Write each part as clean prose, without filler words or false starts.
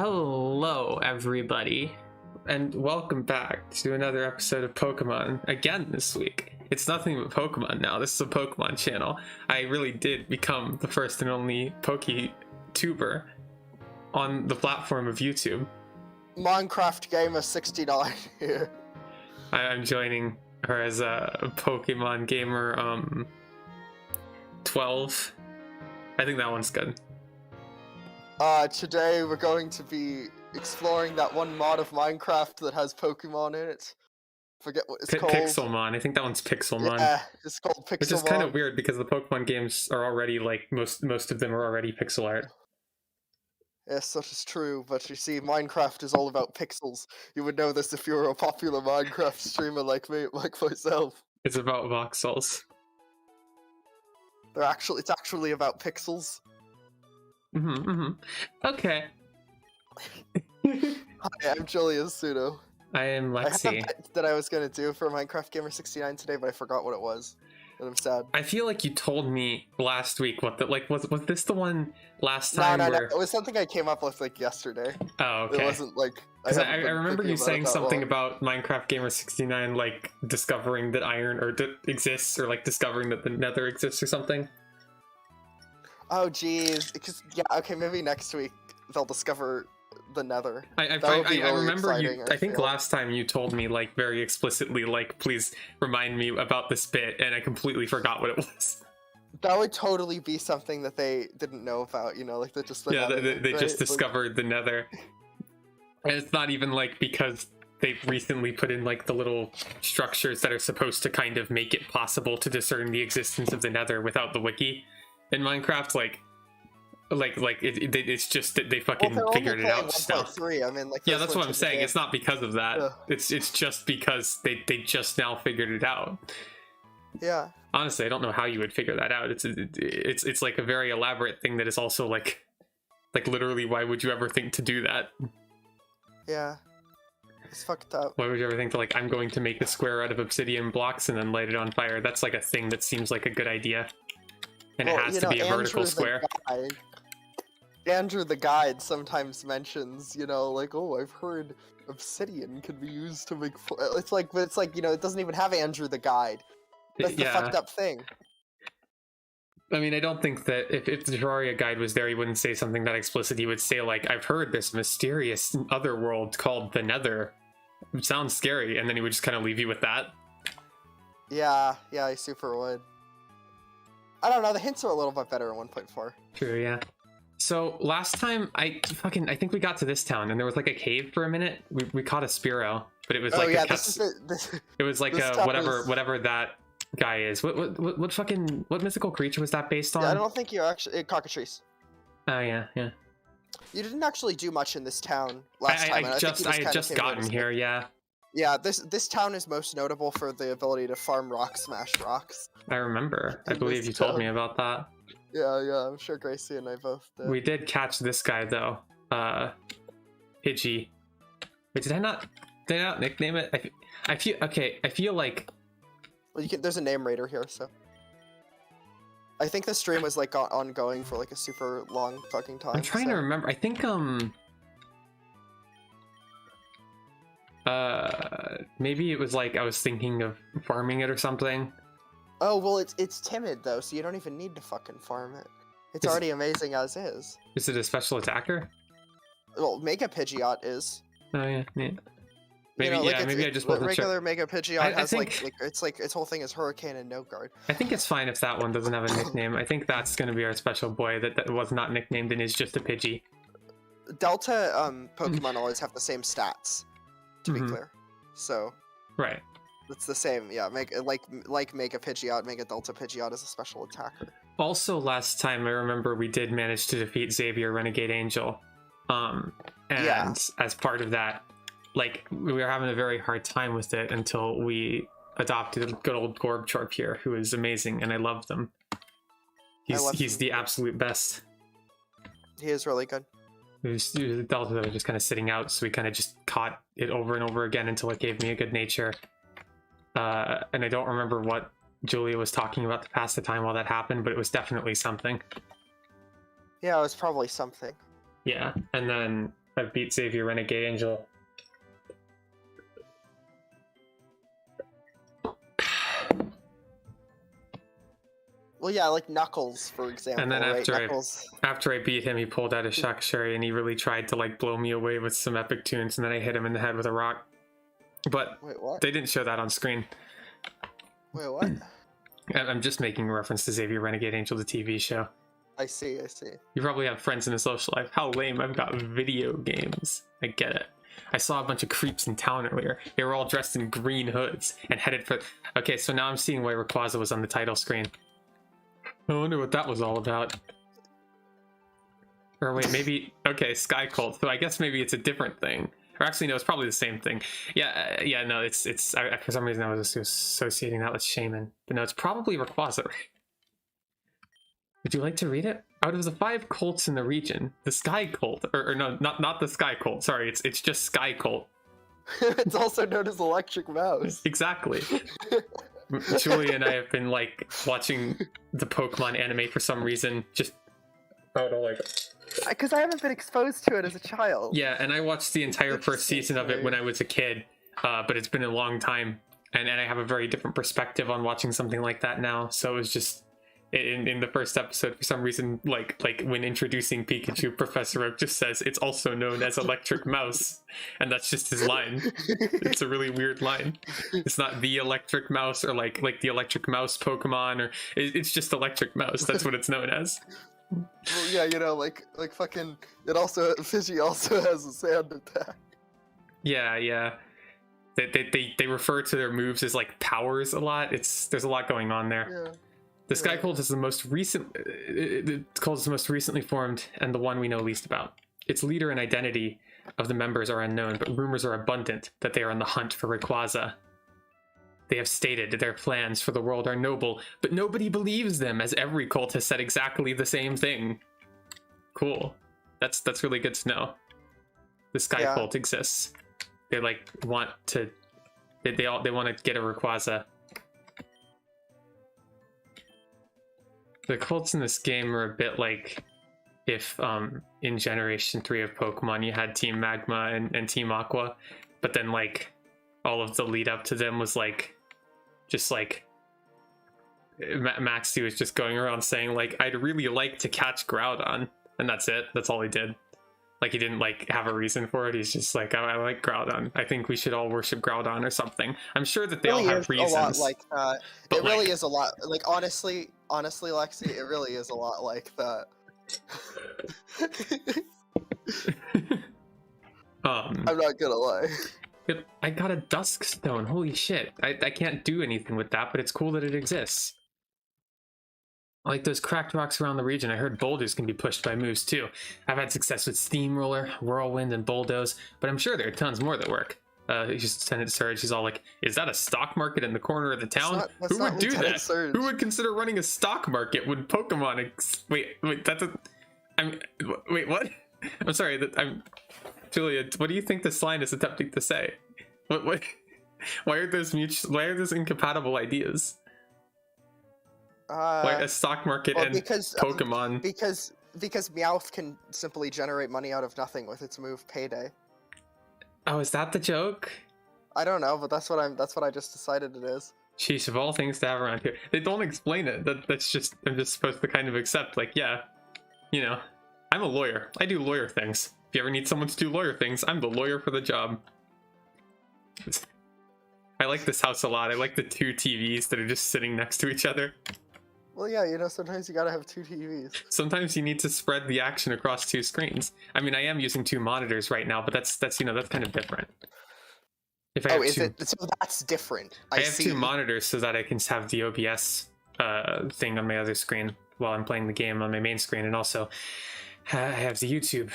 Hello, everybody, and welcome back to another episode of Pokemon again this week. It's nothing but Pokemon now. This is a Pokemon channel. I really did become the first and only PokeTuber on the platform of YouTube. Minecraft Gamer 69 here. I'm joining her as a Pokemon Gamer 12. I think that one's good. Today we're going to be exploring that one mod of Minecraft that has Pokemon in it. Forget what it's called. Pixelmon. I think that one's Pixelmon. Yeah, it's called Pixelmon. Which is kind of weird because the Pokemon games are already like most of them are already pixel art. Yes, that is true, but you see, Minecraft is all about pixels. You would know this if you were a popular Minecraft streamer like me, like myself. It's about voxels. It's actually about pixels. Okay. Hi, I'm Julius Pseudo. I am Lexi. I had a bit that I was gonna do for Minecraft Gamer 69 today, but I forgot what it was, and I'm sad. I feel like you told me last week what the was this the one last time? No. It was something I came up with like yesterday. Oh, okay. It wasn't like I remember you saying something about Minecraft Gamer 69, like discovering that iron exists, or like discovering that the Nether exists, or something. Oh geez, okay, maybe next week they'll discover the Nether. I remember exciting, I think last time you told me like very explicitly, like, please remind me about this bit, and I completely forgot what it was. That would totally be something that they didn't know about, you know, like they just they just discovered the Nether, and it's not even like because they've recently put in like the little structures that are supposed to kind of make it possible to discern the existence of the Nether without the wiki in Minecraft, it's just that they fucking figured it out stuff. I mean, like, yeah, that's what I'm saying. It's not because of that. Yeah. It's just because they just now figured it out. Yeah. Honestly, I don't know how you would figure that out. It's like a very elaborate thing that is also like literally, why would you ever think to do that? Yeah. It's fucked up. Why would you ever think to, like, I'm going to make a square out of obsidian blocks and then light it on fire? That's like a thing that seems like a good idea. And it has to be a vertical square. Andrew the guide sometimes mentions, you know, like, oh, I've heard obsidian can be used to make. It's like, you know, it doesn't even have Andrew the guide. That's the fucked up thing. I mean, I don't think that if the Terraria guide was there, he wouldn't say something that explicit. He would say, like, I've heard this mysterious other world called the Nether. It sounds scary, and then he would just kind of leave you with that. Yeah, he super would. I don't know, the hints are a little bit better in 1.4. True, yeah. So last time I think we got to this town and there was like a cave for a minute. We caught a Spearow, but it was like it was like whatever that guy is. What mythical creature was that based on? Yeah, I don't think you're actually cockatrice. Oh yeah. You didn't actually do much in this town last time. I had just gotten here, yeah. Yeah, this town is most notable for the ability to farm rocks, smash rocks. I remember. I believe you told me about that. Yeah, I'm sure Gracie and I both did. We did catch this guy though. Pidgey. Wait, did I not nickname it? I feel like. Well, there's a name raider here, so. I think the stream was like ongoing for like a super long fucking time. I'm trying to remember. I think maybe it was like I was thinking of farming it or something. Oh, well, it's timid though, so you don't even need to fucking farm it. It's already amazing as is. Is it a special attacker? Well, Mega Pidgeot is. Oh yeah. Maybe, you know, like maybe I just wasn't regular sure. Mega Pidgeot has it's like its whole thing is Hurricane and No Guard. I think it's fine if that one doesn't have a nickname. I think that's gonna be our special boy that was not nicknamed and is just a Pidgey. Delta Pokemon always have the same stats, to be clear. So. Right. It's the same, yeah. Like Mega Pidgeot, Mega Delta Pidgeot is a special attacker. Also, last time I remember we did manage to defeat Xavier Renegade Angel, and as part of that, like, we were having a very hard time with it until we adopted good old Gorbchorp here, who is amazing, and I love them. He's the absolute best. He is really good. It was the Delta that was just kind of sitting out, so we kind of just caught it over and over again until it gave me a good nature. And I don't remember what Julia was talking about to pass the time while that happened, but it was definitely something. Yeah, it was probably something. Yeah, and then I've beat Xavier Renegade Angel. Well, yeah, like Knuckles, for example. And then Knuckles. after I beat him, he pulled out a Shakashari and he really tried to like blow me away with some epic tunes, and then I hit him in the head with a rock. But wait, what? They didn't show that on screen. Wait, what? I'm just making a reference to Xavier Renegade Angel, the TV show. I see. You probably have friends in the social life. How lame, I've got video games. I get it. I saw a bunch of creeps in town earlier. They were all dressed in green hoods and headed for... Okay, so now I'm seeing why Rayquaza was on the title screen. I wonder what that was all about. Or wait, maybe... Okay, Sky Cult. So I guess maybe it's a different thing. Or actually, no, it's probably the same thing. Yeah, no, it's for some reason I was associating that with Shaman. But no, it's probably Rayquaza. Would you like to read it? Out of the 5 cults in the region, the Sky Cult, or no, not the Sky Cult, sorry, it's just Sky Cult. It's also known as Electric Mouse. Exactly. Julie and I have been like watching the Pokemon anime for some reason, just out of like... Because I haven't been exposed to it as a child. Yeah, and I watched the entire first season of it when I was a kid, but it's been a long time, and I have a very different perspective on watching something like that now, so it was just... In the first episode, for some reason, like when introducing Pikachu, Professor Oak just says it's also known as Electric Mouse, and that's just his line. It's a really weird line. It's not the Electric Mouse or like the Electric Mouse Pokemon, or it's just Electric Mouse. That's what it's known as. Well, yeah, you know, like fucking. It also Fishy also has a sand attack. Yeah. They refer to their moves as like powers a lot. There's a lot going on there. Yeah. The Sky Cult is the most recently formed and the one we know least about. Its leader and identity of the members are unknown, but rumors are abundant that they are on the hunt for Rayquaza. They have stated their plans for the world are noble, but nobody believes them, as every cult has said exactly the same thing. Cool. That's really good to know. The Sky Cult exists. They want to get a Rayquaza. The cults in this game are a bit like if in Generation 3 of Pokemon you had Team Magma and Team Aqua, but then like all of the lead up to them was like just like Maxie was just going around saying like, I'd really like to catch Groudon, and that's it. That's all he did. Like, he didn't like have a reason for it. He's just like, I like Groudon. I think we should all worship Groudon or something. I'm sure that they all have reasons. A lot like that. It really is a lot. Like, honestly, Lexi, it really is a lot like that. I'm not gonna lie. I got a Dusk Stone. Holy shit. I can't do anything with that, but it's cool that it exists. I like those cracked rocks around the region. I heard boulders can be pushed by moves too. I've had success with Steamroller, Whirlwind, and Bulldoze, but I'm sure there are tons more that work. Lieutenant Surge, he's all like, is that a stock market in the corner of the town? Who would do that? Surge. Who would consider running a stock market when Pokemon... Wait, that's a... Wait, what? I'm sorry, Julia, what do you think this line is attempting to say? What? Why are those incompatible ideas? Why a stock market and Pokemon? Because Meowth can simply generate money out of nothing with its move Payday. Oh, is that the joke? I don't know, but that's what I just decided it is. Sheesh, of all things to have around here. They don't explain it. I'm just supposed to kind of accept, like, yeah, you know, I'm a lawyer. I do lawyer things. If you ever need someone to do lawyer things, I'm the lawyer for the job. I like this house a lot. I like the 2 TVs that are just sitting next to each other. Well, yeah, you know, sometimes you gotta have 2 TVs. Sometimes you need to spread the action across 2 screens. I mean, I am using 2 monitors right now, but that's kind of different. If I so that's different. I have 2 monitors so that I can have the OBS thing on my other screen while I'm playing the game on my main screen, and also I have the YouTube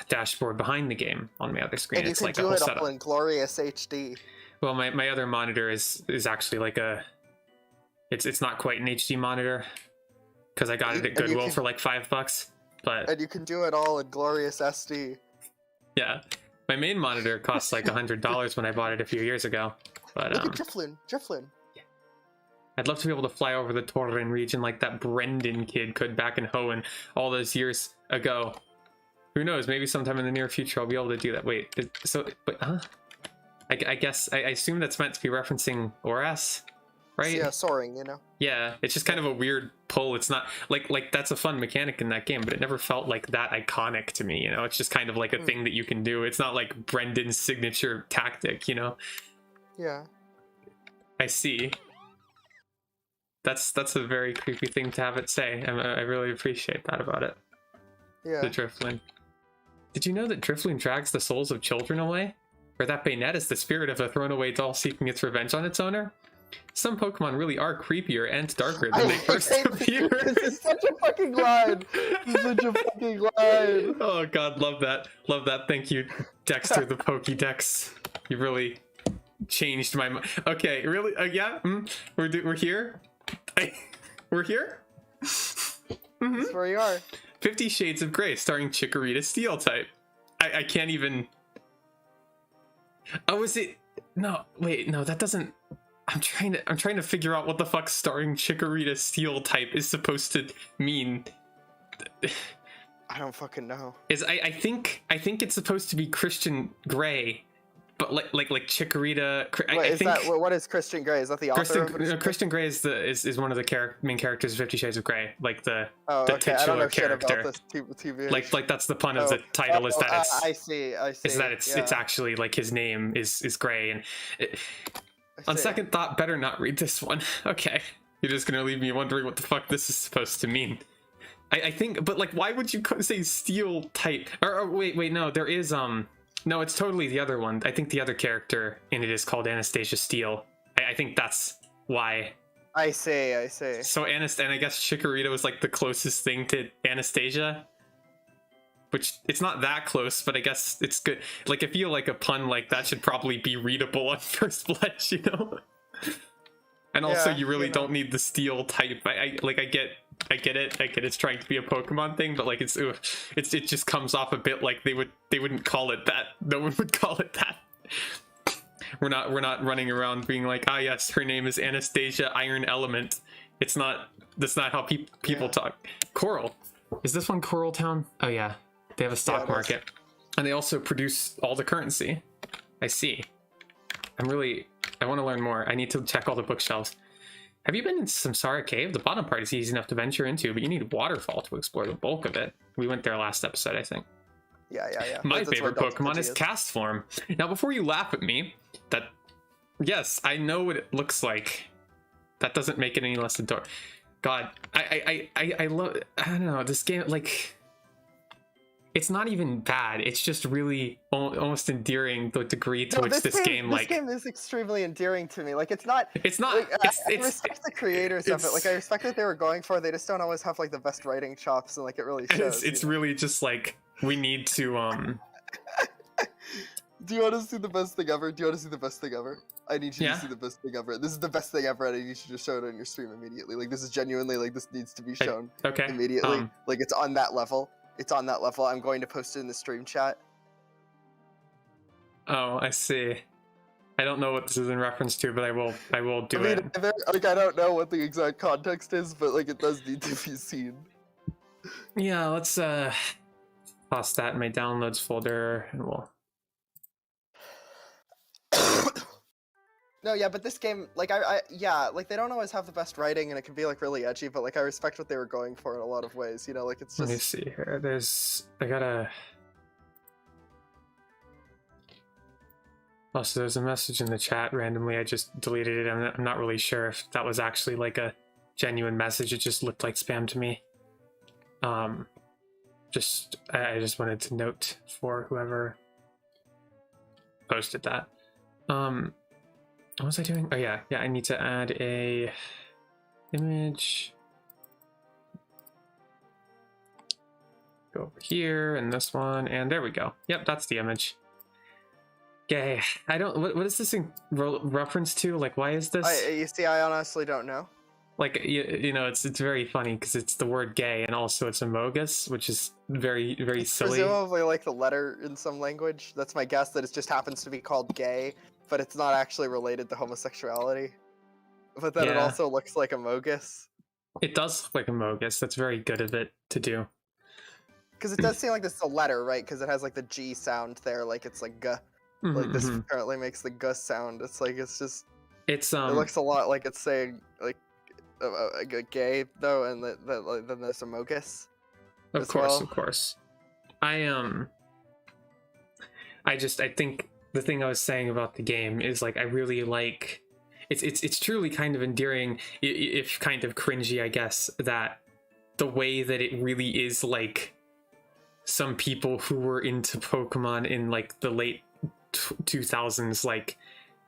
dashboard behind the game on my other screen. And you can do it up in glorious HD. Well, my other monitor is actually like a... It's not quite an HD monitor, because I got it at Goodwill for like $5, but... And you can do it all in glorious SD. Yeah. My main monitor cost like $100 when I bought it a few years ago, but... Look at Driflin. Yeah. I'd love to be able to fly over the Tauren region like that Brendan kid could back in Hoenn all those years ago. Who knows? Maybe sometime in the near future I'll be able to do that. Wait, I guess I assume that's meant to be referencing Oras, right? Yeah, soaring, you know. Yeah, it's just kind of a weird pull. It's not like that's a fun mechanic in that game, but it never felt like that iconic to me, you know. It's just kind of like a thing that you can do. It's not like Brendan's signature tactic, you know. Yeah. I see. That's a very creepy thing to have it say. I really appreciate that about it. Yeah. The Drifloon. Did you know that Drifloon drags the souls of children away? Or that Bayonet is the spirit of a thrown away doll seeking its revenge on its owner? Some Pokemon really are creepier and darker than they first appear. This is such a fucking line. This is such a fucking line. Oh god, love that. Love that. Thank you, Dexter the Pokédex. You really changed my mind. Okay, really? Yeah? We're here? We're here? That's where you are. 50 Shades of Grey starring Chikorita Steel-type. I can't even... Oh, is it... No, wait, no, that doesn't... I'm trying to figure out what the fuck starring Chikorita Steel-type is supposed to mean. I don't fucking know. I think it's supposed to be Christian Grey, but like Chikorita. What is Christian Grey? Is that the author of it? Christian Grey is one of the main characters of 50 Shades of Grey, like the okay. titular I don't know character. Shit about this TV. Like that's the pun of the title is that it's. I see. Is that it's actually like his name is Grey, and on second thought, better not read this one. Okay, you're just gonna leave me wondering what the fuck this is supposed to mean. I think, but like, why would you say steel type? Or wait, no, there is no, it's totally the other one. I think the other character in it is called Anastasia Steele. I think that's why. I see. So and I guess Chikorita was like the closest thing to Anastasia, which it's not that close, but I guess it's good. Like, I feel like a pun like that should probably be readable on first blush, you know. And also, you really don't need the steel type. I get it. It's trying to be a Pokemon thing, but like it just comes off a bit like they wouldn't call it that. No one would call it that. We're not running around being like, ah, yes, her name is Anastasia Iron Element. That's not how people talk. Coral. Is this one Coral Town? Oh yeah, they have a stock market, and they also produce all the currency. I see. I want to learn more. I need to check all the bookshelves. Have you been in Samsara Cave? The bottom part is easy enough to venture into, but you need Waterfall to explore the bulk of it. We went there last episode, I think. Yeah. My favorite Pokemon is Castform. Now, before you laugh at me, yes, I know what it looks like. That doesn't make it any less adorable. God, I love. I don't know, this game. Like, it's not even bad. It's just really almost endearing, the degree to which this game is extremely endearing to me. Like, it's not. Like, I respect the creators of it. Like, I respect what they were going for. They just don't always have like the best writing chops, and like it really shows. It's really just like, we need to Do you want to see the best thing ever? I need you to see the best thing ever. This is the best thing ever, and I need you to show it on your stream immediately. Like, this is genuinely, like, this needs to be shown immediately. Like, it's on that level. I'm going to post it in the stream chat. Oh, I see. I don't know what this is in reference to, but I will do it. Like, I don't know what the exact context is, but like, it does need to be seen. Yeah, let's toss that in my downloads folder, and we'll. No, yeah, but this game, like, like, they don't always have the best writing, and it can be, like, really edgy, but, like, I respect what they were going for in a lot of ways, you know, like, it's just... Let me see here, so there's a message in the chat randomly, I just deleted it, I'm not really sure if that was actually, like, a genuine message, it just looked like spam to me. I just wanted to note for whoever posted that. What was I doing? Oh yeah, I need to add a image. Go over here and this one, and there we go. Yep, that's the image. Okay, what is this in reference to? Like, why is this? You see, I honestly don't know. Like, you know, it's very funny because it's the word gay, and also it's Amogus, which is very, very silly. Presumably like the letter in some language. That's my guess, that it just happens to be called gay, but it's not actually related to homosexuality. But then it also looks like Amogus. It does look like Amogus. That's very good of it to do. Because it does seem like this is a letter, right? Because it has like the G sound there, like it's like G. Like this apparently makes the G sound. It's like it's just. It's It looks a lot like it's saying like gay though, and then there's a mogus. Of course. I think the thing I was saying about the game is like I really like it's truly kind of endearing, if kind of cringy, I guess, that the way that it really is like some people who were into Pokemon in like the late 2000s like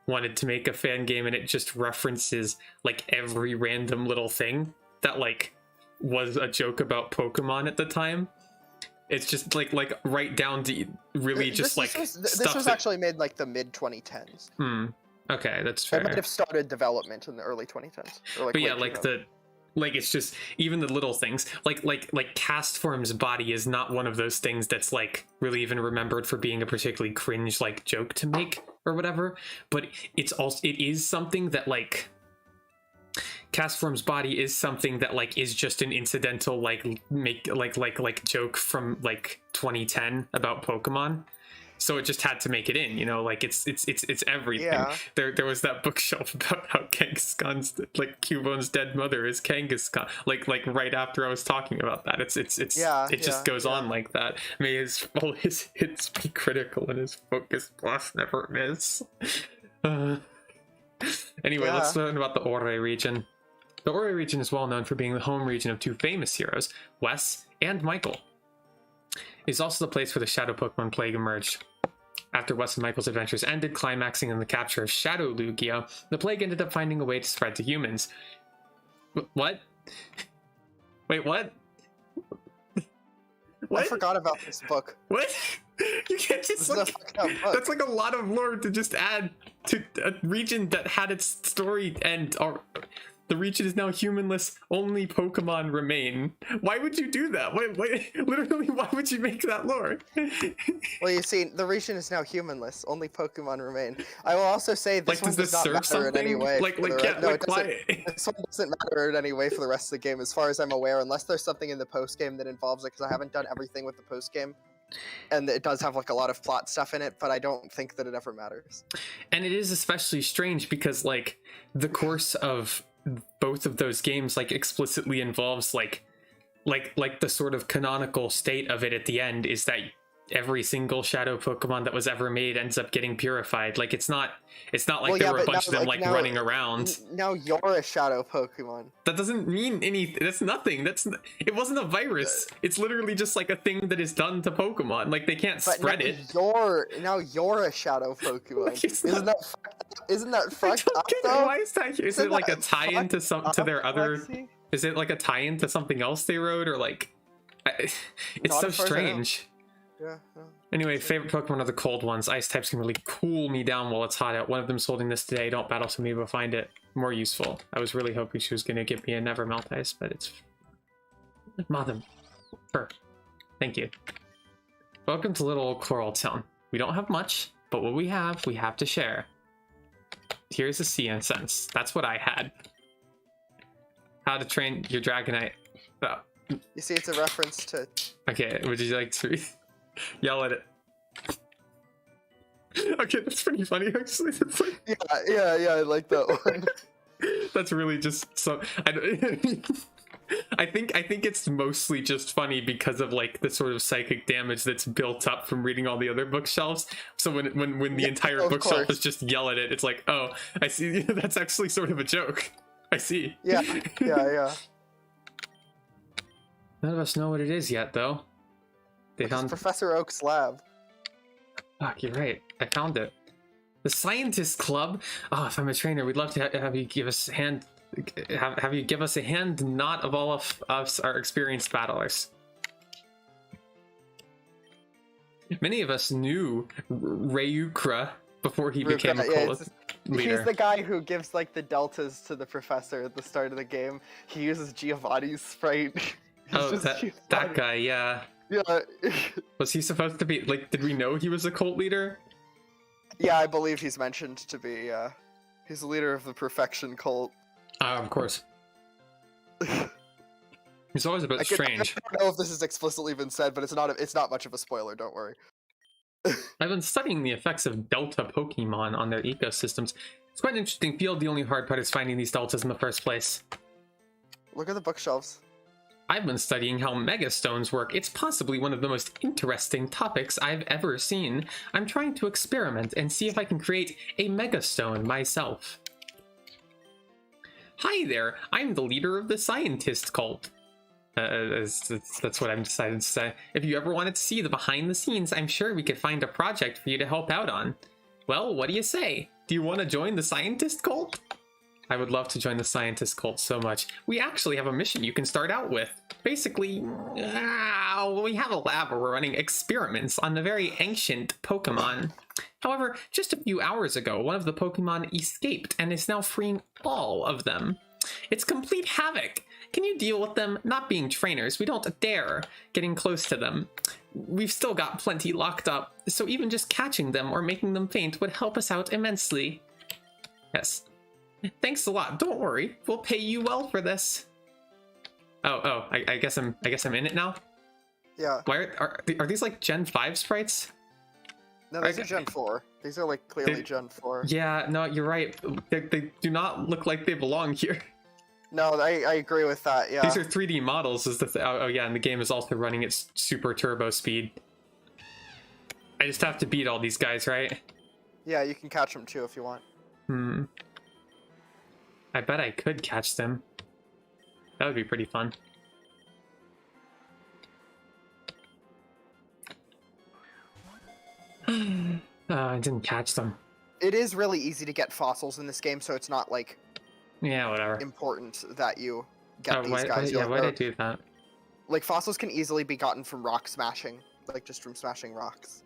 wanted to make a fan game, and it just references like every random little thing that like was a joke about Pokemon at the time. It's just like right down to really just this was actually made like the mid 2010s. Okay, that's fair. It might have started development in the early 2010s. But yeah, like it's just even the little things like Castform's body is not one of those things that's like really even remembered for being a particularly cringe like joke to make or whatever, but it is something that like Castform's body is something that like is just an incidental like make like joke from like 2010 about Pokemon. So it just had to make it in, you know, like it's everything. Yeah. There was that bookshelf about how Kangaskhan's like Cubone's dead mother is Kangaskhan. Like right after I was talking about that, it just goes on like that. May all his hits be critical and his focus blast never miss. Anyway, let's learn about the Ore region. The Ore region is well known for being the home region of two famous heroes, Wes and Michael. It is also the place where the Shadow Pokemon plague emerged. After Wes and Michael's adventures ended, climaxing in the capture of Shadow Lugia, the plague ended up finding a way to spread to humans. What? Wait, what? What? I forgot about this book. What? You can't just like... That's like a lot of lore to just add to a region that had its story end. Or the region is now humanless, only Pokemon remain. Why would you do that? Wait, literally, why would you make that lore? Well, you see, the region is now humanless, only Pokemon remain. I will also say this one does not matter in any way. This one doesn't matter in any way for the rest of the game, as far as I'm aware, unless there's something in the post-game that involves it, because I haven't done everything with the post-game. And it does have like a lot of plot stuff in it, but I don't think that it ever matters. And it is especially strange because like the course of both of those games like explicitly involves like the sort of canonical state of it at the end is that every single Shadow Pokemon that was ever made ends up getting purified. Like it's not like there were a bunch of them like running around. Now you're a Shadow Pokemon. That doesn't mean anything. That's nothing. It wasn't a virus. It's literally just like a thing that is done to Pokemon. Like they can't spread it. Now you're a Shadow Pokemon. Isn't that fucked up though? Why is that? Is it like a tie-in to their other? Is it like a tie-in to something else they wrote, or like? It's so strange. Yeah. Anyway, favorite Pokemon are the cold ones. Ice types can really cool me down while it's hot out. One of them's holding this today. Don't battle to me, but find it more useful. I was really hoping she was going to give me a never melt ice, but it's... Madam. Her. Thank you. Welcome to Little Old Coral Town. We don't have much, but what we have to share. Here's a sea incense. That's what I had. How to train your Dragonite. Oh. You see, it's a reference to... Okay, would you like to... Yell at it. Okay, that's pretty funny actually. That's like... Yeah, I like that one. That's really just so. I think it's mostly just funny because of like the sort of psychic damage that's built up from reading all the other bookshelves. So when the entire bookshelf is just yell at it, it's like, oh, I see. That's actually sort of a joke. I see. Yeah. None of us know what it is yet, though. They found Professor Oak's lab. Fuck, you're right. I found it. The Scientist Club. Oh, if I'm a trainer, we'd love to have you give us a hand. Have you give us a hand, not of all of us, our experienced battlers. Many of us knew Rayukra before he became a cult leader. He's the guy who gives like the deltas to the professor at the start of the game. He uses Giovanni's sprite. Oh, that guy, yeah. Yeah. Was he supposed to be, like, did we know he was a cult leader? Yeah, I believe he's mentioned to be, he's the leader of the Perfection cult. Of course. It's always a bit strange. I don't know if this has explicitly been said, but it's not much of a spoiler. Don't worry. I've been studying the effects of delta Pokemon on their ecosystems. It's quite an interesting field. The only hard part is finding these deltas in the first place. Look at the bookshelves. I've been studying how megastones work. It's possibly one of the most interesting topics I've ever seen. I'm trying to experiment and see if I can create a megastone myself. Hi there, I'm the leader of the scientist cult. That's what I've decided to say. If you ever wanted to see the behind the scenes, I'm sure we could find a project for you to help out on. Well, what do you say? Do you want to join the scientist cult? I would love to join the scientist cult so much. We actually have a mission you can start out with. Basically, we have a lab where we're running experiments on the very ancient Pokemon. However, just a few hours ago, one of the Pokemon escaped and is now freeing all of them. It's complete havoc. Can you deal with them? Not being trainers, we don't dare getting close to them. We've still got plenty locked up, so even just catching them or making them faint would help us out immensely. Yes. Thanks a lot. Don't worry. We'll pay you well for this. I guess I'm in it now. Yeah. Why are these like Gen 5 sprites? No, these are Gen 4. These are like clearly Gen 4. Yeah, no, you're right. They do not look like they belong here. No, I agree with that. Yeah. These are 3D models. Is the oh yeah, and the game is also running its super turbo speed. I just have to beat all these guys, right? Yeah, you can catch them too if you want. I bet I could catch them. That would be pretty fun. I didn't catch them. It is really easy to get fossils in this game, so it's not like whatever important that you get these guys. Why'd I do that? Like fossils can easily be gotten from rock smashing, like just from smashing rocks.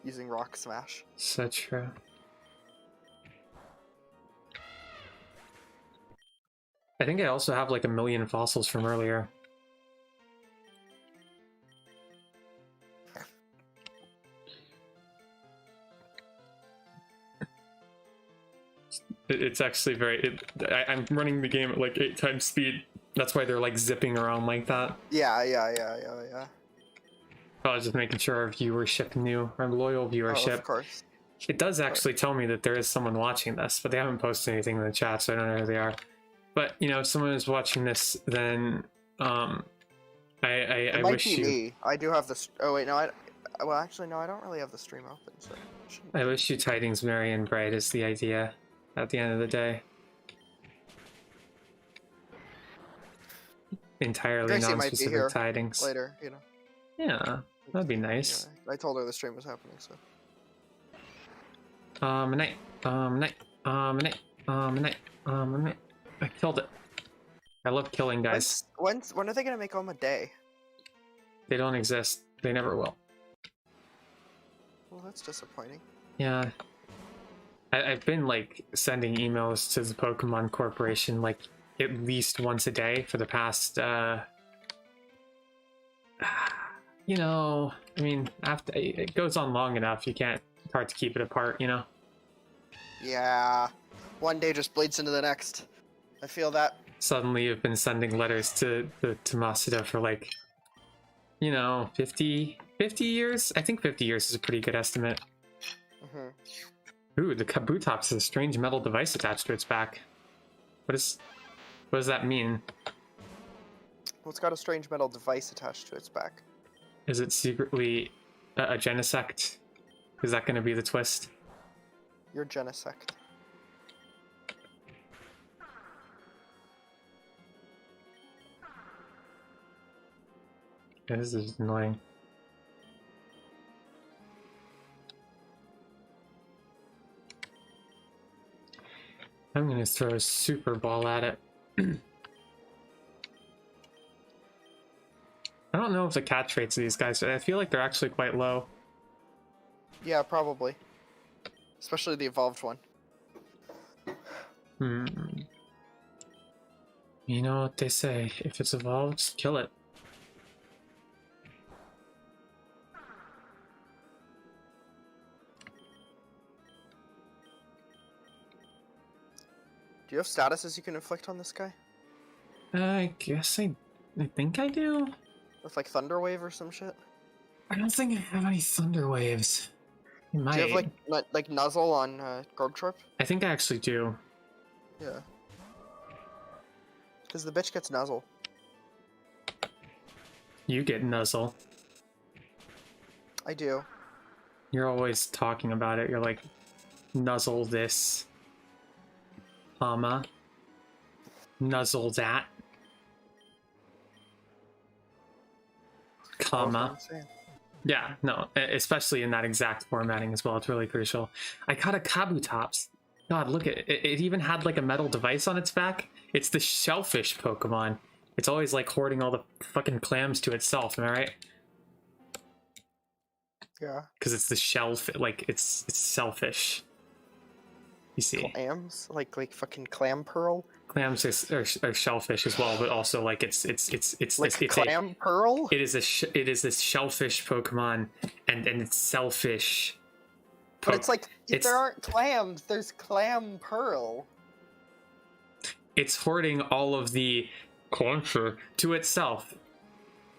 Using rock smash. So true. I think I also have like 1 million fossils from earlier. It's actually I'm running the game at like 8 times speed. That's why they're like zipping around like that. Yeah. I was just making sure our viewership knew, our loyal viewership. Oh, of course. It does actually tell me that there is someone watching this, but they haven't posted anything in the chat, so I don't know who they are. But, you know, if someone is watching this, then, I wish you... Me. I do have this... Oh, wait, no, well, actually, no, I don't really have the stream open, so... I wish you tidings merry and bright is the idea at the end of the day. Entirely non-specific tidings. Later, you know. Yeah, that'd be nice. Yeah, I told her the stream was happening, so... Night. I killed it. I love killing guys. When are they gonna make them a day? They don't exist. They never will. Well, that's disappointing. Yeah. I've been like sending emails to the Pokemon Corporation like at least once a day for the past you know, I mean, after it goes on long enough, it's hard to keep it apart, you know. Yeah. One day just bleeds into the next. I feel that. Suddenly you've been sending letters to Masuda for like, you know, 50 years? I think 50 years is a pretty good estimate. Ooh, the Kabutops has a strange metal device attached to its back. What does that mean? Well, it's got a strange metal device attached to its back. Is it secretly a Genesect? Is that going to be the twist? You're Genesect. Yeah, this is annoying. I'm going to throw a super ball at it. I don't know if the catch rates of these guys, but I feel like they're actually quite low. Yeah, probably. Especially the evolved one. You know what they say, if it's evolved, just kill it. Do you have statuses you can inflict on this guy? I guess I I think I do. With like Thunder Wave or some shit? I don't think I have any Thunder Waves. I might. Do you have like Nuzzle on Grub Trip? I think I actually do. Yeah. Because the bitch gets Nuzzle. You get Nuzzle. I do. You're always talking about it. You're like, Nuzzle this. Nuzzle that. Comma. Yeah, no, especially in that exact formatting as well. It's really crucial. I caught a Kabutops. God, look at it. It even had like a metal device on its back. It's the shellfish Pokemon. It's always like hoarding all the fucking clams to itself, am I right? Yeah. Because it's the shellfish, like it's selfish. You see. Clams? Like fucking clam pearl? Clams are shellfish as well, but also like it's clam pearl? It is this shellfish Pokemon, and it's selfish. But it's like if there aren't clams, there's clam pearl. It's hoarding all of the clauncher to itself.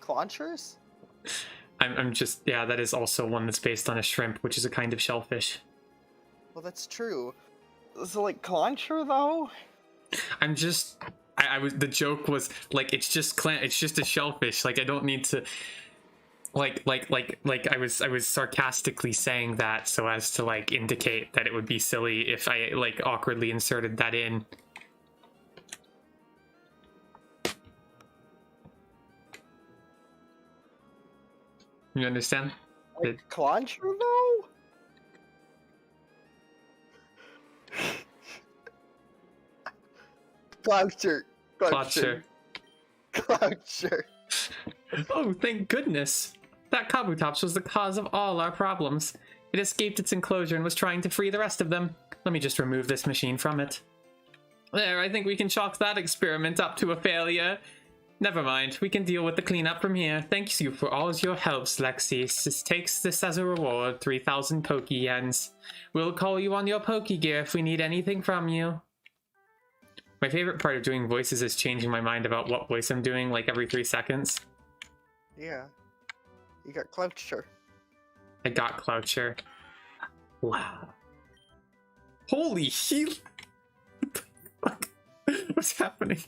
Claunchers? I'm just, yeah, that is also one that's based on a shrimp, which is a kind of shellfish. Well, that's true. So like clauncher though? I'm just, I was, the joke was like, it's just a shellfish. Like I don't need to, like I was sarcastically saying that so as to like indicate that it would be silly if I like awkwardly inserted that in. You understand? Like clauncher though? Clauncher. Oh, thank goodness. That Kabutops was the cause of all our problems. It escaped its enclosure and was trying to free the rest of them. Let me just remove this machine from it. There, I think we can chalk that experiment up to a failure. Never mind, we can deal with the cleanup from here. Thank you for all your helps, Lexi. Takes this as a reward, 3,000 Poke Yens. We'll call you on your Poke Gear if we need anything from you. My favorite part of doing voices is changing my mind about what voice I'm doing, like every 3 seconds. Yeah. You got Cloucher. I got Cloucher. Wow. Holy shit! What the fuck? What's happening?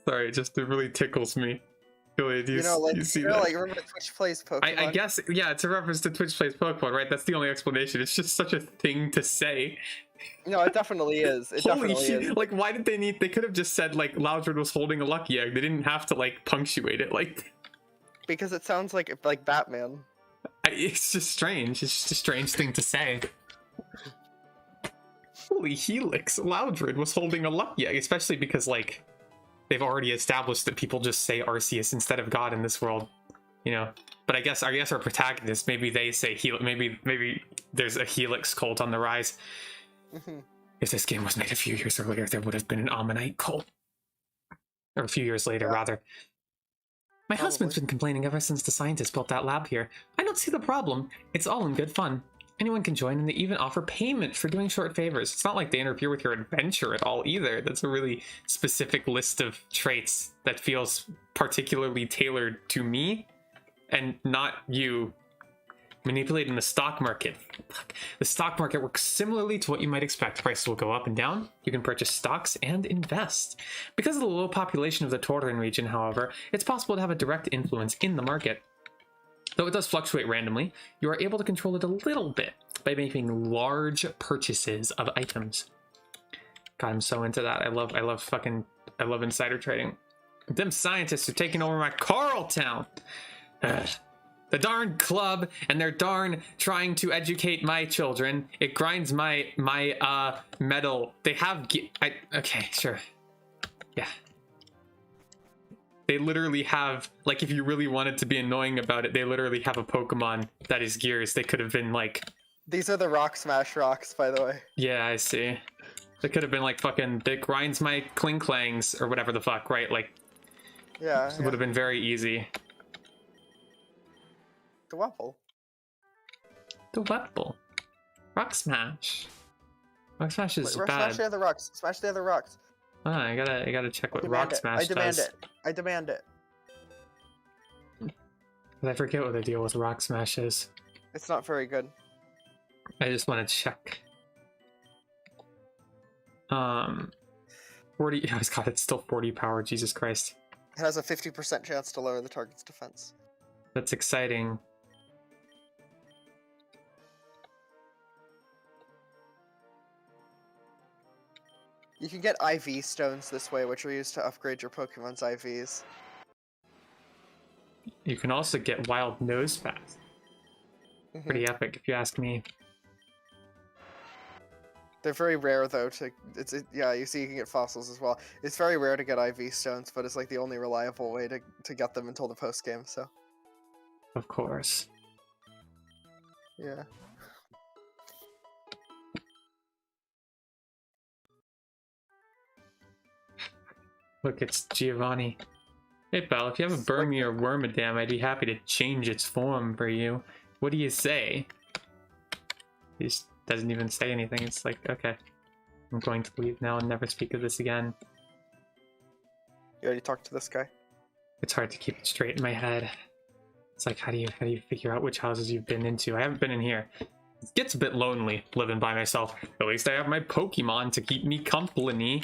Sorry, it really tickles me. Really, you see that? Like remember Twitch Plays Pokemon? I guess, yeah, it's a reference to Twitch Plays Pokemon, right? That's the only explanation. It's just such a thing to say. No, it definitely is. Holy shit! Like, why did they need? They could have just said like Loudred was holding a lucky egg. They didn't have to like punctuate it, like. Because it sounds like Batman. It's just strange. It's just a strange thing to say. Holy helix! Loudred was holding a lucky egg, especially because like. They've already established that people just say Arceus instead of God in this world, you know. But I guess our protagonists, maybe they say Helix. Maybe there's a Helix cult on the rise. Mm-hmm. If this game was made a few years earlier, there would have been an Ammonite cult, or a few years later, rather. My husband's been complaining ever since the scientists built that lab here. I don't see the problem. It's all in good fun. Anyone can join, and they even offer payment for doing short favors. It's not like they interfere with your adventure at all, either. That's a really specific list of traits that feels particularly tailored to me, and not you. Manipulating the stock market. The stock market works similarly to what you might expect. Prices will go up and down. You can purchase stocks and invest. Because of the low population of the Tauren region, however, it's possible to have a direct influence in the market. Though it does fluctuate randomly, you are able to control it a little bit by making large purchases of items. God, I'm so into that. I love insider trading. Them scientists are taking over my Coral Town. The darn club, and they're darn trying to educate my children. It grinds my metal. They have okay, sure. Yeah. They literally have, like, if you really wanted to be annoying about it, they literally have a Pokemon that is Gears. They could have been, like... These are the Rock Smash rocks, by the way. Yeah, I see. They could have been, like, fucking, it grinds my Klinklangs, or whatever the fuck, right? Like, yeah. It would have been very easy. The Weapple. The Weapple. Rock Smash. Rock Smash is bad. Smash the other rocks. Smash the other rocks. Hold on, I gotta check what demand Rock it. Smash I demand does. it. I demand it. I forget what the deal with Rock Smash is. It's not very good. I just want to check. 40. Oh god, it's still 40 power. Jesus Christ. It has a 50% chance to lower the target's defense. That's exciting. You can get IV stones this way, which are used to upgrade your Pokemon's IVs. You can also get Wild Nose Pass. Pretty epic, if you ask me. They're very rare though. Yeah, you see, you can get fossils as well. It's very rare to get IV stones, but it's like the only reliable way to get them until the post game. So. Of course. Yeah. Look, it's Giovanni. Hey, pal, if you have a Burmy or Wormadam, I'd be happy to change its form for you. What do you say? He just doesn't even say anything. It's like, okay, I'm going to leave now and never speak of this again. You already talked to this guy? It's hard to keep it straight in my head. It's like, how do you figure out which houses you've been into? I haven't been in here. It gets a bit lonely living by myself. At least I have my Pokemon to keep me company.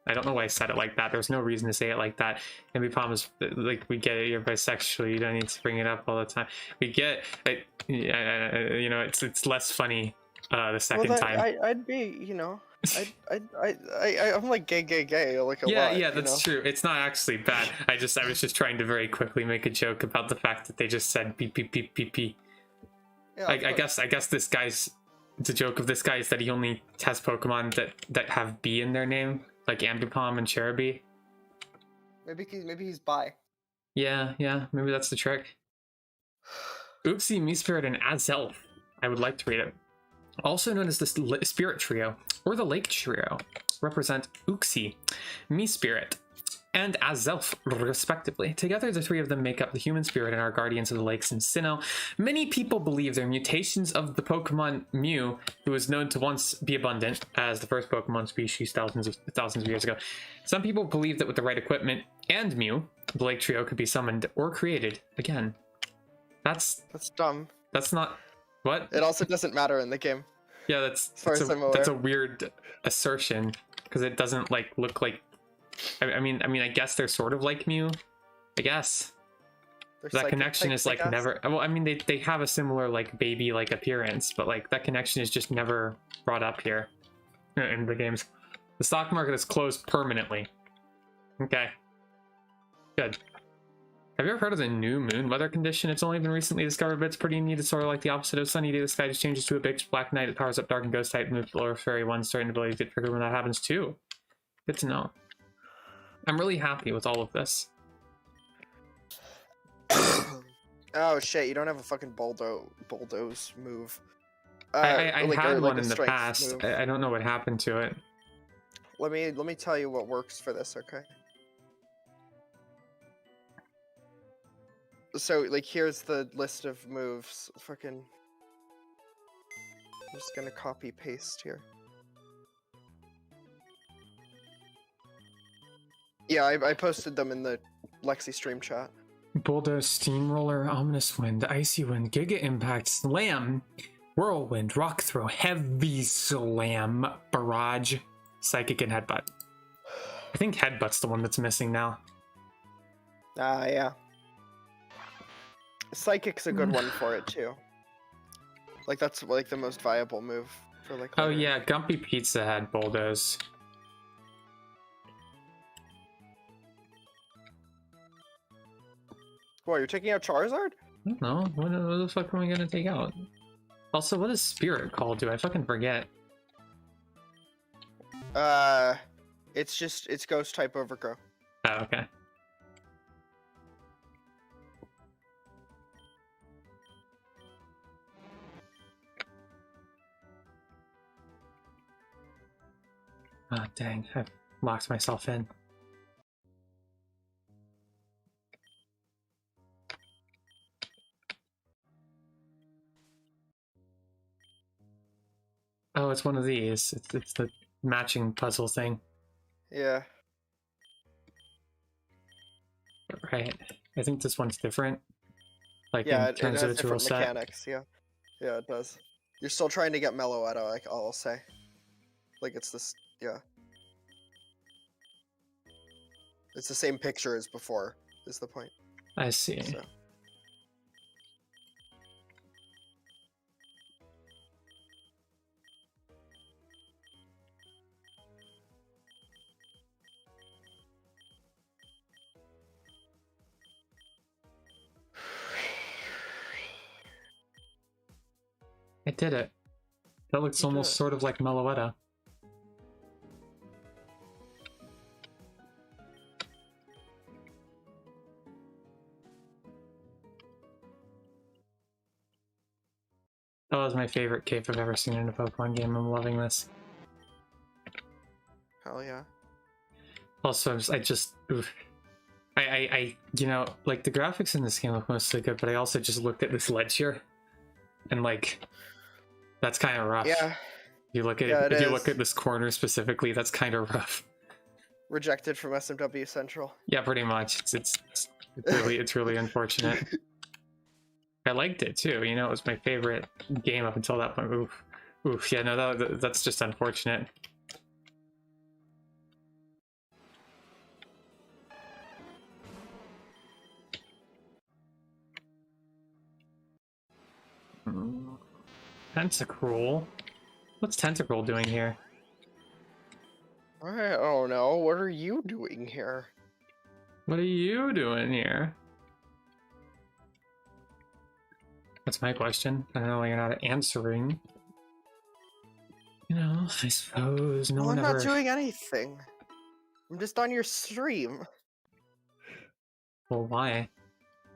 I don't know why I said it like that. There's no reason to say it like that. And we promise, like, we get it. You're bisexual. You don't need to bring it up all the time. We get it. You know, it's less funny the second time. I'd be, you know, I'm like gay, like a lot. Yeah, that's true. It's not actually bad. I was just trying to very quickly make a joke about the fact that they just said beep beep beep beep beep. Yeah, I guess this guy's the joke of this guy is that he only has Pokemon that have B in their name, like Ambipom and Cherubi. Maybe he's bi. Yeah, maybe that's the trick. Oopsie, Mespirit, and Azelf. I would like to read it. Also known as the Spirit Trio, or the Lake Trio, represent Uxie, Mespirit, and Azelf, respectively. Together, the three of them make up the human spirit and are guardians of the lakes in Sinnoh. Many people believe they're mutations of the Pokemon Mew, who was known to once be abundant as the first Pokemon species thousands of years ago. Some people believe that with the right equipment and Mew, the Lake Trio could be summoned or created again. That's dumb. That's not... What? It also doesn't matter in the game. Yeah, that's a weird assertion, because it doesn't like look like... I mean, I guess they're sort of like Mew. I guess that connection is like never. Well, I mean, they have a similar like baby like appearance, but like that connection is just never brought up here in the games. The stock market is closed permanently. Okay, good. Have you ever heard of the new moon weather condition? It's only been recently discovered, but it's pretty neat. It's sort of like the opposite of sunny day. The sky just changes to a big black night. It powers up dark and ghost type, moves below fairy one, certain abilities get triggered when that happens too. Good to know. I'm really happy with all of this. Oh shit, you don't have a fucking bulldoze move. I had one in the past. I don't know what happened to it. Let me tell you what works for this, okay? So, like, here's the list of moves. Fucking... I'm just gonna copy paste here. Yeah, I posted them in the Lexi stream chat. Bulldoze, Steamroller, Ominous Wind, Icy Wind, Giga Impact, Slam, Whirlwind, Rock Throw, Heavy Slam, Barrage, Psychic, and Headbutt. I think Headbutt's the one that's missing now. Yeah. Psychic's a good one for it too. Like that's like the most viable move for like. Oh yeah, Gumpy Pizza had Bulldoze. What, you're taking out Charizard? I don't know. What the fuck am I gonna take out? Also, what is Spirit called? Do I fucking forget? It's Ghost type Overgrow. Oh, okay. Ah, dang, I've locked myself in. Oh, it's one of these. It's the matching puzzle thing. Yeah. Right. I think this one's different. Like Yeah, in it terms of has its rule different set. mechanics. Yeah, yeah, it does. You're still trying to get Meloetta, like I'll say. Like it's this, yeah. It's the same picture as before. Is the point? I see. So. I did it. That looks almost sort of like Meloetta. That was my favorite cape I've ever seen in a Pokemon game. I'm loving this. Hell yeah. Also, I you know, like the graphics in this game look mostly good, but I also just looked at this ledge here, and like, that's kind of rough. Yeah. You look at if you look at this corner specifically, that's kind of rough. Rejected from SMW Central. Yeah, pretty much. It's really unfortunate. I liked it too. You know, it was my favorite game up until that point. Oof. Yeah, no, that's just unfortunate. Tentacruel? What's Tentacruel doing here? I don't know. What are you doing here? What are you doing here? That's my question. I don't know why you're not answering. You know, I suppose no one I'm ever... not doing anything. I'm just on your stream. Well, why?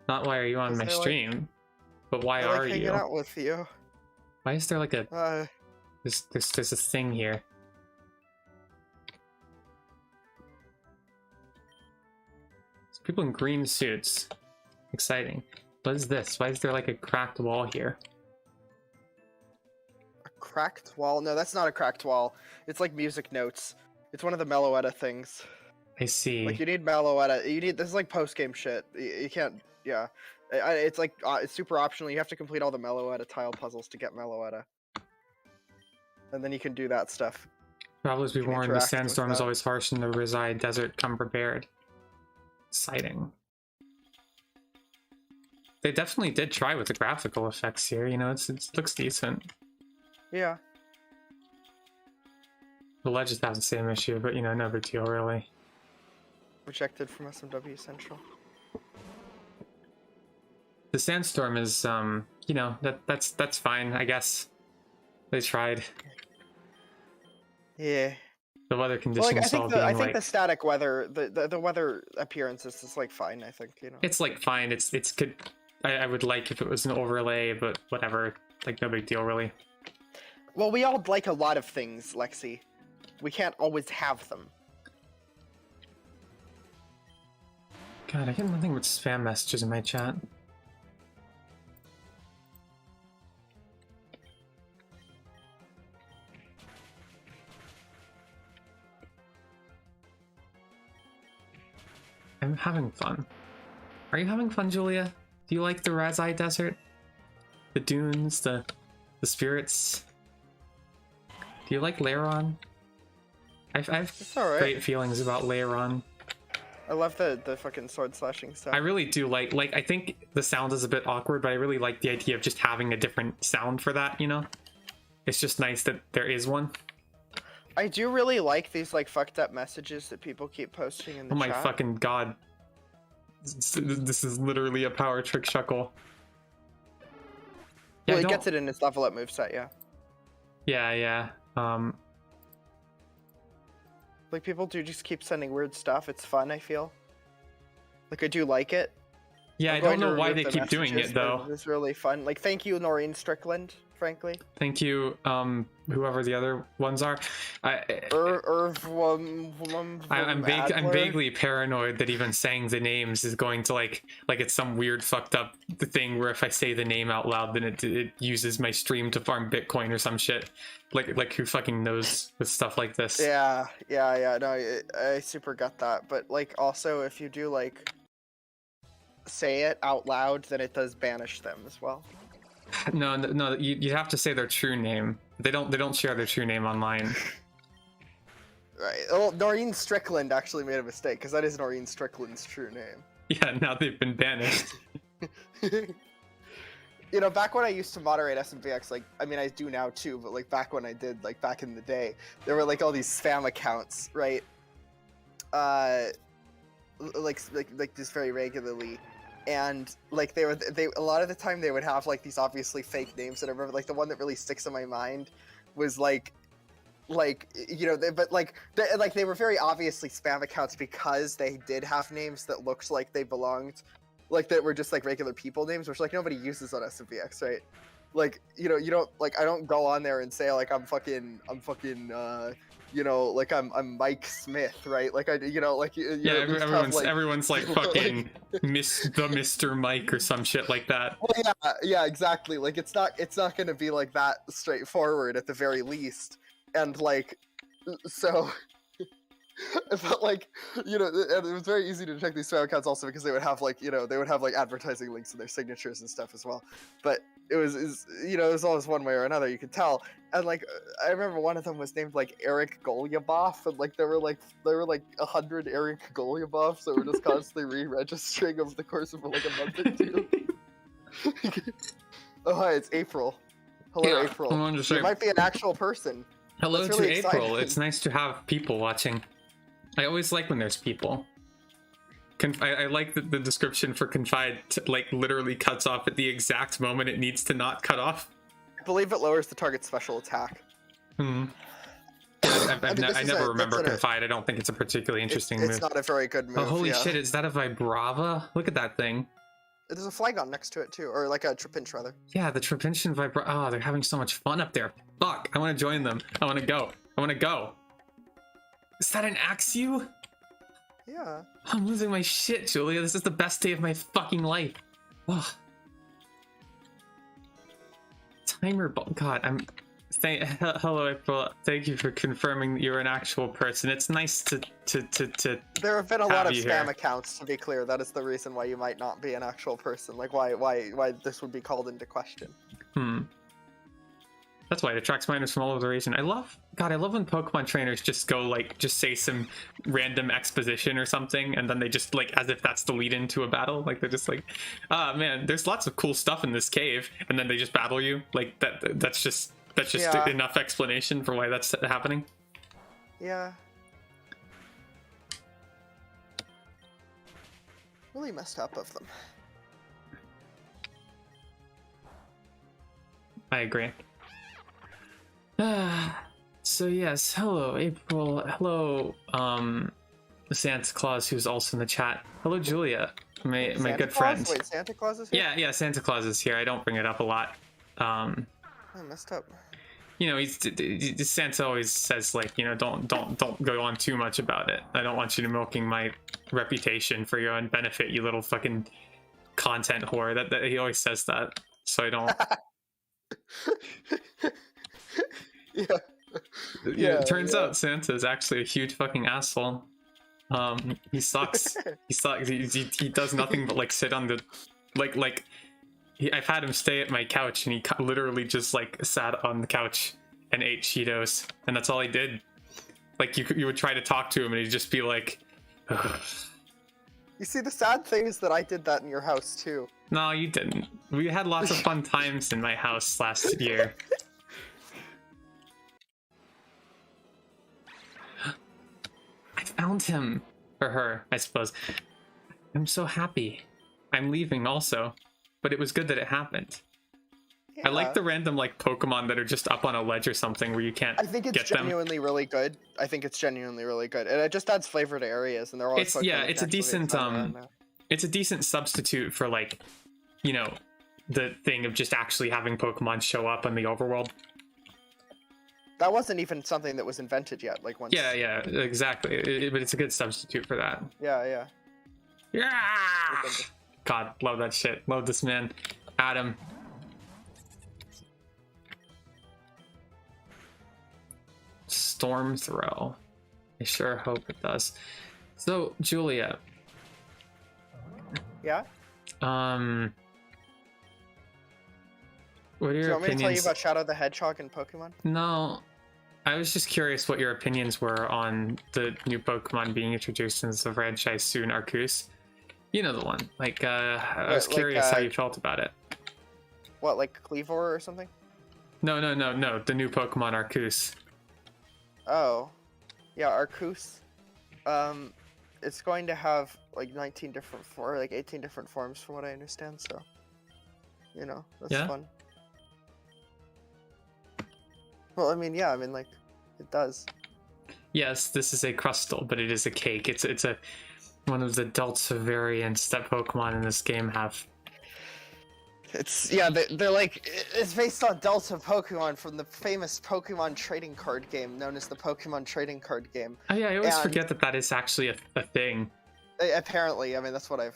Not why are you on my stream, but why are you? Hanging out with you. Why is there like a... There's a thing here. There's people in green suits. Exciting. What is this? Why is there like a cracked wall here? A cracked wall? No, that's not a cracked wall. It's like music notes. It's one of the Meloetta things. I see. Like you need Meloetta. You need this is like post game shit. You can't. Yeah, it's like it's super optional. You have to complete all the Meloetta tile puzzles to get Meloetta, and then you can do that stuff. Travelers be warned: the sandstorm is always harsh in the Rizai Desert. Come prepared. Exciting. They definitely did try with the graphical effects here. You know, it looks decent. Yeah. The Legends has the same issue, but you know, no big deal really. Rejected from SMW Central. The sandstorm is, you know, that's fine, I guess. They tried. Yeah. The weather conditions I think the static weather, the weather appearance is just like fine. I think, you know. It's like fine. It's good. I would like if it was an overlay, but whatever. Like no big deal really. Well, we all like a lot of things, Lexi. We can't always have them. God, I get nothing but spam messages in my chat. I'm having fun. Are you having fun, Julia? Do you like the Rizai Desert? The dunes, the spirits? Do you like Lairon? I have great feelings about Lairon. I love the fucking sword slashing stuff. I really do like I think the sound is a bit awkward, but I really like the idea of just having a different sound for that, you know? It's just nice that there is one. I do really like these like fucked up messages that people keep posting in the chat. Oh my fucking god. This is literally a power trick Shuckle. Well, it gets it in its level up moveset, yeah. Yeah. Like people do just keep sending weird stuff. It's fun, I feel. Like I do like it. Yeah, I don't know why they keep doing it though. It's really fun. Like thank you, Noreen Strickland, frankly. Thank you, whoever the other ones are. I'm vaguely paranoid that even saying the names is going to like it's some weird fucked up thing where if I say the name out loud, then it uses my stream to farm Bitcoin or some shit. Like who fucking knows with stuff like this? Yeah. No, I super got that. But like also if you do like say it out loud, then it does banish them as well. No, you have to say their true name. They don't share their true name online. Right. Well, Noreen Strickland actually made a mistake, because that is Noreen Strickland's true name. Yeah, now they've been banished. You know, back when I used to moderate SMVX, like, I mean, I do now too, but like back when I did, like back in the day, there were like all these spam accounts, right? Like just very regularly, and like they a lot of the time they would have like these obviously fake names. And I remember like the one that really sticks in my mind was like you know, they were very obviously spam accounts because they did have names that looked like they belonged, like that were just like regular people names, which like nobody uses on SMVX, right? Like, you know, you don't like, I don't go on there and say like I'm fucking you know, like I'm Mike Smith, right? Like you know, like everyone's like fucking Mr. Mike or some shit like that. Well, yeah, exactly. Like it's not gonna be like that straightforward at the very least, and like so. But like, you know, and it was very easy to check these spam accounts also because they would have like, you know, they would have like advertising links in their signatures and stuff as well. But it was you know, it was always one way or another, you could tell. And like, I remember one of them was named like Eric Golyaboff, and like there were like 100 Eric Golyaboffs that were just constantly re-registering over the course of like a month or two. Oh hi, it's April. Hello, yeah, April. You might be an actual person. Hello to really April. Exciting. It's nice to have people watching. I always like when there's people. I like the description for Confide, like, literally cuts off at the exact moment it needs to not cut off. I believe it lowers the target's special attack. Hmm. Yeah, I never remember Confide. I don't think it's a particularly interesting move. It's not a very good move. Oh, holy shit, is that a Vibrava? Look at that thing. There's a Flygon next to it, too. Or, like, a Trapinch, rather. Yeah, the Trapinch and Vibrava. Oh, they're having so much fun up there. Fuck, I want to join them. I want to go. I want to go. Is that an Axew? Yeah. I'm losing my shit, Julia. This is the best day of my fucking life. Oh. Timer ball. God, I'm... Hello, April. Thank you for confirming that you're an actual person. It's nice to There have been a lot of spam accounts, to be clear. That is the reason why you might not be an actual person. Like, why this would be called into question. That's why it attracts minors from all over the region. I love when Pokemon trainers just go, like, just say some random exposition or something, and then they just, like, as if that's the lead into a battle. Like, they're just like, man, there's lots of cool stuff in this cave, and then they just battle you. Like, that's just yeah. Enough explanation for why that's happening. Yeah. Really messed up of them. I agree. So yes, hello April, hello Santa Claus, who's also in the chat. Hello Julia, my good friend. Wait, Santa Claus is here? Yeah, Santa Claus is here. I don't bring it up a lot. I messed up. You know, Santa always says, like, you know, don't go on too much about it. I don't want you to milking my reputation for your own benefit, you little fucking content whore. That he always says that, so I don't. Yeah. It turns out Santa is actually a huge fucking asshole. He sucks. He sucks. He does nothing but, like, sit on the, I've had him stay at my couch, and he literally just, like, sat on the couch and ate Cheetos, and that's all he did. Like, you would try to talk to him, and he'd just be like, ugh. You see, the sad thing is that I did that in your house too. No, you didn't. We had lots of fun times in my house last year. I found him. Or her, I suppose. I'm so happy. I'm leaving also. But it was good that it happened. Yeah. I like the random, like, Pokemon that are just up on a ledge or something where you can't get them. I think it's genuinely really good. And it just adds flavor to areas, and they're all... It's a decent substitute for, like, you know, the thing of just actually having Pokemon show up in the overworld. That wasn't even something that was invented yet, like, once... Yeah, exactly. But it's a good substitute for that. Yeah. God, love that shit. Love this man. Adam. Storm Throw. I sure hope it does. So, Julia. Yeah? What are Do your you want me to tell you opinions? about Shadow the Hedgehog and Pokemon? No, I was just curious what your opinions were on the new Pokemon being introduced in the franchise soon, Arceus. You know the one. Like, I was curious how you felt about it. What, like Cleavor or something? No. The new Pokemon Arceus. Oh, yeah, Arceus. It's going to have like 19 different like 18 different forms from what I understand. So, you know, that's fun. Well, I mean, yeah, I mean, like, it does. Yes, this is a Crustle, but it is a cake. It's a one of the Delta variants that Pokemon in this game have. It's they're like it's based on Delta Pokemon from the famous Pokemon trading card game known as the Pokemon trading card game. Oh yeah, I always forget that is actually a thing. Apparently, I mean these are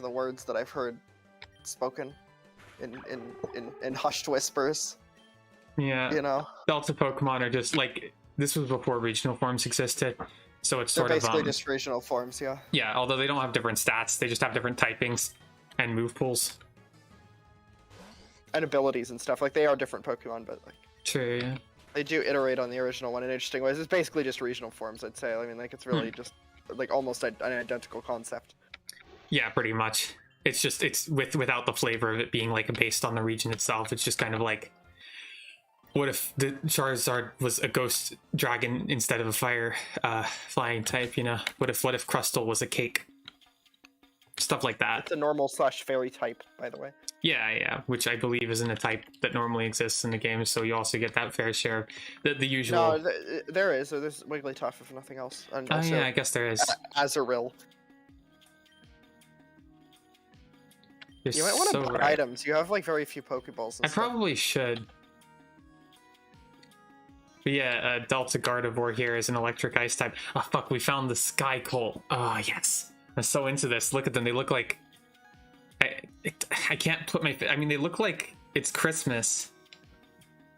the words that I've heard spoken in hushed whispers. Yeah, you know, Delta Pokemon are just like, this was before regional forms existed, so it's sort they're of basically just regional forms. Yeah, although they don't have different stats, they just have different typings and move pools and abilities and stuff. Like, they are different Pokemon, but like, true, yeah. They do iterate on the original one in interesting ways. It's basically just regional forms, I'd say. I mean, like, it's really just like almost an identical concept. Yeah, pretty much. It's just without the flavor of it being like based on the region itself. It's just kind of like, what if the Charizard was a ghost dragon instead of a fire flying type, you know? What if Crustle was a cake? Stuff like that. It's a normal / fairy type, by the way. Yeah, which I believe isn't a type that normally exists in the game, so you also get that fair share of the usual. No, there is. There's Wigglytuff, if nothing else. And also, yeah, I guess there is. Azurill. You might want to buy items. You have like very few Pokeballs. I probably should. But yeah, Delta Gardevoir here is an electric ice type. Oh fuck, we found the Sky Colt. Oh yes. I'm so into this. Look at them. They look like... I can't put my... I mean, they look like it's Christmas,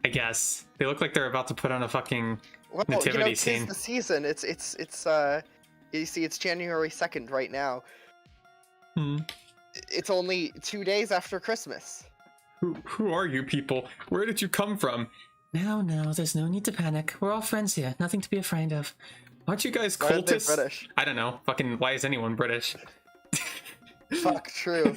I guess. They look like they're about to put on a fucking nativity scene. It's the season. It's you see, it's January 2nd right now. It's only 2 days after Christmas. Who are you people? Where did you come from? No, there's no need to panic. We're all friends here. Nothing to be afraid of. Aren't you guys cultists? Why are they British? I don't know. Fucking, why is anyone British? Fuck, true.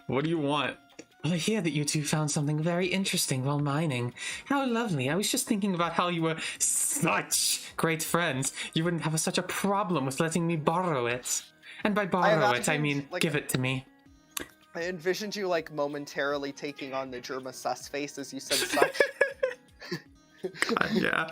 What do you want? Well, I hear that you two found something very interesting while mining. How lovely. I was just thinking about how you were such great friends. You wouldn't have such a problem with letting me borrow it. And by borrow it, I mean like, give it to me. I envisioned you, like, momentarily taking on the Germa sus face as you said such. Yeah.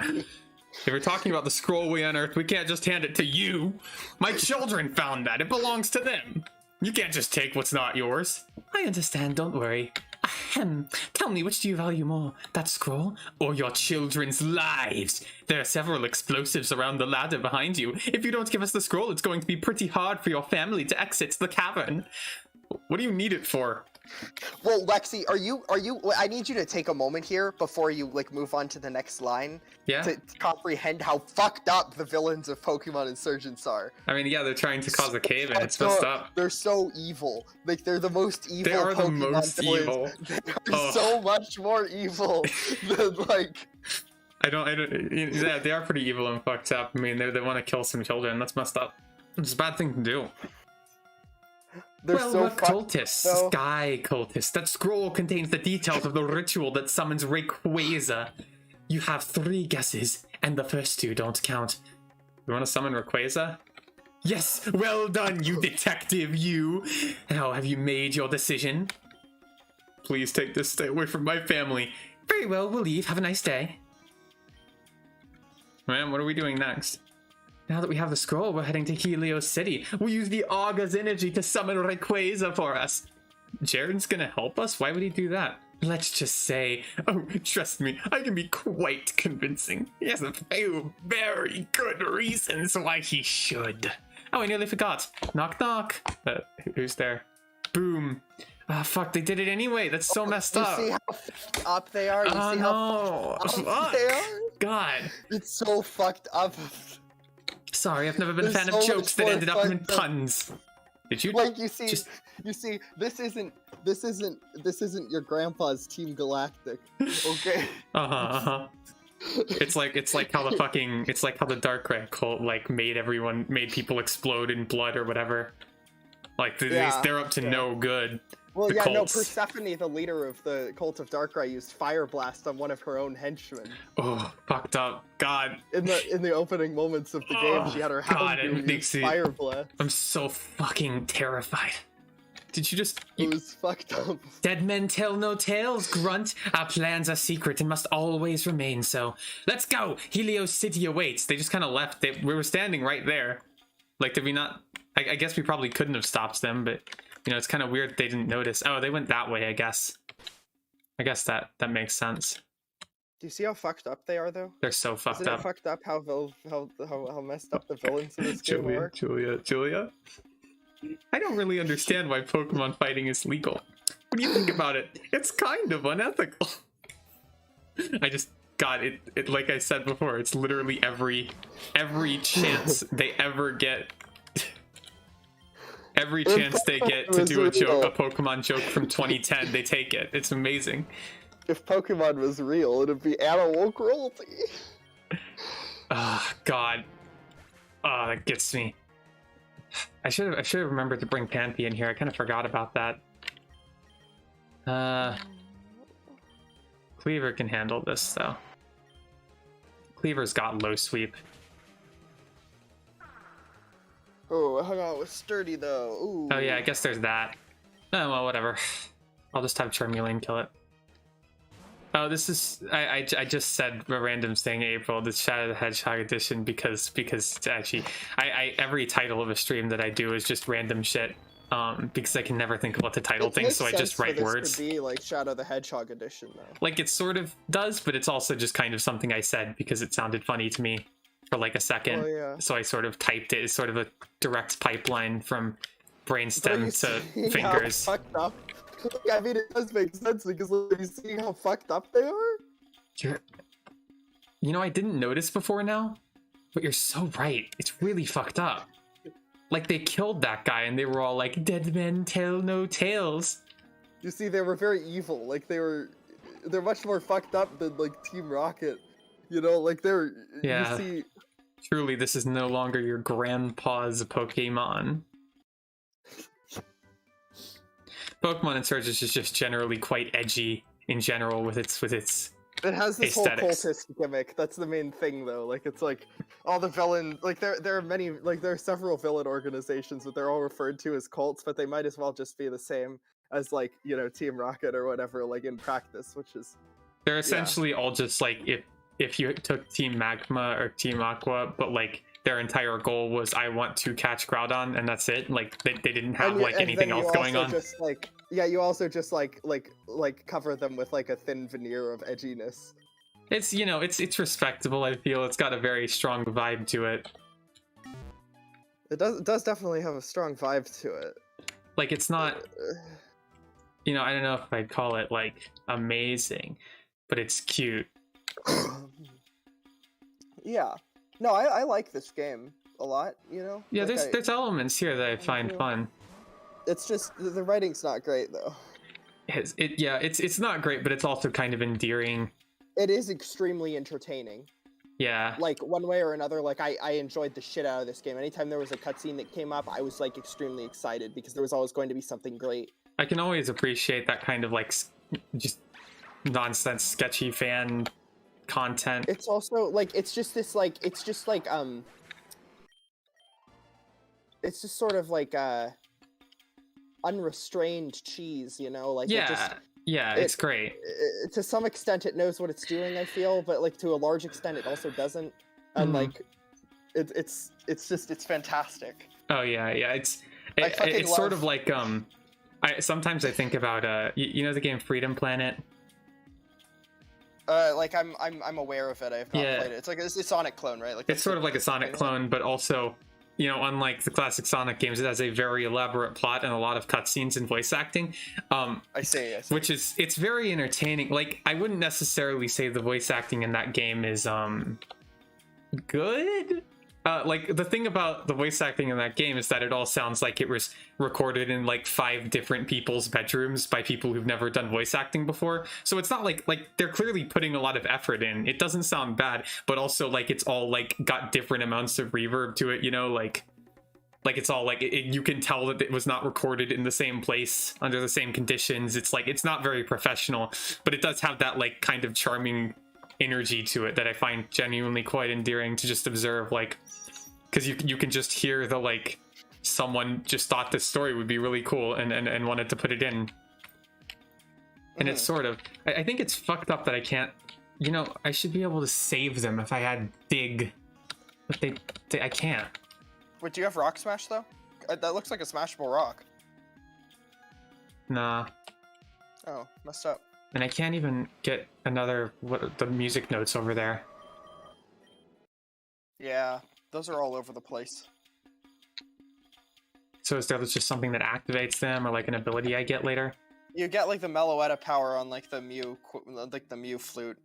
If we're talking about the scroll we unearthed, we can't just hand it to you. My children found that. It belongs to them. You can't just take what's not yours. I understand, don't worry. Ahem. Tell me, which do you value more, that scroll or your children's lives? There are several explosives around the ladder behind you. If you don't give us the scroll, it's going to be pretty hard for your family to exit the cavern. What do you need it for? Well, Lexi, are you? I need you to take a moment here before you like move on to the next line. Yeah. To comprehend how fucked up the villains of Pokemon Insurgents are. I mean, yeah, they're trying to cause a cave-in. It's messed up. They're so evil. Like, they're the most evil. They are Pokemon the most villains. evil. They're so much more evil than like. I don't. Yeah, they are pretty evil and fucked up. I mean, they want to kill some children. That's messed up. It's a bad thing to do. They're we're cultists, Sky cultists. That scroll contains the details of the ritual that summons Rayquaza. You have 3 guesses, and the first 2 don't count. You want to summon Rayquaza? Yes, well done, you detective, you! Now, have you made your decision? Please take this, stay away from my family. Very well, we'll leave. Have a nice day. Man, what are we doing next? Now that we have the scroll, we're heading to Helios City. We'll use the Auga's energy to summon Rayquaza for us. Jared's gonna help us? Why would he do that? Let's just say, oh, trust me, I can be quite convincing. He has a few very good reasons why he should. Oh, I nearly forgot. Knock, knock. Who's there? Boom. Ah, fuck, they did it anyway. That's so messed up. You see how fucked up they are? You see how fucked up they are? God. It's so fucked up. Sorry, I've never been a fan of jokes that ended up in puns. Did you Like you see, this isn't your grandpa's Team Galactic, okay? It's like how the Dark Red cult like made people explode in blood or whatever. Like they're up to no good. Well, the yeah, cults. No, Persephone, the leader of the cult of Darkrai, used Fire Blast on one of her own henchmen. Oh, fucked up. God. In the opening moments of the game, she had her Houndoom use Fire Blast. I'm so fucking terrified. Did you just... It was fucked up. Dead men tell no tales, Grunt. Our plans are secret and must always remain so. Let's go! Helios City awaits. They just kind of left. We were standing right there. Like, did we not... I guess we probably couldn't have stopped them, but... You know, it's kind of weird they didn't notice. Oh, they went that way, I guess. I guess that makes sense. Do you see how fucked up they are, though? They're so fucked Isn't up. it fucked up how messed up the villains in this game are? Julia? I don't really understand why Pokemon fighting is legal. When you think about it, it's kind of unethical. God, it like I said before, it's literally every chance they ever get... Every chance they get to do a Pokemon joke from 2010, they take it. It's amazing. If Pokemon was real, it'd be animal cruelty. God. That gets me. I should have remembered to bring Panpy in here. I kind of forgot about that. Cleaver can handle this, though. Cleaver's got low sweep. Oh, hung out with Sturdy, though. Ooh. Oh, yeah, I guess there's that. Oh, well, whatever. I'll just have Charmeleon kill it. Oh, this is... I just said a random thing, April, this Shadow the Hedgehog edition, because actually, every title of a stream that I do is just random shit, because I can never think of what to title things, so I just write words. It could be like Shadow the Hedgehog edition, though. Like, it sort of does, but it's also just kind of something I said because it sounded funny to me for like a second. Oh, yeah. So I sort of typed it as sort of a direct pipeline from brainstem to fingers. Fucked up. I mean, it does make sense because like, you see how fucked up they are? You know, I didn't notice before now, but you're so right. It's really fucked up. Like, they killed that guy and they were all like, dead men tell no tales. You see, they were very evil. Like, they're much more fucked up than, like, Team Rocket. You know, like, Yeah. You see... Truly, this is no longer your grandpa's Pokemon. Pokemon Insurgents is just generally quite edgy in general with its It has this aesthetics. Whole cultist gimmick. That's the main thing, though. Like, it's like all the villain, like there are several villain organizations, but they're all referred to as cults. But they might as well just be the same as, like, you know, Team Rocket or whatever, like in practice, which is they're essentially all just like if you took Team Magma or Team Aqua, but like their entire goal was I want to catch Groudon and that's it. Like they didn't have like anything else going on. Just like you also just like cover them with like a thin veneer of edginess. It's, you know, it's respectable. I feel it's got a very strong vibe to it. It does definitely have a strong vibe to it. Like, it's not, you know, I don't know if I'd call it like amazing, but it's cute. Yeah. No, I like this game a lot, you know? Yeah, like there's elements here that I find fun. It's just, the writing's not great, though. It's not great, but it's also kind of endearing. It is extremely entertaining. Yeah. Like, one way or another, like, I enjoyed the shit out of this game. Anytime there was a cutscene that came up, I was, like, extremely excited, because there was always going to be something great. I can always appreciate that kind of, like, just nonsense, sketchy fan content. It's also like it's just sort of like unrestrained cheese, you know? Like it's great. To some extent it knows what it's doing, I feel, but like to a large extent it also doesn't. And like it's fantastic. Oh yeah, it's sort of like sometimes I think about you know the game Freedom Planet? Like I'm aware of it. I have not played it. It's like a Sonic clone, right? Like it's sort of like a Sonic clone, but also, you know, unlike the classic Sonic games, it has a very elaborate plot and a lot of cutscenes and voice acting. I see. Which is, it's very entertaining. Like, I wouldn't necessarily say the voice acting in that game is good, Like, the thing about the voice acting in that game is that it all sounds like it was recorded in like 5 different people's bedrooms by people who've never done voice acting before. So it's not like they're clearly putting a lot of effort in. It doesn't sound bad, but also like it's all like got different amounts of reverb to it, you know, like it's all like you can tell that it was not recorded in the same place under the same conditions. It's like it's not very professional, but it does have that like kind of charming energy to it that I find genuinely quite endearing to just observe, like, because you can just hear the like someone just thought this story would be really cool and wanted to put it in. And it's sort of, I think it's fucked up that I can't, you know, I should be able to save them if I had big, but I can't. Wait, do you have Rock Smash though? That looks like a smashable rock. Nah. Oh, messed up. And I can't even get the music notes over there. Yeah, those are all over the place. So is there just something that activates them, or like an ability I get later? You get like the Meloetta power on like the Mew flute.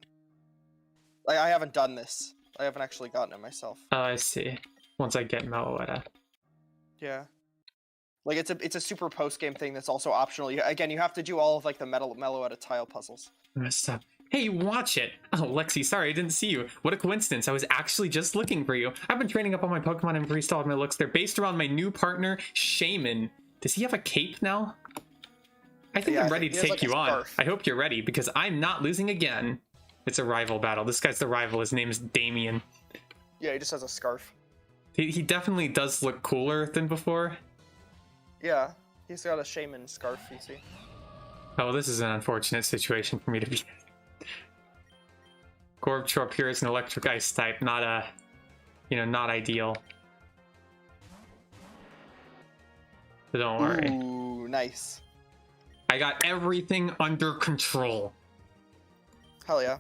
Like, I haven't done this. I haven't actually gotten it myself. Oh, I see. Once I get Meloetta. Yeah. Like, it's a super post-game thing that's also optional. Again, you have to do all of, like, the Meloetta tile puzzles. Messed up. Hey, watch it! Oh, Lexi, sorry, I didn't see you. What a coincidence, I was actually just looking for you. I've been training up on my Pokemon and freestyled my looks. They're based around my new partner, Shaman. Does he have a cape now? I think I'm ready to take you on. I hope you're ready, because I'm not losing again. It's a rival battle. This guy's the rival. His name's Damien. Yeah, he just has a scarf. He definitely does look cooler than before. Yeah, he's got a shaman scarf, you see. Oh, this is an unfortunate situation for me to be in. Gorbchorp here is an electric ice type, not not ideal. But don't worry. Ooh, nice. I got everything under control. Hell yeah.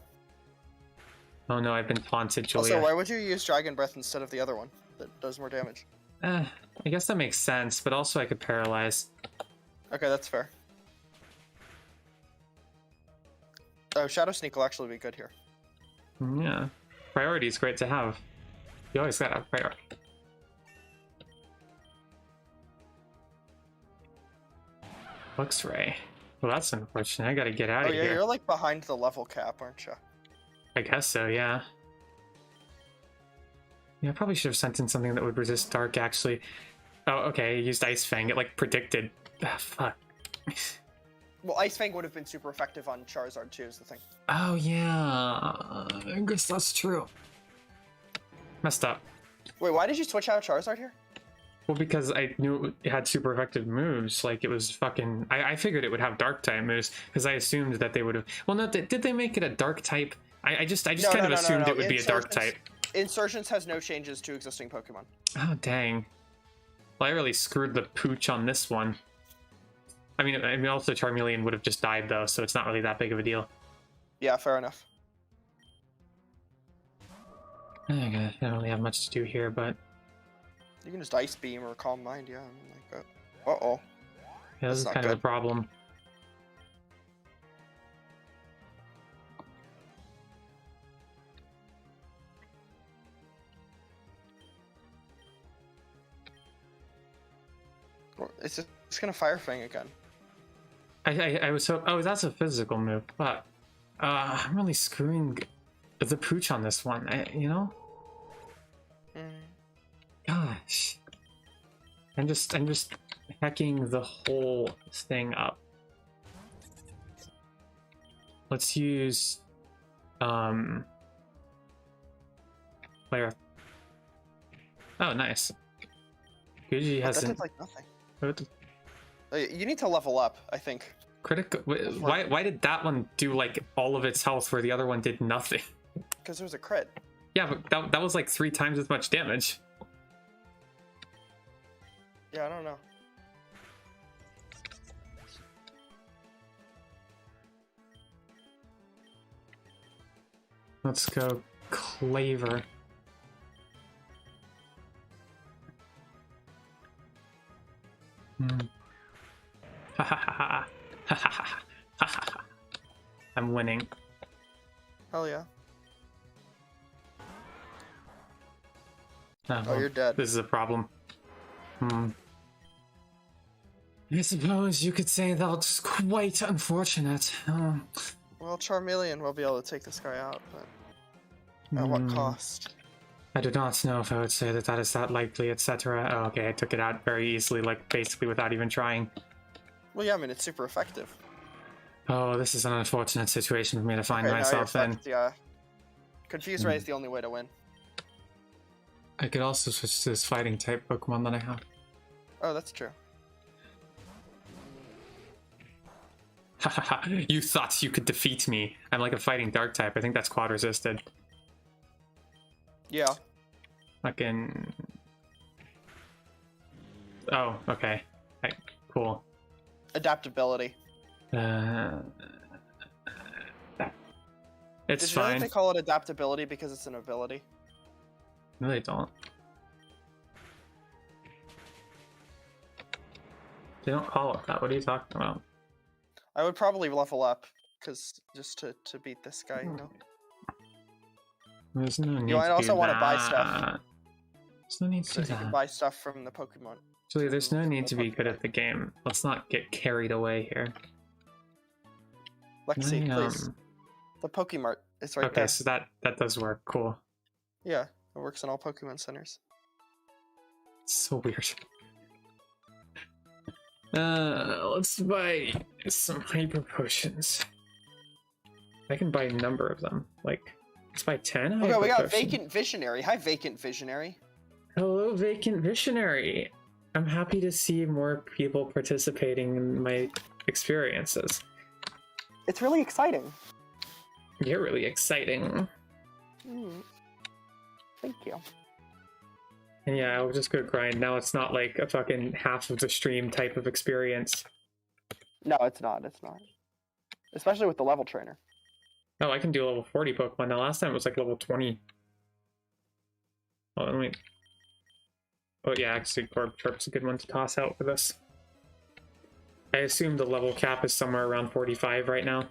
Oh no, I've been taunted, Julia. Also, why would you use Dragon Breath instead of the other one that does more damage? I guess that makes sense, but also I could paralyze. Okay, that's fair. Oh, Shadow Sneak will actually be good here. Yeah. Priority is great to have. You always gotta have priority. Lux Ray. Well, that's unfortunate. I gotta get out of here. Oh yeah, you're like behind the level cap, aren't you? I guess so, yeah. Yeah, I probably should have sent in something that would resist dark, actually. Oh, okay, I used Ice Fang. It, like, predicted. Ah, fuck. Well, Ice Fang would have been super effective on Charizard, too, is the thing. Oh, yeah. I guess that's true. Messed up. Wait, why did you switch out Charizard here? Well, because I knew it had super effective moves. Like, it was fucking... I figured it would have dark-type moves, because I assumed that they would have... Well, no, did they make it a dark-type? I just kind of assumed it would be a dark-type. Insurgence has no changes to existing Pokemon. Oh, dang. Well, I really screwed the pooch on this one. I mean, also Charmeleon would have just died, though, so it's not really that big of a deal. Yeah, fair enough. I don't really have much to do here, but... You can just Ice Beam or Calm Mind, yeah. Like that. Uh-oh. Yeah, this is kind of a problem. It's gonna Fire Fang again. I was so... Oh, that's a physical move. But I'm really screwing the pooch on this one, you know? Gosh. I'm just hacking the whole thing up. Let's use player. Oh, nice. Gucci hasn't... That did like nothing. You need to level up, I think. Critical. Why did that one do like all of its health where the other one did nothing? Because it was a crit. Yeah, but that was like 3 times as much damage. Yeah, I don't know. Let's go Claver. I'm winning. Hell yeah. Oh, you're dead. This is a problem. I suppose you could say that's quite unfortunate. Well, Charmeleon will be able to take this guy out, but at what cost? I do not know if I would say that that is that likely, etc. Oh, okay, I took it out very easily, like basically without even trying. Well, yeah, I mean, it's super effective. Oh, this is an unfortunate situation for me to find myself in. Yeah. Confuse Ray is the only way to win. I could also switch to this fighting type Pokemon that I have. Oh, that's true. Hahaha, you thought you could defeat me. I'm like a fighting dark type. I think that's quad resisted. Yeah. Fucking. Oh, okay. Right, cool. Adaptability. It's Did you know fine. that they call it adaptability because it's an ability? No, they don't. They don't call it that. What are you talking about? I would probably level up, because just to beat this guy, you know. There's no need You might also want to buy that. stuff. There's no need to So do you can that. buy stuff from the Pokemon. Actually, there's no need to be good at the game. Let's not get carried away here. Lexi, please. The Pokemart is right there. Okay, so that does work. Cool. Yeah, it works in all Pokemon centers. It's so weird. Let's buy some hyper potions. I can buy a number of them. Like, let's buy 10. Okay, we got Vacant Visionary. Hi, Vacant Visionary. Hello, Vacant Visionary. I'm happy to see more people participating in my experiences. It's really exciting. You're really exciting. Thank you. And yeah, I'll just go grind. Now it's not like a fucking half of the stream type of experience. No, it's not. It's not. Especially with the level trainer. Oh, I can do level 40 Pokemon. Now, last time it was like level 20. Oh, let me... Oh, yeah, actually, Chirp's a good one to toss out for this. I assume the level cap is somewhere around 45 right now.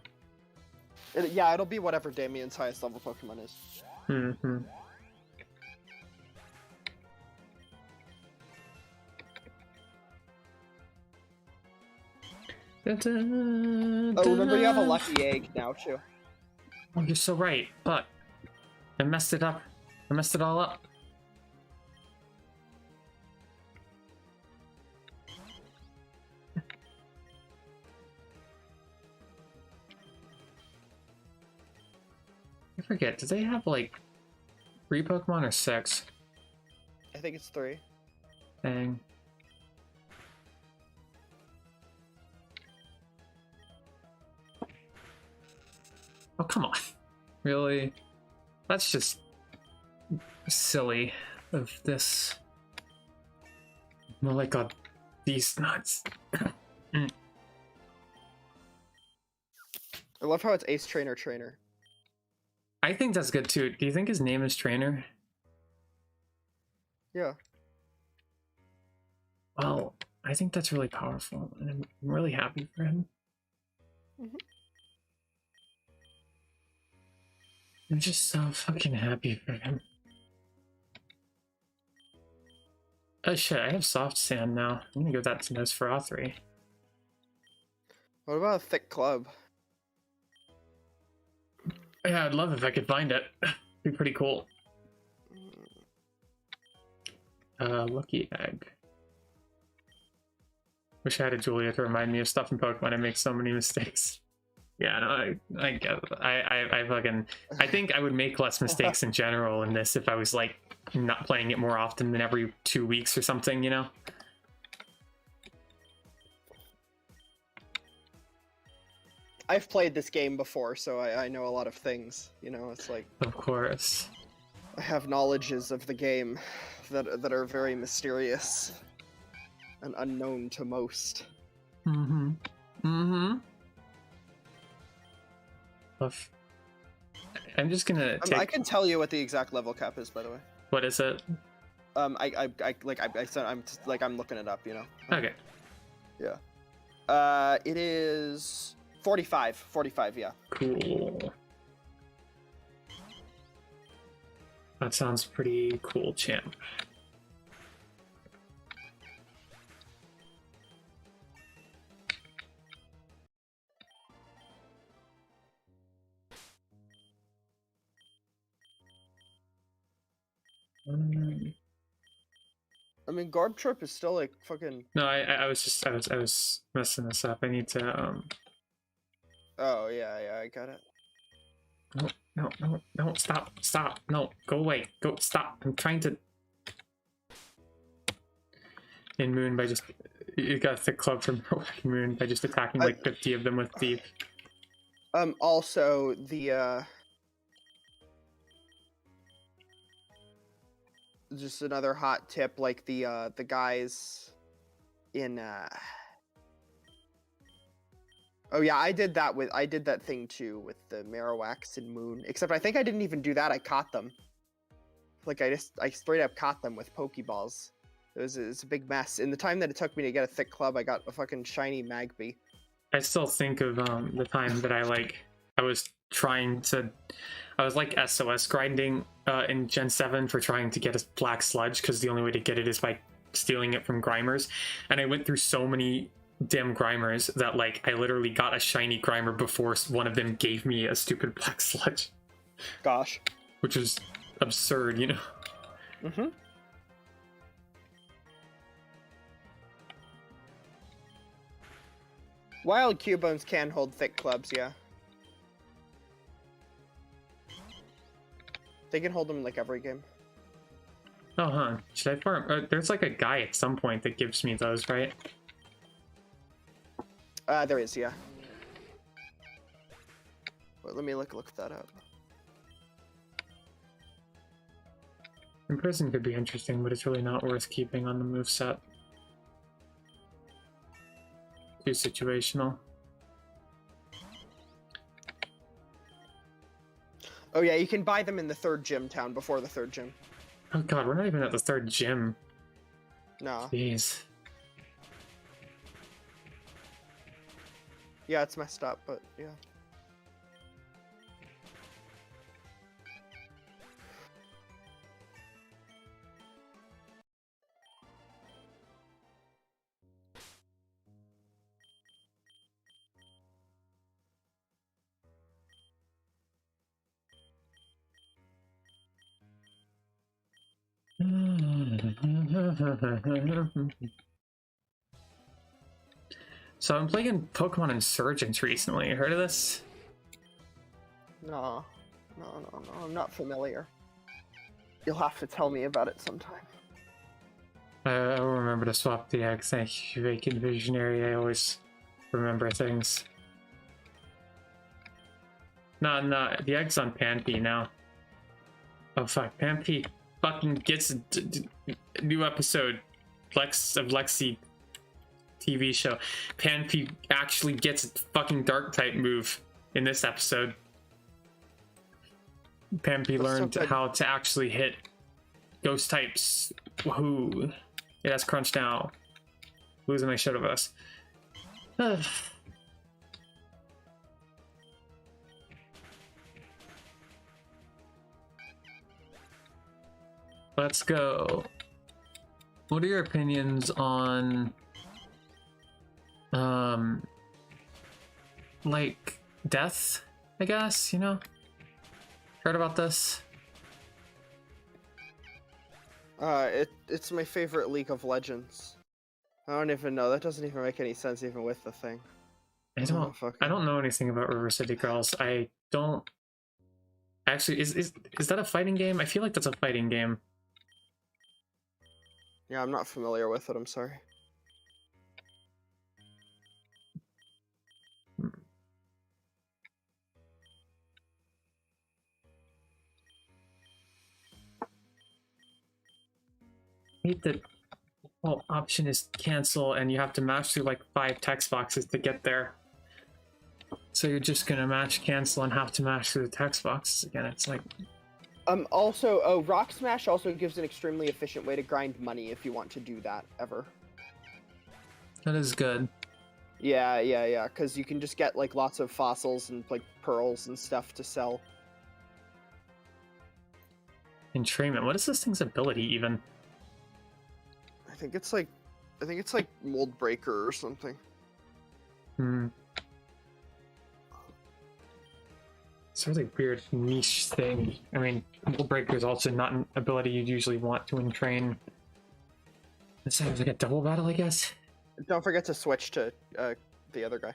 Yeah, it'll be whatever Damien's highest level Pokemon is. Mm-hmm. Oh, remember you have a lucky egg now, too. Oh, you're so right. But I messed it up. I messed it all up. I forget, do they have like 3 Pokemon or 6? I think it's 3. Dang. Oh, come on. Really? That's just silly of this. Oh my god, these nuts. I love how it's Ace Trainer. I think that's good too. Do you think his name is Trainer? Yeah. Well, I think that's really powerful, and I'm really happy for him. Mm-hmm. I'm just so fucking happy for him. Oh shit, I have soft sand now. I'm gonna give that to Nosferatu. What about a thick club? Yeah, I'd love if I could find it. Be pretty cool. Lucky egg. Wish I had a Julia to remind me of stuff in Pokemon. I make so many mistakes. Yeah, no, I get it. I think I would make less mistakes in general in this if I was like not playing it more often than every 2 weeks or something, you know? I've played this game before, so I know a lot of things. You know, it's like... Of course. I have knowledges of the game that are very mysterious and unknown to most. Mm-hmm. Mm-hmm. I'm just gonna take... I can tell you what the exact level cap is, by the way. What is it? I'm looking it up, you know. Okay. Yeah. It is 45. 45, yeah. Cool. That sounds pretty cool, champ. I mean, Garb Trip is still like fucking. No, I was messing this up. I need to Oh yeah, I got it. No, stop, no, go away, go, stop. I'm trying to. In Moon by just you got a thick club from Moon by just attacking like 50 of them with Thief. Also the just another hot tip, like the guys in oh yeah, I did that thing too with the Marowaks and Moon. Except I think I didn't even do that. I caught them. Like I straight up caught them with Pokeballs. It's a big mess. In the time that it took me to get a thick club, I got a fucking shiny Magby. I still think of the time that I was like SOS grinding in Gen 7 for trying to get a black sludge, because the only way to get it is by stealing it from Grimers. And I went through so many damn Grimers that like I literally got a shiny Grimer before one of them gave me a stupid black sludge. Gosh. Which was absurd, you know? Mm-hmm. Wild Cubones can hold thick clubs, yeah. They can hold them in like every game. Oh, huh. Should I farm? There's like a guy at some point that gives me those, right? There is, yeah. But let me look that up. Imprison could be interesting, but it's really not worth keeping on the moveset. Too situational. Oh yeah, you can buy them in the third gym town before the third gym. Oh god, we're not even at the third gym. No. Jeez. Yeah, it's messed up, but yeah. So I'm playing Pokemon Insurgents recently. Heard of this? No, I'm not familiar. You'll have to tell me about it sometime. I'll remember to swap the eggs. Thank you, Vacant Visionary. I always remember things. No, the egg's on Panpy now. Oh fuck, Panpy fucking gets a new episode of Lexi TV show. Panpy actually gets a fucking dark type move in this episode. Panpy learned how to actually hit ghost types. Woohoo. It has crunch now. Losing my shit of us. Let's go. What are your opinions on like death, I guess, you know? Heard about this? It's my favorite League of Legends. I don't even know. That doesn't even make any sense even with the thing. I don't know anything about River City Girls. I don't actually. Is that a fighting game? I feel like that's a fighting game. Yeah, I'm not familiar with it. I'm sorry. I hate that default option is cancel, and you have to match through like 5 text boxes to get there. So you're just gonna match cancel and have to match through the text boxes again. It's like. Also, Rock Smash also gives an extremely efficient way to grind money if you want to do that ever. That is good. Yeah, because you can just get like lots of fossils and like pearls and stuff to sell. Entrainment. What is this thing's ability even? I think it's like Mold Breaker or something. Hmm. It's a really weird niche thing. I mean, Mold Breaker is also not an ability you'd usually want to entrain. This sounds like a double battle, I guess. Don't forget to switch to the other guy.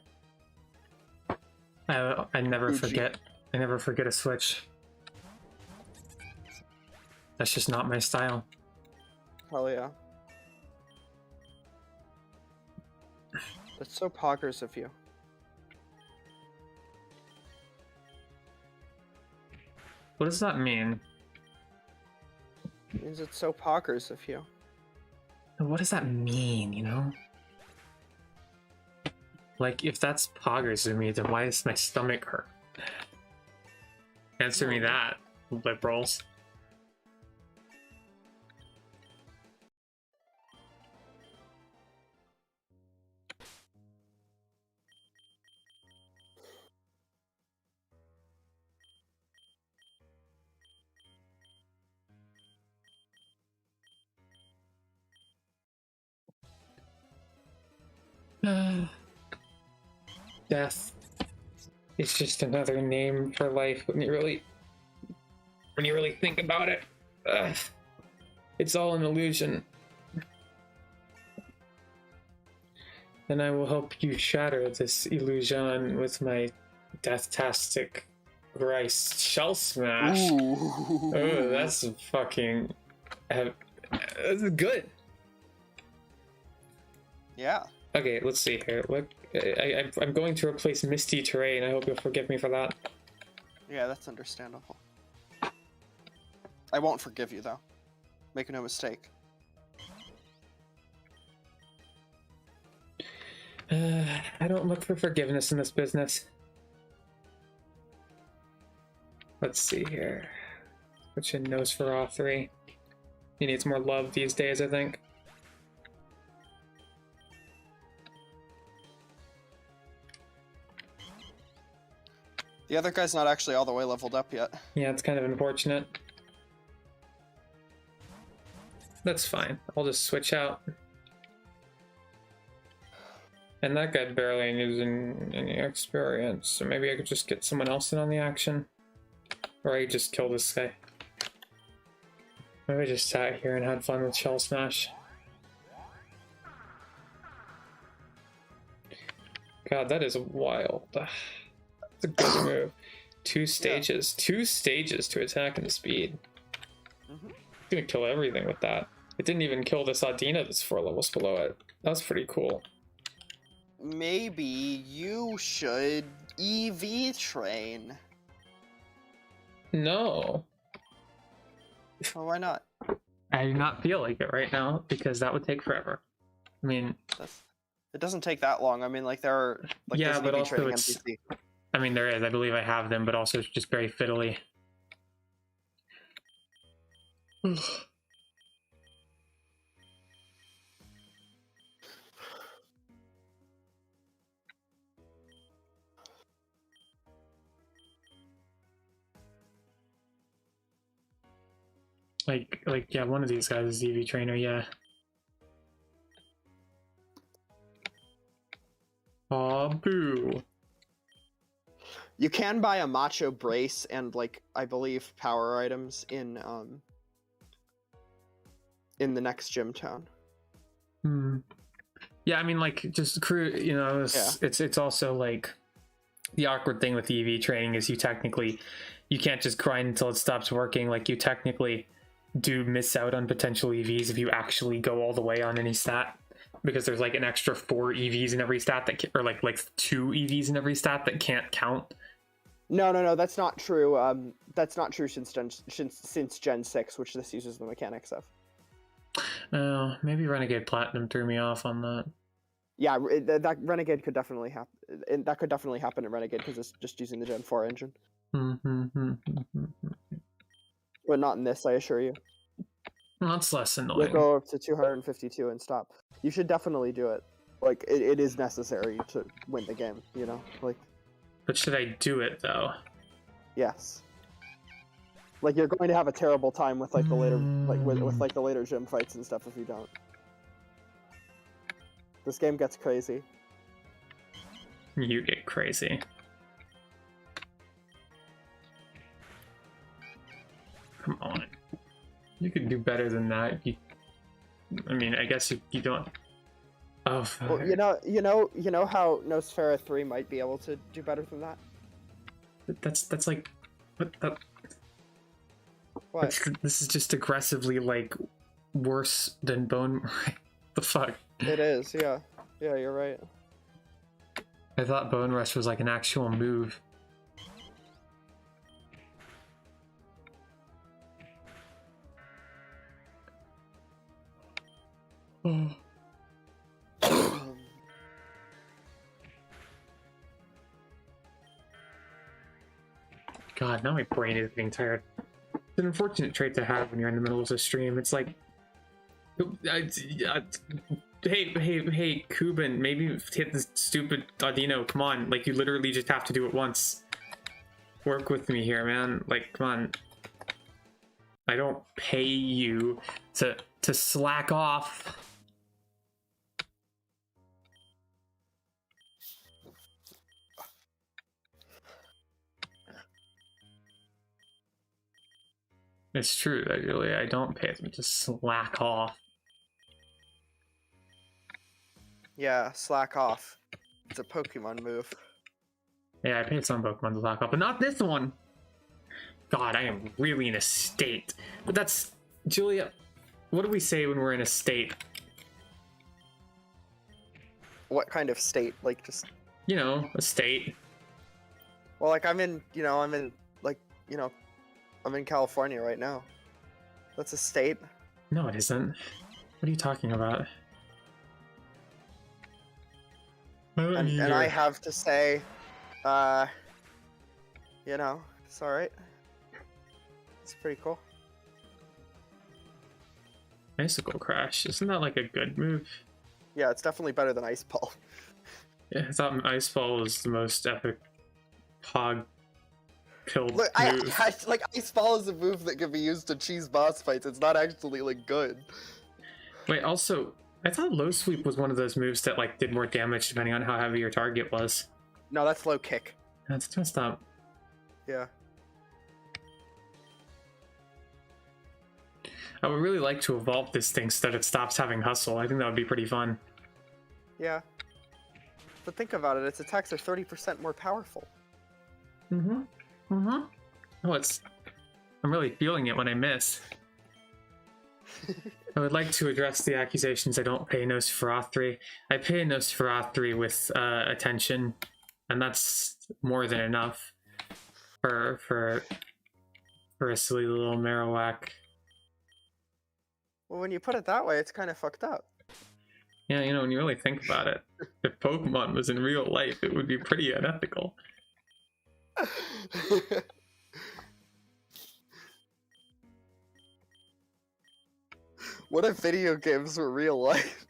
I never Uji. forget. I never forget a switch. That's just not my style. Hell yeah. That's so poggers of you. What does that mean? It means it's so poggers of you. What does that mean, you know? Like, if that's poggers of me, then why does my stomach hurt? Answer me that, liberals. Death. It's just another name for life when you really think about it. It's all an illusion. And I will help you shatter this illusion with my death-tastic Christ shell smash. Ooh. Oh, that's fucking that's good. Yeah. Okay, let's see here. Look, I'm going to replace Misty Terrain. I hope you'll forgive me for that. Yeah, that's understandable. I won't forgive you, though. Make no mistake. I don't look for forgiveness in this business. Let's see here. Which in nose for all three. He needs more love these days, I think. The other guy's not actually all the way leveled up yet. Yeah, it's kind of unfortunate. That's fine. I'll just switch out. And that guy barely needs any experience, so maybe I could just get someone else in on the action. Or I could just kill this guy. Maybe I just sat here and had fun with Shell Smash. God, that is wild. That's a good move. Two stages. Yeah. 2 stages to attack and speed. Mm-hmm. Gonna kill everything with that. It didn't even kill this Adina that's 4 levels below it. That's pretty cool. Maybe you should EV train. No. Well, why not? I do not feel like it right now because that would take forever. I mean, it doesn't take that long. I mean, like there are like yeah, but EV also it's. NPC. I mean, there is. I believe I have them, but also it's just very fiddly. Like, yeah, one of these guys is EV trainer, yeah. Aw, boo. You can buy a macho brace and, like, I believe power items in the next gym town. Yeah, I mean, like, just crew, you know, it's also like the awkward thing with EV training is you can't just grind until it stops working. Like, you technically do miss out on potential EVs if you actually go all the way on any stat, because there's like an extra 4 EVs in every stat that or like 2 EVs in every stat that can't count. No, that's not true. That's not true since Gen 6, which this uses the mechanics of. Oh, maybe Renegade Platinum threw me off on that. Yeah, that Renegade could definitely happen. That could definitely happen in Renegade because it's just using the Gen 4 engine. But not in this, I assure you. Well, that's less annoying. You'll go up to 252 and stop. You should definitely do it. Like, it is necessary to win the game, you know? Like. But should I do it, though? Yes. Like, you're going to have a terrible time with like the later, with like the later gym fights and stuff if you don't. This game gets crazy. You get crazy. Come on. You could do better than that. I mean, I guess you don't. Oh, fuck. Well, you know how Nosfera 3 might be able to do better than that? That's like, what? What? This is just aggressively like worse than Bone. The fuck. It is, yeah. Yeah, you're right. I thought Bone Rush was like an actual move. Oh. God, now my brain is getting tired. It's an unfortunate trait to have when you're in the middle of a stream. It's like, hey, Kuban, maybe hit the stupid Audino. Come on, like you literally just have to do it once. Work with me here, man. Like, come on. I don't pay you to slack off. It's true that really I don't pay them to slack off. Yeah, slack off. It's a Pokemon move. Yeah, I paid some Pokemon to slack off, but not this one. God, I am really in a state. But that's, Julia, what do we say when we're in a state? What kind of state? Like, just... You know, a state. Well, like, I'm in California right now. That's a state. No, it isn't. What are you talking about? And I have to say, it's alright. It's pretty cool. Icicle Crash, isn't that like a good move? Yeah, it's definitely better than Ice Ball. Yeah, I thought Ice Ball was the most epic Pog pill move. Like, Ice Ball is a move that can be used to cheese boss fights. It's not actually, like, good. Wait, also, I thought Low Sweep was one of those moves that, like, did more damage depending on how heavy your target was. No, that's Low Kick. That's messed up. Yeah. I would really like to evolve this thing so that it stops having Hustle. I think that would be pretty fun. Yeah. But think about it, its attacks are 30% more powerful. Mm-hmm. Mm-hmm. Oh, I'm really feeling it when I miss. I would like to address the accusations I don't pay Nosferatu. I pay Nosferatu with attention, and that's more than enough for a silly little Marowak. Well, when you put it that way, it's kind of fucked up. Yeah, you know, when you really think about it, if Pokemon was in real life, it would be pretty unethical. What if video games were real life?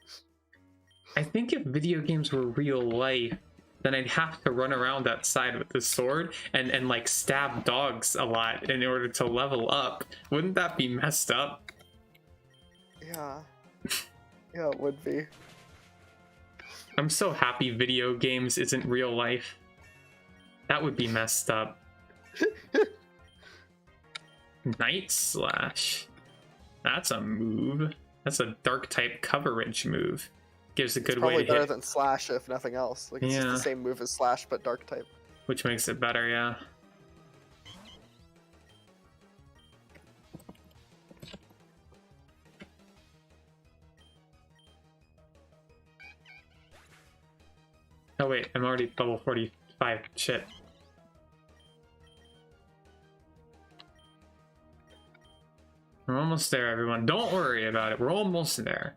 I think if video games were real life, then I'd have to run around outside with the sword and like stab dogs a lot in order to level up. Wouldn't that be messed up? Yeah. Yeah, it would be. I'm so happy video games isn't real life. That would be messed up. Night Slash. That's a move. That's a dark type coverage move. Gives a good way to hit. Probably better than Slash, if nothing else. Like, it's just the same move as Slash, but dark type. Which makes it better, yeah. Oh wait, I'm already level 45. Shit. We're almost there, everyone. Don't worry about it. We're almost there.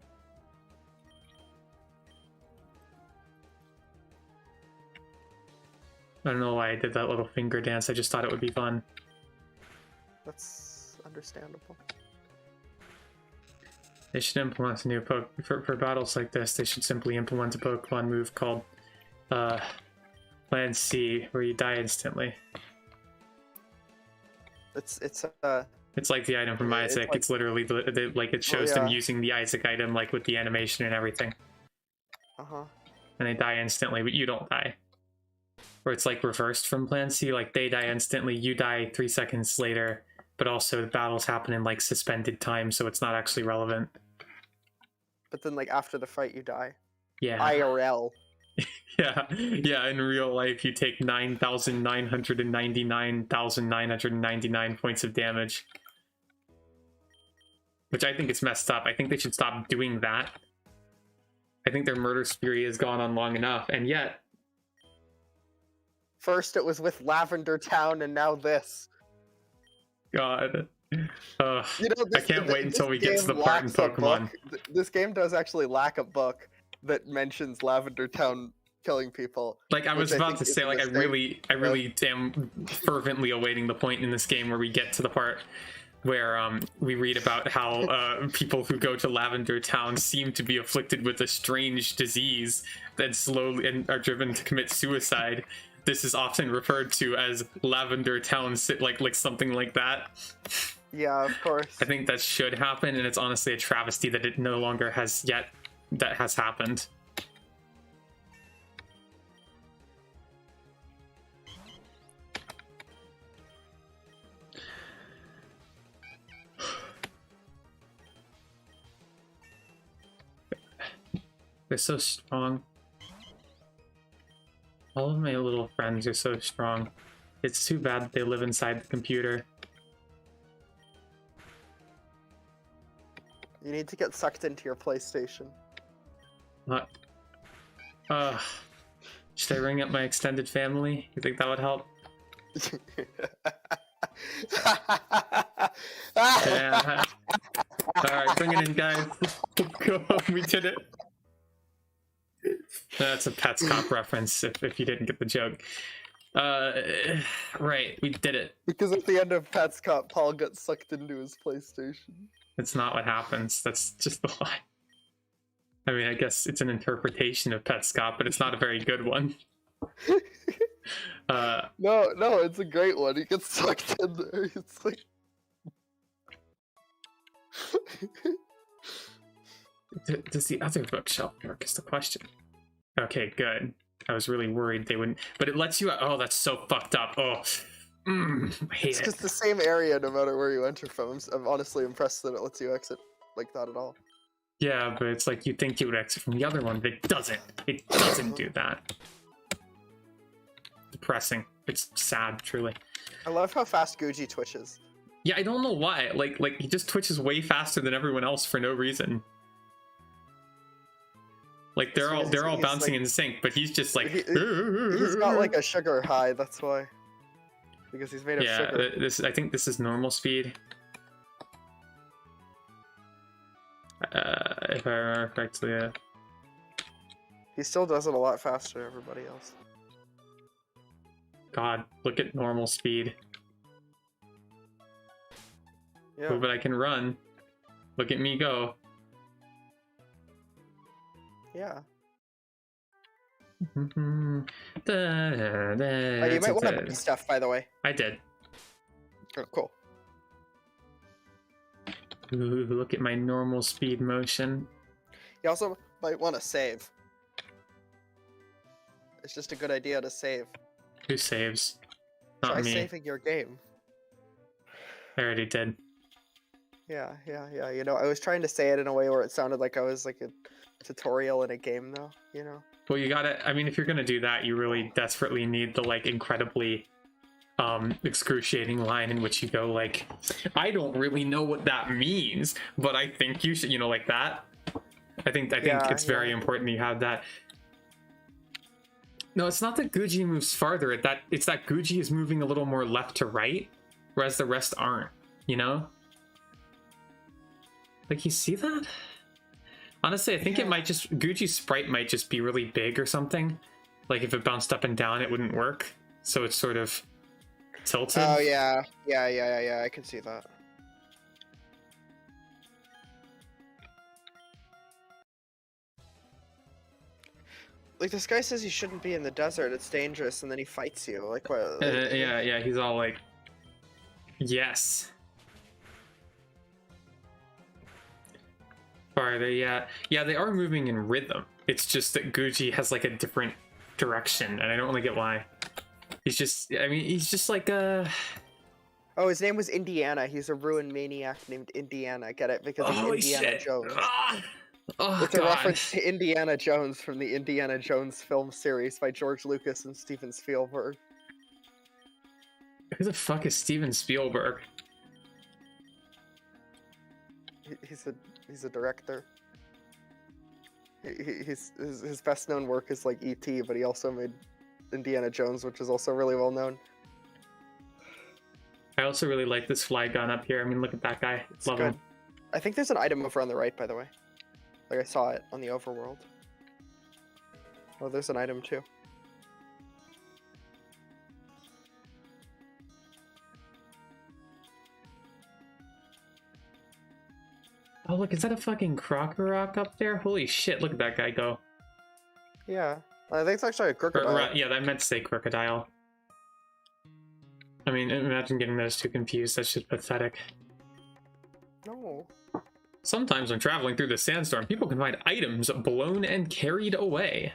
I don't know why I did that little finger dance. I just thought it would be fun. That's understandable. They should implement a new for battles like this. They should simply implement a Pokemon move called Land C, where you die instantly. It's like the item from Isaac. It's literally like it shows them using the Isaac item, like with the animation and everything. And they die instantly, but you don't die. Or it's like reversed from Plan C, like they die instantly, you die 3 seconds later, but also the battles happen in like suspended time, so it's not actually relevant. But then like after the fight you die. Yeah. IRL. Yeah, in real life you take 9,999,999 points of damage. Which I think is messed up. I think they should stop doing that. I think their murder spree has gone on long enough, and yet... First it was with Lavender Town, and now this. God. I can't wait until we get to the part in Pokemon. This game does actually lack a book that mentions Lavender Town killing people. Like, I was about to say, like, I really am fervently awaiting the point in this game where we get to the part where we read about how people who go to Lavender Town seem to be afflicted with a strange disease that slowly and are driven to commit suicide. This is often referred to as Lavender Town, like something like that. Yeah, of course. I think that should happen, and it's honestly a travesty that it no longer has yet that has happened. They're so strong. All of my little friends are so strong. It's too bad that they live inside the computer. You need to get sucked into your PlayStation. What? Should I ring up my extended family? You think that would help? Yeah. Alright, bring it in, guys. Go, we did it. That's a Pets Cop reference, if you didn't get the joke. Right, we did it. Because at the end of Pets Cop, Paul got sucked into his PlayStation. That's not what happens. That's just the lie. I mean, I guess it's an interpretation of Pets Cop, but it's not a very good one. No, it's a great one. He gets sucked in there. It's like... Does the other bookshelf work is the question. Okay, good. I was really worried they wouldn't, but it lets you out. Oh, that's so fucked up. Oh, I hate it's it. just the same area no matter where you enter from. I'm honestly impressed that it lets you exit like that at all. Yeah, but it's like you think you would exit from the other one, but it doesn't. It doesn't do that. Depressing. It's sad, truly. I love how fast Guji twitches. Yeah, I don't know why. Like he just twitches way faster than everyone else for no reason. Like they're all bouncing like, in sync, but he's just like he's got like a sugar high. That's why, because he's made of sugar. I think this is normal speed. If I remember correctly, yeah. He still does it a lot faster than everybody else. God, look at normal speed. Yeah. Oh, but I can run. Look at me go. Yeah. You might want to buy stuff, by the way. I did. Oh, cool. Ooh, look at my normal speed motion. You also might want to save. It's just a good idea to save. Who saves? Not Try me. saving your game. I already did. Yeah. You know, I was trying to say it in a way where it sounded like I was like a tutorial in a game, though. You know. Well, you gotta. I mean, if you're gonna do that, you really desperately need the like incredibly excruciating line in which you go like, I don't really know what that means, but I think you should, you know, like that. I think it's very important you have that. No, it's not that Guji moves farther. It's that Guji is moving a little more left to right, whereas the rest aren't. You know. Like, you see that? Honestly, I think it might just... Guji's sprite might just be really big or something. Like, if it bounced up and down, it wouldn't work. So it's sort of tilted. Oh, yeah. Yeah, I can see that. Like, this guy says you shouldn't be in the desert, it's dangerous, and then he fights you. Like, what? Like, yeah, he's all like... Yes. Farther, yeah. Yeah, they are moving in rhythm. It's just that Gucci has like a different direction, and I don't really get why. He's just, I mean, he's just like a... Oh, his name was Indiana. He's a ruined maniac named Indiana. Get it? Because he's Holy Indiana shit. Jones. Oh, It's a reference to Indiana Jones from the Indiana Jones film series by George Lucas and Steven Spielberg. Who the fuck is Steven Spielberg? He's a director. His best known work is like E.T., but he also made Indiana Jones, which is also really well known. I also really like this fly gun up here. I mean, look at that guy. It's Love good. him. I think there's an item over on the right, by the way. Like I saw it on the overworld. Oh, there's an item too. Oh, look, is that a fucking Crocorock up there? Holy shit, look at that guy go. Yeah, I think it's actually a crocodile. Yeah, I meant to say crocodile. I mean, imagine getting those two confused. That's just pathetic. No. Sometimes when traveling through the sandstorm, people can find items blown and carried away.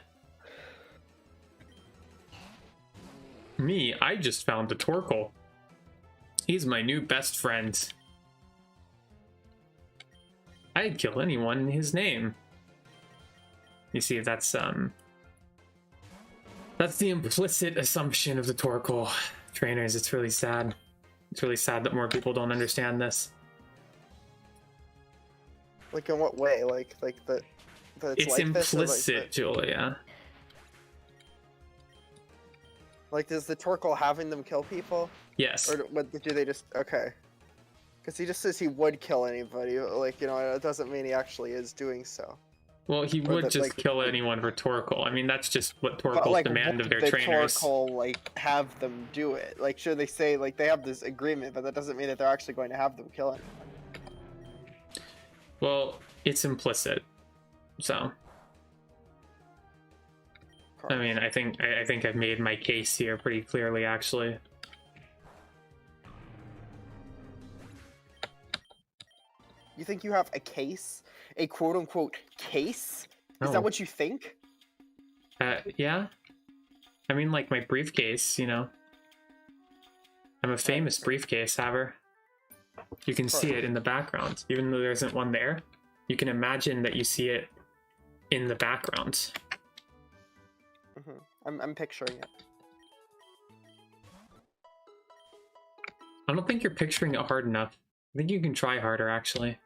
Me, I just found a Torkoal. He's my new best friend. I'd kill anyone in his name. You see, that's the implicit assumption of the Torkoal. Trainers, it's really sad. It's really sad that more people don't understand this. Like in what way? Like the it's like implicit, like Julia. Like, does the Torkoal having them kill people? Yes. Or do they just... Okay. Because he just says he would kill anybody. Like, you know, it doesn't mean he actually is doing so. Well, he would just kill anyone for Torkoal. I mean, that's just what Torkoals like, demand of their trainers. Torkoal, like, have them do it? Like, sure, they say, like, they have this agreement, but that doesn't mean that they're actually going to have them kill anyone. Well, it's implicit. So... I mean, I think I've made my case here pretty clearly, actually. You think you have a case? A quote-unquote case? Is that what you think? Yeah. I mean, like, my briefcase, you know. I'm a famous briefcase haver. You can see it in the background. Even though there isn't one there, you can imagine that you see it in the background. I'm picturing it. I don't think you're picturing it hard enough. I think you can try harder, actually.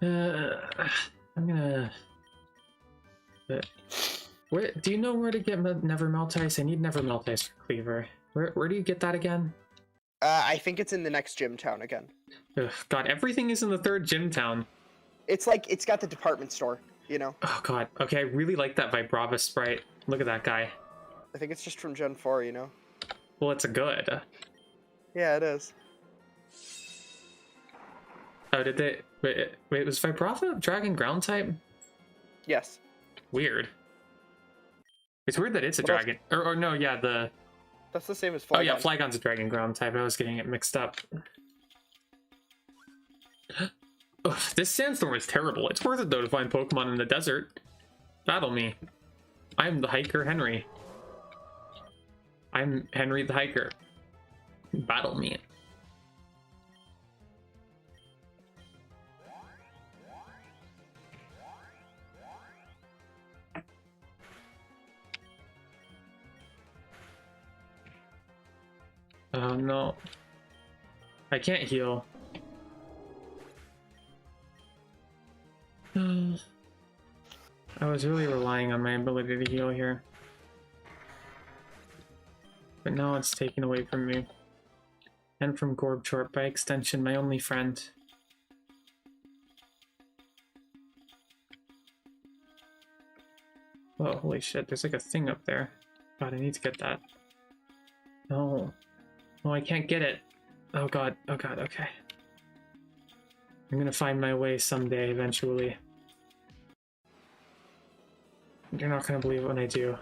I'm gonna... Where do you know where to get Never Melt Ice? I need Never Melt Ice for Cleaver. Where do you get that again? I think it's in the next gym town again. Ugh, God, everything is in the third gym town. It's like, it's got the department store, you know? Oh, God. Okay, I really like that Vibrava sprite. Look at that guy. I think it's just from Gen 4, you know? Well, it's a good. Yeah, it is. Oh, did they... Wait, was Vibrava Dragon Ground type? Yes. Weird. It's weird that it's a dragon. Or no, yeah, the... That's the same as Flygon. Oh, yeah, Flygon's a Dragon Ground type. I was getting it mixed up. Ugh, this sandstorm is terrible. It's worth it, though, to find Pokemon in the desert. Battle me. I'm the hiker Henry. I'm Henry the hiker. Battle me. Oh, no. I can't heal. I was really relying on my ability to heal here. But now it's taken away from me. And from Gorbchorp, by extension, my only friend. Whoa, holy shit, there's like a thing up there. God, I need to get that. No. No, I can't get it. Oh god, okay. I'm gonna find my way someday, eventually. You're not gonna believe it when I do.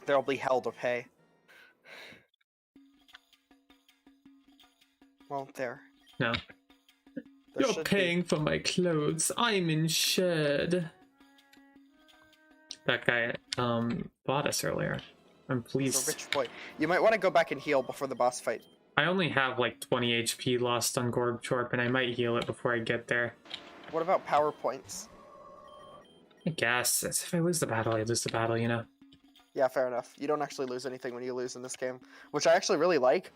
There'll be hell to pay. Won't there? No. There You're paying for my clothes. I'm insured. That guy bought us earlier. I'm pleased. He's a rich boy. You might want to go back and heal before the boss fight. I only have like 20 HP lost on Gorbchorp, and I might heal it before I get there. What about power points? I guess. If I lose the battle, I lose the battle, you know? Yeah, fair enough. You don't actually lose anything when you lose in this game, which I actually really like.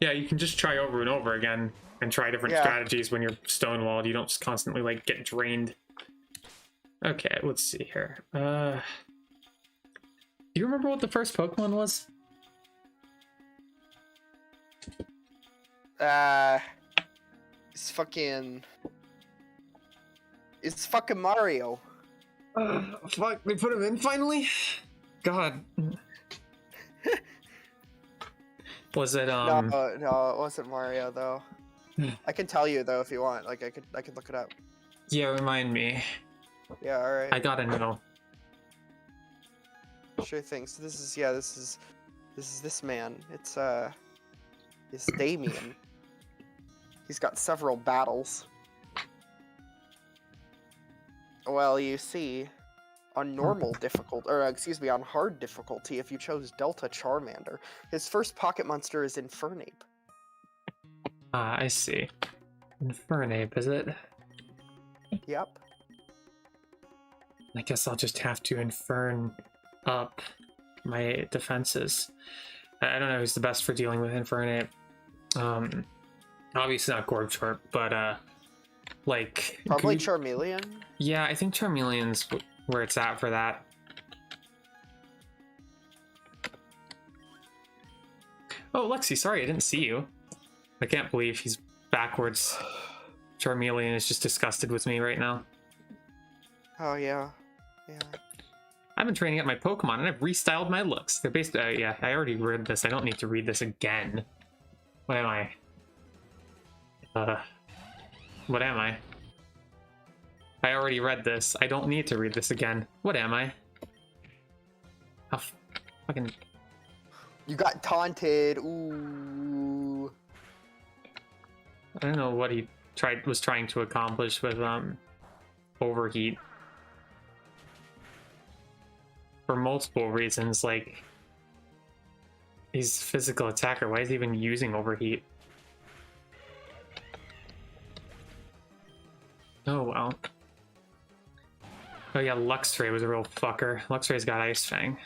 Yeah, you can just try over and over again and try different strategies when you're stonewalled. You don't just constantly like get drained. Okay, let's see here. Do you remember what the first Pokemon was? It's fucking Mario. Fuck, they put him in finally? God. Was it No, it wasn't Mario though. I can tell you though if you want. Like I could look it up. Yeah, remind me. Yeah, alright. I gotta know. Sure thing. So this is this man. It's Damien. He's got several battles. Well, you see, on normal difficulty, or excuse me, on hard difficulty, if you chose Delta Charmander, his first pocket monster is Infernape. Ah, I see. Infernape, is it? Yep. I guess I'll just have to infern up my defenses. I don't know who's the best for dealing with Infernape. Obviously not Gorbchorp, but like probably Charmeleon. Yeah, I think Charmeleon's where it's at for that. Oh, Lexi, sorry, I didn't see you. I can't believe he's backwards. Charmeleon is just disgusted with me right now. Oh yeah, yeah. I've been training up my Pokemon and I've restyled my looks. They're basically, yeah, I already read this. I don't need to read this again. What am I? What am I? I already read this. I don't need to read this again. What am I? Oh, fucking... You got taunted. Ooh. I don't know what he was trying to accomplish with overheat. For multiple reasons, like he's a physical attacker. Why is he even using overheat? Oh well. Oh yeah, Luxray was a real fucker. Luxray's got Ice Fang.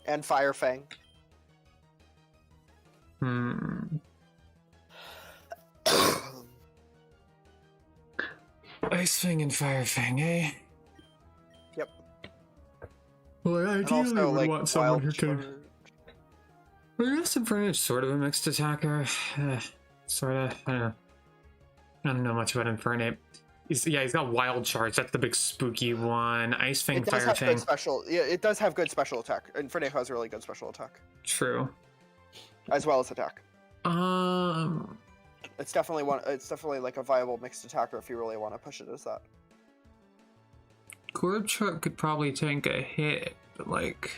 And Fire Fang. Ice Fang and Fire Fang, eh? Yep. Well, I ideally also, would like, want someone who can... Well, I guess Infernape is sort of a mixed attacker. Sort of. I don't know. I don't know much about Infernape. He's got Wild Charge. That's the big spooky one. Ice Fang, Fire Fang. It does have good special attack. Infernape has really good special attack. True. As well as attack. It's definitely like a viable mixed attacker if you really want to push it as that. Gorbchorp could probably tank a hit, but like...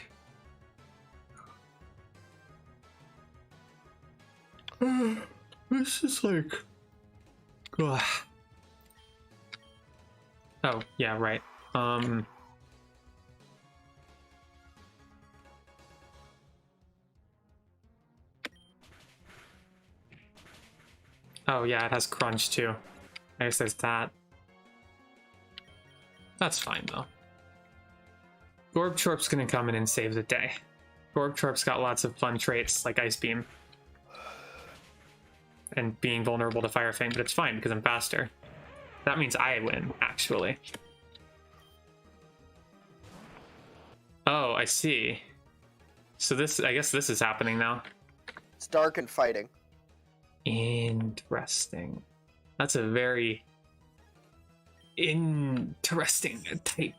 It's just like... Ugh. Oh, yeah, right. Oh, yeah, it has crunch, too. I guess there's that. That's fine, though. Gorbchorp's gonna come in and save the day. Gorbchorp's got lots of fun traits, like Ice Beam. And being vulnerable to Fire Fang, but it's fine, because I'm faster. That means I win, actually. Oh, I see. So this, I guess this is happening now. It's dark and fighting. Interesting. That's a very interesting type.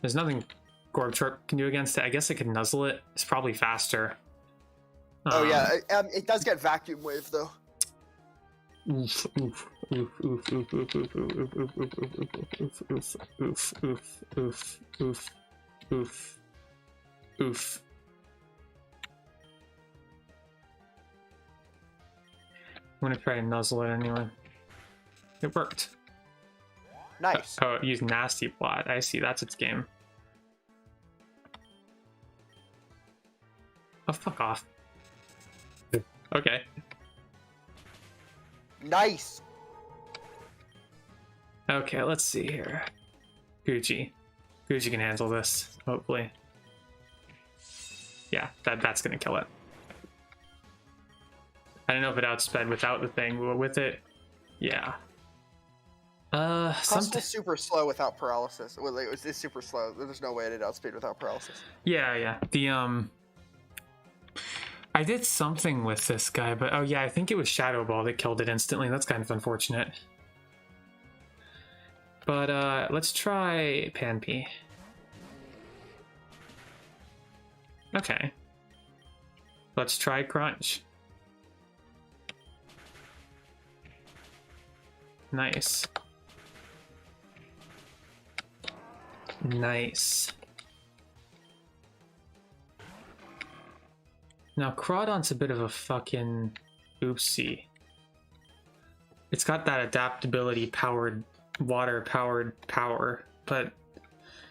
There's nothing Gorbchorp can do against it. I guess it can nuzzle it. It's probably faster. Oh yeah, it does get Vacuum Wave though. Oof, oof, oof, oof, oof, oof, oof, oof, oof, oof, oof, oof, oof, oof, oof, oof. I'm gonna try to nuzzle it anyway. It worked. Nice. Oh, use nasty plot. I see. That's its game. Oh, fuck off. Okay. Nice. Okay, let's see here. Gucci. Gucci can handle this, hopefully. Yeah, that's gonna kill it. I don't know if it outsped without the thing, but with it, yeah. Crossbow's super slow without paralysis. Well, it's super slow. There's no way it'd outspeed without paralysis. Yeah. I did something with this guy, but oh yeah, I think it was Shadow Ball that killed it instantly. That's kind of unfortunate. But let's try Panpy. Okay. Let's try Crunch. Nice. Nice. Now, Crawdon's a bit of a fucking oopsie. It's got that adaptability powered, water powered power, but...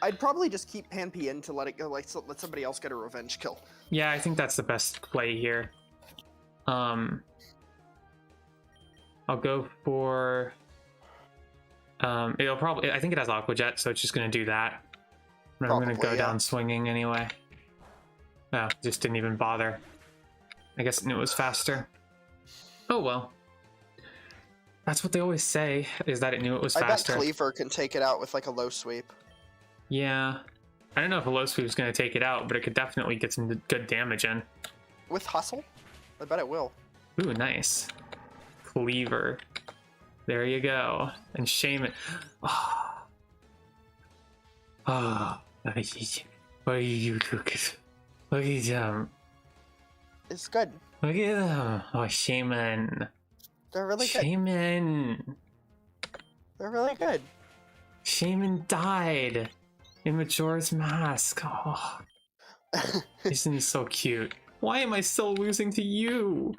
I'd probably just keep Panpy in to let it go, like, so let somebody else get a revenge kill. Yeah, I think that's the best play here. I'll go for... it'll probably... I think it has Aqua Jet, so it's just gonna do that. I'm gonna go down swinging anyway. Oh, just didn't even bother. I guess it knew it was faster. Oh well. That's what they always say, is that it knew it was faster. I bet Cleaver can take it out with like a low sweep. Yeah. I don't know if a low sweep is going to take it out, but it could definitely get some good damage in. With Hustle? I bet it will. Ooh, nice. Cleaver. There you go. And Shaman. Oh. Oh. What are you looking? Look at them. It's good. Look at them. Oh, Shaman. They're really good. Shaman. They're really good. Shaman died in Majora's Mask. Oh. Isn't he so cute? Why am I still losing to you?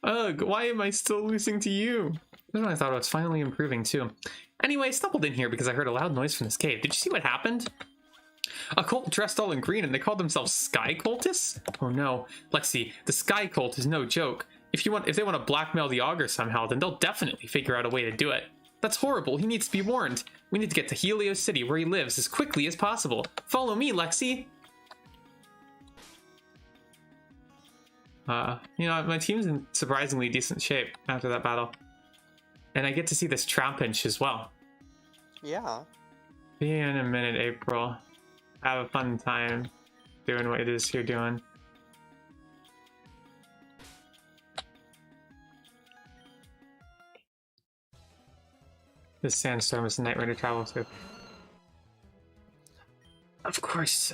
Ugh, why am I still losing to you? That's when I thought I was finally improving too. Anyway, I stumbled in here because I heard a loud noise from this cave. Did you see what happened? A cult dressed all in green and they called themselves Sky Cultists? Oh no. Lexi, the Sky Cult is no joke. If they want to blackmail the Augur somehow, then they'll definitely figure out a way to do it. That's horrible. He needs to be warned. We need to get to Helios City where he lives as quickly as possible. Follow me, Lexi. You know, my team's in surprisingly decent shape after that battle. And I get to see this Trapinch as well. Yeah. See you in a minute, April. Have a fun time doing what it is you're doing. This sandstorm is a nightmare to travel through. Of course,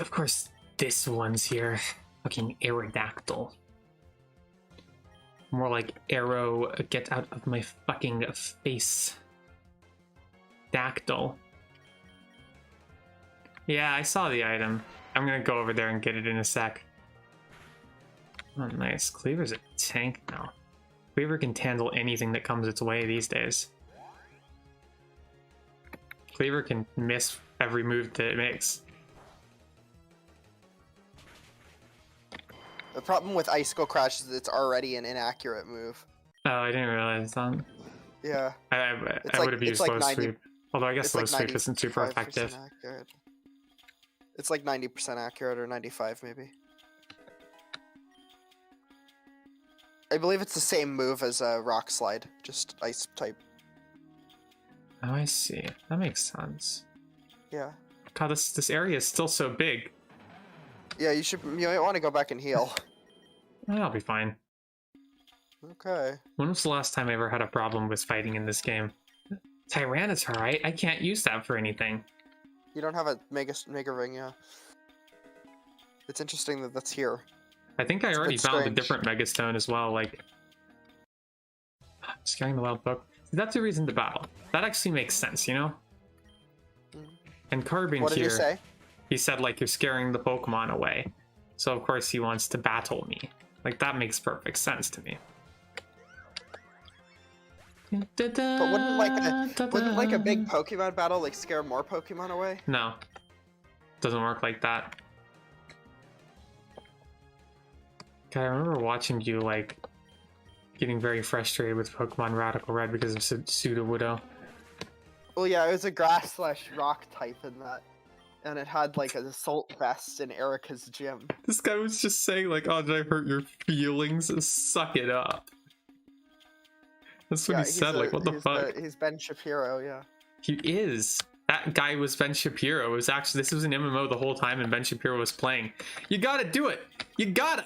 this one's here. Fucking Aerodactyl. More like arrow, get out of my fucking face. Dactyl. Yeah, I saw the item. I'm gonna go over there and get it in a sec. Oh, nice. Cleaver's a tank now. Cleaver can handle anything that comes its way these days. Cleaver can miss every move that it makes. The problem with Icicle Crash is it's already an inaccurate move. Oh, I didn't realize that. Yeah. I would have used low sweep. Although I guess low sweep isn't super effective. Accurate. It's like 90% accurate or 95 maybe. I believe it's the same move as a Rock Slide, just ice type. Oh, I see. That makes sense. Yeah. God, this area is still so big. Yeah, you might want to go back and heal. I'll be fine. Okay. When was the last time I ever had a problem with fighting in this game? Tyranitar, right? I can't use that for anything. You don't have a Mega Ring, yeah. It's interesting that that's here. I think I already found a different Megastone as well, like Scaring the wild book. That's a reason to battle. That actually makes sense, you know? And Carbon What did here, you say? he said, like, you're scaring the Pokemon away. So, of course, he wants to battle me. Like, that makes perfect sense to me. But wouldn't like a big Pokemon battle like scare more Pokemon away? No. Doesn't work like that. God, I remember watching you, like, getting very frustrated with Pokemon Radical Red because of Sudowoodo. Well, yeah, it was a grass/rock type in that. And it had, like, an assault vest in Erica's gym. This guy was just saying, like, oh, did I hurt your feelings? Suck it up. That's what he said, like, what the fuck? He's Ben Shapiro, yeah. He is. That guy was Ben Shapiro. It was actually, this was an MMO the whole time and Ben Shapiro was playing. You gotta do it! You gotta!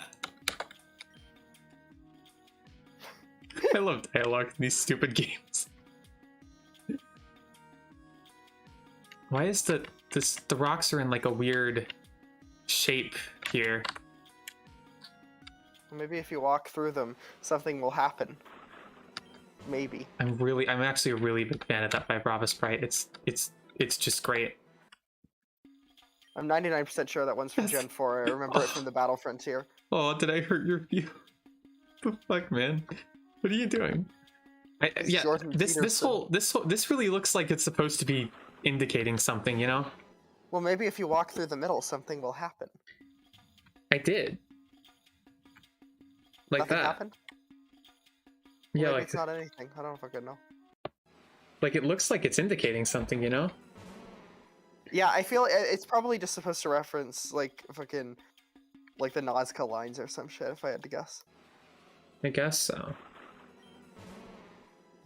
I love dialogue in these stupid games. Why is the rocks are in like a weird shape here? Maybe if you walk through them, something will happen. Maybe. I'm actually a really big fan of that by Brava Sprite. It's just great. I'm 99% sure that one's from Gen 4. I remember it from the Battle Frontier. Oh, did I hurt your feelings? What the fuck, man? What are you doing? Yeah, this really looks like it's supposed to be indicating something, you know? Well, maybe if you walk through the middle, something will happen. I did. Like Nothing that. Happened? Well, Yeah, maybe like it's not anything. I don't fucking know. Like it looks like it's indicating something, you know? Yeah, I feel it's probably just supposed to reference like fucking like the Nazca lines or some shit. If I had to guess. I guess so.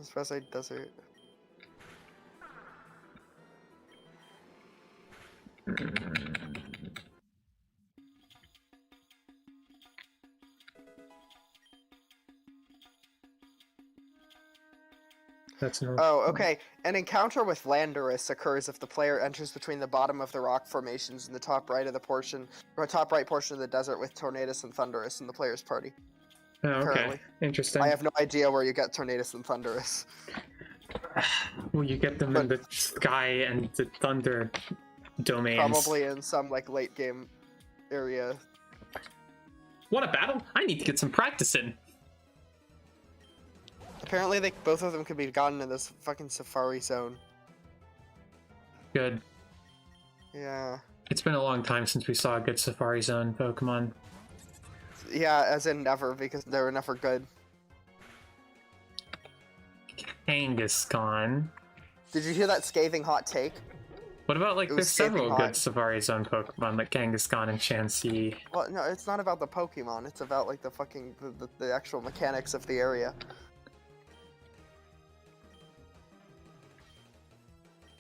Espresso Desert. That's no. Oh, okay. An encounter with Landorus occurs if the player enters between the bottom of the rock formations and the top right portion of the desert with Tornadus and Thundurus in the player's party. Oh, okay. Currently. Interesting. I have no idea where you get Tornadus and Thundurus. Well, you get them in the sky and the thunder domains. Probably in some like late game area. Want a battle? I need to get some practice in. Apparently, both of them could be gotten in this fucking Safari Zone. Good. Yeah. It's been a long time since we saw a good Safari Zone Pokemon. Yeah, as in never, because they were never good. Kangaskhan. Did you hear that scathing hot take? What about, like, there's several good Safari Zone Pokemon, like Kangaskhan and Chansey. Well, no, it's not about the Pokemon. It's about, like, the fucking, the actual mechanics of the area.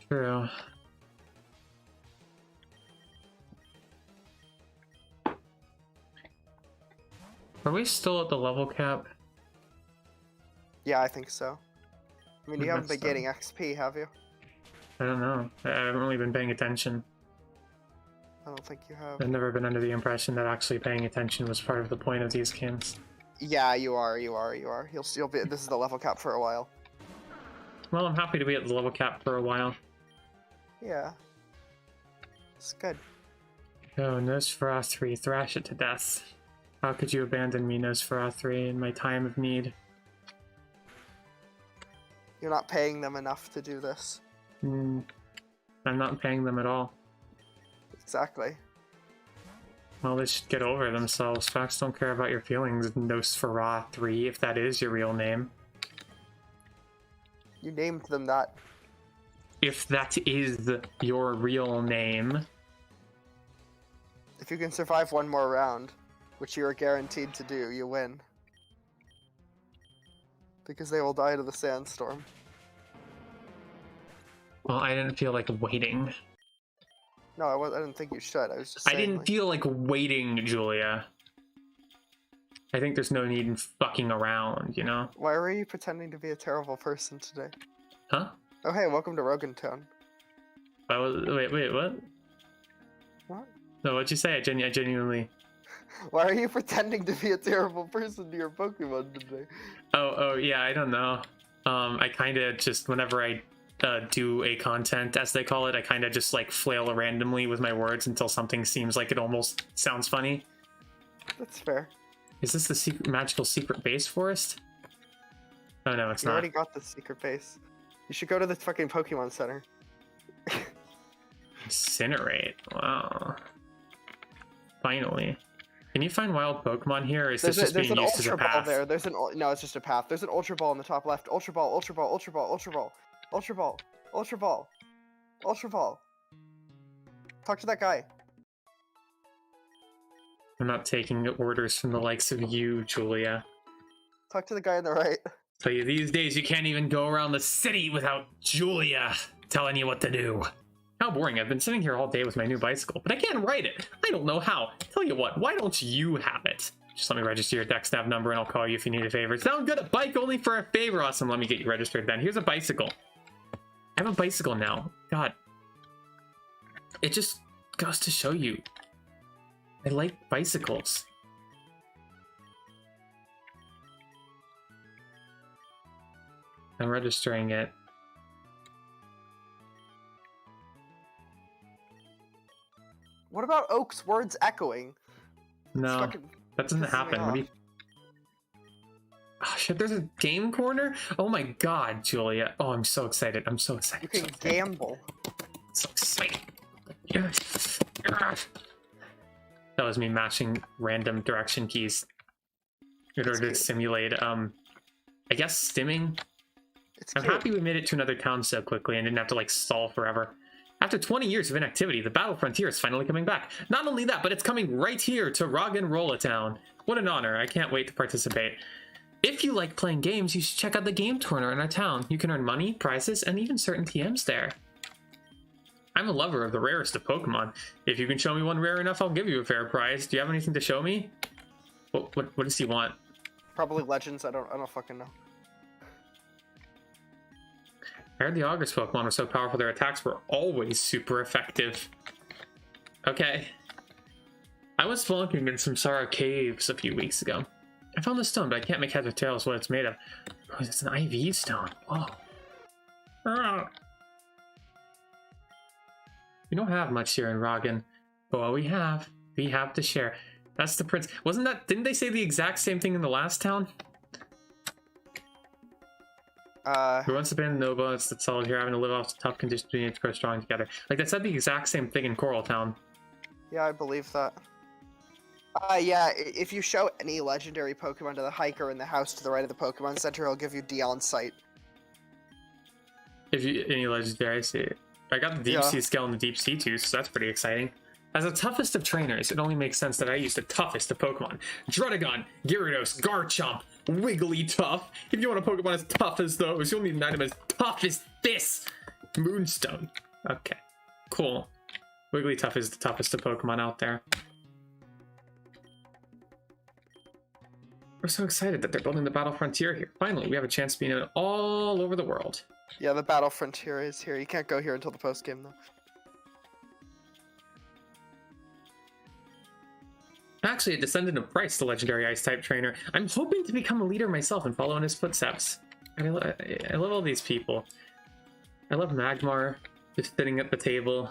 True. Are we still at the level cap? Yeah, I think so. I mean, you haven't been getting XP, have you? I don't know. I haven't really been paying attention. I don't think you have. I've never been under the impression that actually paying attention was part of the point of these games. Yeah, you are. You'll be. This is the level cap for a while. Well, I'm happy to be at the level cap for a while. Yeah. It's good. Oh, Nosferatu, thrash it to death. How could you abandon me, Nosferatu, in my time of need? You're not paying them enough to do this. I'm not paying them at all. Exactly. Well, they should get over themselves. Facts don't care about your feelings, Nosferatu, if that is your real name. You named them that. If that is your real name. If you can survive one more round, which you are guaranteed to do, you win. Because they will die to the sandstorm. Well, I didn't feel like waiting. No, I didn't think you should. I was just saying, I didn't feel like waiting, Julia. I think there's no need in fucking around, you know? Why were you pretending to be a terrible person today? Huh? Oh, hey, welcome to Rogan Town. Wait, what? What? No, what'd you say? I genuinely... Why are you pretending to be a terrible person to your Pokemon today? Oh, yeah, I don't know. I kind of just, whenever I do a content, as they call it, I kind of just like flail randomly with my words until something seems like it almost sounds funny. That's fair. Is this the magical secret base forest? Oh no, it's not. You already got the secret base. You should go to the fucking Pokemon Center. Incinerate. Wow. Finally. Can you find wild Pokemon here, or is this just being used as a path? There. No, it's just a path. There's an Ultra Ball in the top left. Ultra Ball, Ultra Ball, Ultra Ball, Ultra Ball, Ultra Ball, Ultra Ball, Ultra Ball. Talk to that guy. I'm not taking orders from the likes of you, Julia. Talk to the guy on the right. Tell you, these days you can't even go around the city without Julia telling you what to do. How boring. I've been sitting here all day with my new bicycle, but I can't ride it. I don't know how. Tell you what, why don't you have it? Just let me register your DexNav number and I'll call you if you need a favor. Sound good? A bike only for a favor. Awesome. Let me get you registered then. Here's a bicycle. I have a bicycle now. God. It just goes to show you. I like bicycles. I'm registering it. What about Oak's words echoing? No, that doesn't happen. What do you... Oh shit, there's a game corner? Oh my god, Julia. Oh, I'm so excited. I'm so excited. You can gamble. So excited. Yes. That was me matching random direction keys in order to simulate, I guess, stimming. I'm happy we made it to another town so quickly and didn't have to, like, stall forever. After 20 years of inactivity, the Battle Frontier is finally coming back. Not only that, but it's coming right here to Roggenrola Town. What an honor. I can't wait to participate. If you like playing games, you should check out the game corner in our town. You can earn money, prizes, and even certain TMs there. I'm a lover of the rarest of Pokemon. If you can show me one rare enough, I'll give you a fair prize. Do you have anything to show me? What does he want? Probably legends. I don't fucking know. I heard the August Pokemon were so powerful their attacks were always super effective. Okay. I was spelunking in some Samsara caves a few weeks ago. I found this stone, but I can't make heads or tails what it's made of. Oh, it's an IV stone. Whoa. Ah. We don't have much here in Roggen, but what we have to share. That's the prince. Didn't they say the exact same thing in the last town? Who wants to ban Nova? It's the solid here, having to live off the tough conditions we need to grow strong together. Like, they said the exact same thing in Coral Town. Yeah, I believe that. Yeah, if you show any legendary Pokemon to the hiker in the house to the right of the Pokemon Center, he'll give you D on sight. If you any legendary, I see it. I got the Deep Sea Scale and the Deep Sea Tooth, so that's pretty exciting. As the toughest of trainers, it only makes sense that I use the toughest of Pokemon. Druddigon, Gyarados, Garchomp, Wigglytuff. If you want a Pokemon as tough as those, you'll need an item as tough as this. Moonstone. Okay, cool. Wigglytuff is the toughest of Pokemon out there. We're so excited that they're building the Battle Frontier here. Finally, we have a chance to be known all over the world. Yeah, the Battle Frontier is here. You can't go here until the post-game, though. Actually, a descendant of Bryce, the legendary Ice-type trainer. I'm hoping to become a leader myself and follow in his footsteps. I love all these people. I love Magmar, just sitting at the table.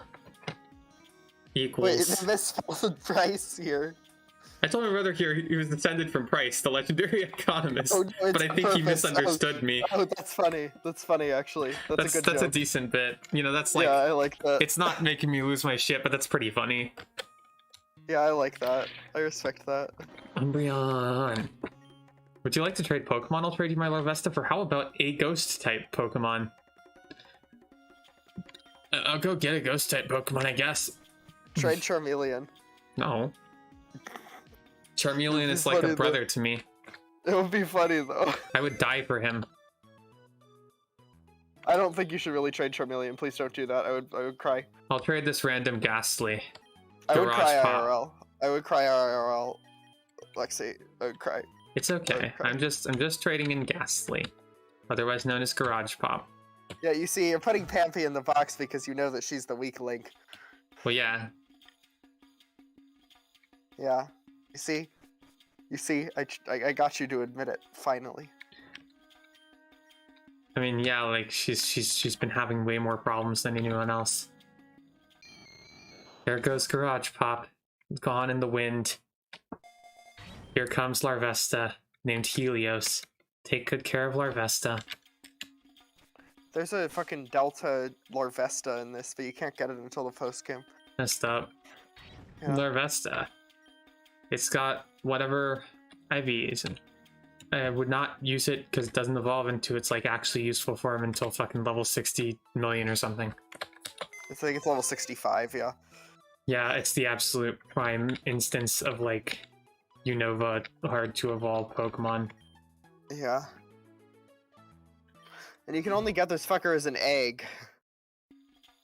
Equals. Wait, this Bryce here. I told my brother here he was descended from Price, the legendary economist, but I think he misunderstood me. Oh, that's funny. That's funny, actually. That's a good That's joke. a decent bit. You know, that's like... Yeah, I like that. It's not making me lose my shit, but that's pretty funny. Yeah, I like that. I respect that. Umbreon. Would you like to trade Pokemon? I'll trade you my Larvesta for how about a Ghost-type Pokemon? I'll go get a Ghost-type Pokemon, I guess. Trade Charmeleon. No. Charmeleon is like a brother to me. It would be funny, though. I would die for him. I don't think you should really trade Charmeleon. Please don't do that. I would cry. I'll trade this random Ghastly. I would cry IRL. I would cry IRL. Lexi, I would cry. It's okay. I'm just trading in Ghastly, otherwise known as Garage Pop. Yeah, you see, you're putting Pampy in the box because you know that she's the weak link. Well, yeah. Yeah. You see, I got you to admit it, finally. I mean, yeah, like she's been having way more problems than anyone else. There goes Garage Pop, gone in the wind. Here comes Larvesta, named Helios. Take good care of Larvesta. There's a fucking Delta Larvesta in this, but you can't get it until the post game. Messed up. Yeah. Larvesta. It's got whatever IVs, and I would not use it because it doesn't evolve into its like actually useful form until fucking level 60 million or something. I think it's level 65, yeah. Yeah, it's the absolute prime instance of like Unova hard to evolve Pokemon. Yeah. And you can only get this fucker as an egg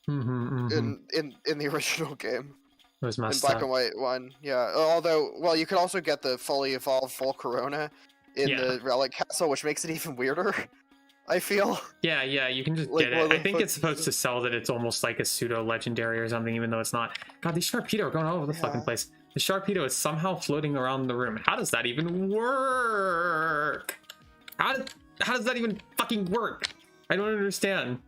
in the original game. It was messed in Black up. and White 1, yeah. Although, well, you could also get the fully evolved Volcarona in the Relic Castle, which makes it even weirder, I feel. Yeah, you can just Like, get it. I think it's supposed to sell that it's almost like a pseudo-legendary or something, even though it's not. God, these Sharpedo are going all over the fucking place. The Sharpedo is somehow floating around the room. How does that even work? How does that even fucking work? I don't understand.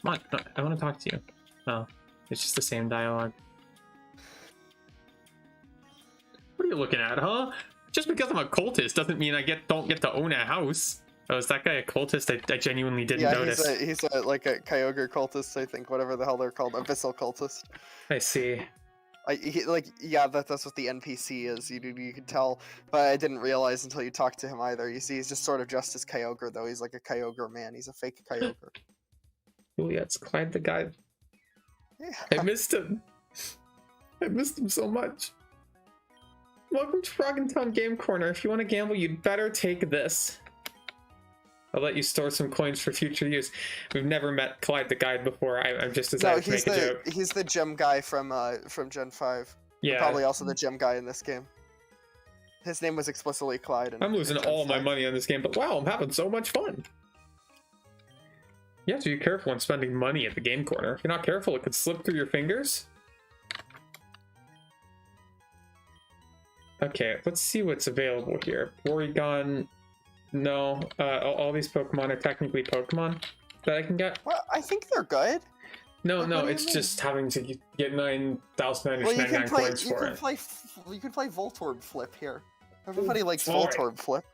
Come on, I want to talk to you. Oh, it's just the same dialogue. What are you looking at, huh? Just because I'm a cultist doesn't mean I don't get to own a house. Oh, is that guy a cultist? I genuinely didn't notice. Yeah, he's like a Kyogre cultist, I think, whatever the hell they're called, abyssal cultist. I see. That's what the NPC is. You can tell, but I didn't realize until you talked to him either. You see, he's just sort of dressed as Kyogre, though. He's like a Kyogre man. He's a fake Kyogre. Oh yeah, it's Clyde the guy. Yeah. I missed him. I missed him so much. Welcome to Froggentown Game Corner. If you want to gamble, you'd better take this. I'll let you store some coins for future use. We've never met Clyde the Guide before. I've just decided to make a joke. He's the gym guy from Gen 5. Yeah. And probably also the gym guy in this game. His name was explicitly Clyde. I'm losing all my money on this game, but wow, I'm having so much fun. You have to be careful when spending money at the game corner. If you're not careful, it could slip through your fingers. Okay, let's see what's available here. Porygon. No, all these Pokemon are technically Pokemon that I can get. Well, I think they're good. No, it's just having to get 9,999 coins for it. You can play Voltorb Flip here. Everybody likes Voltorb Flip.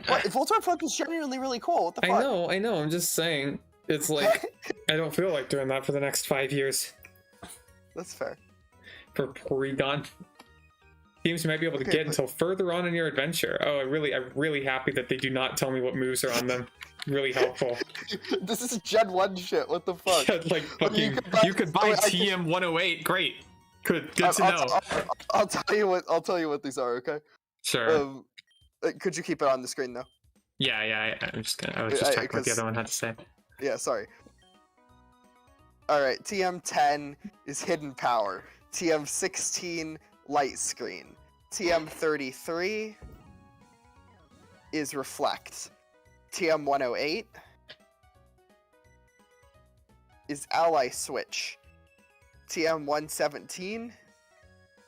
What? Voltorb Flip is genuinely really cool. What the fuck? I know. I'm just saying. It's like, I don't feel like doing that for the next 5 years. That's fair. For Porygon. Teams you might be able to get until further on in your adventure. Oh, I'm really happy that they do not tell me what moves are on them. Really helpful. This is Gen 1 shit. What the fuck? Yeah, like fucking, you could buy TM 108. Great. Good to know. I'll tell you what these are. Okay. Sure. Could you keep it on the screen though? Yeah. I was just checking what the other one had to say. Yeah. Sorry. All right. TM10 is Hidden Power. TM16 Light Screen. TM33 is Reflect. TM108 is Ally Switch. TM117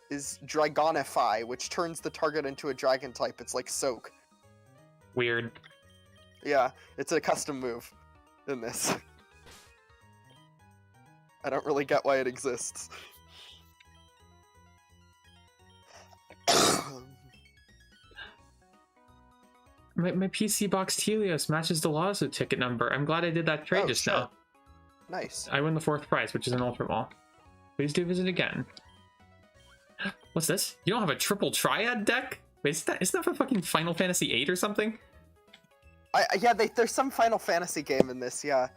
is Dragonify, which turns the target into a dragon type. It's like Soak. Weird. Yeah, it's a custom move in this. I don't really get why it exists. My PC box Helios matches the Lazo ticket number. I'm glad I did that trade just now. Nice. I win the 4th prize, which is an Ultra Ball. Please do visit again. What's this? You don't have a triple triad deck? Wait, isn't that for fucking Final Fantasy VIII or something? There's some Final Fantasy game in this, yeah.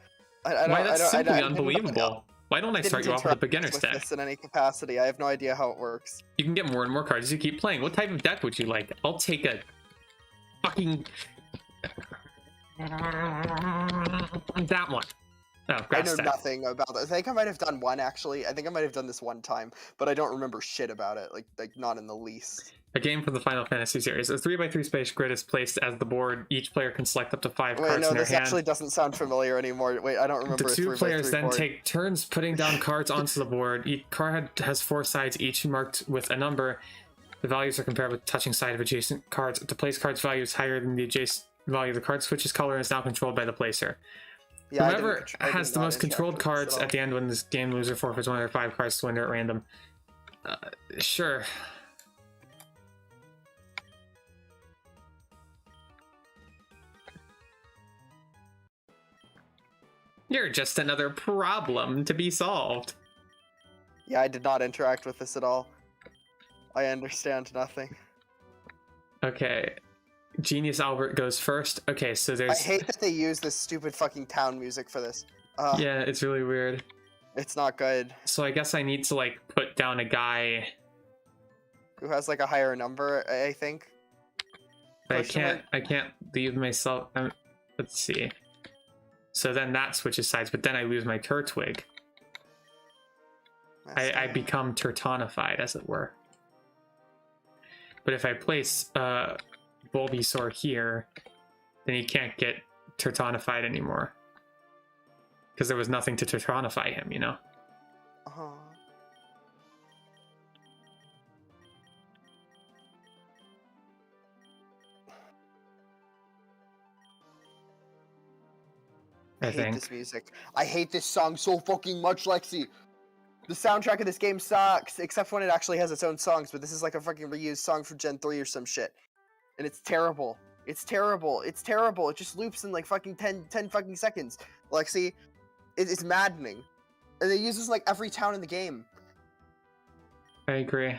That's simply unbelievable. Why don't I start you off with a beginner's deck? This in any capacity. I have no idea how it works. You can get more and more cards as you keep playing. What type of deck would you like? I'll take a fucking... that one. Oh, I know nothing about it. I think I might have done one, actually. I think I might have done this one time, but I don't remember shit about it. Like not in the least. A game for the Final Fantasy series. A 3x3 space grid is placed as the board. Each player can select up to 5 cards in their hand. This actually doesn't sound familiar anymore. Wait, I don't remember. The 2 players then take turns putting down cards onto the board. Each card has 4 sides, each marked with a number. The values are compared with touching side of adjacent cards. If the place card's value is higher than the adjacent value, the card switches color and is now controlled by the placer. Yeah, Whoever has the most controlled cards at the end when this game loser forfeits one of their 5 cards to winner at random. Sure. You're just another problem to be solved. Yeah, I did not interact with this at all. I understand nothing. Okay. Genius Albert goes first. Okay, so there's... I hate that they use this stupid fucking town music for this. Yeah, it's really weird. It's not good. So I guess I need to, like, put down a guy... who has, like, a higher number, I think. But I can't leave myself... let's see. So then that switches sides, but then I lose my Turtwig. I become Turtonified, as it were. But if I place Bulbasaur here, then he can't get Turtonified anymore. Because there was nothing to Turtonify him, you know? Uh-huh. I hate this music. I hate this song so fucking much, Lexi. The soundtrack of this game sucks, except when it actually has its own songs, but this is like a fucking reused song from Gen 3 or some shit. And it's terrible. It's terrible. It's terrible. It just loops in like fucking 10 fucking seconds. Lexi, it's maddening. And they use this in like every town in the game. I agree.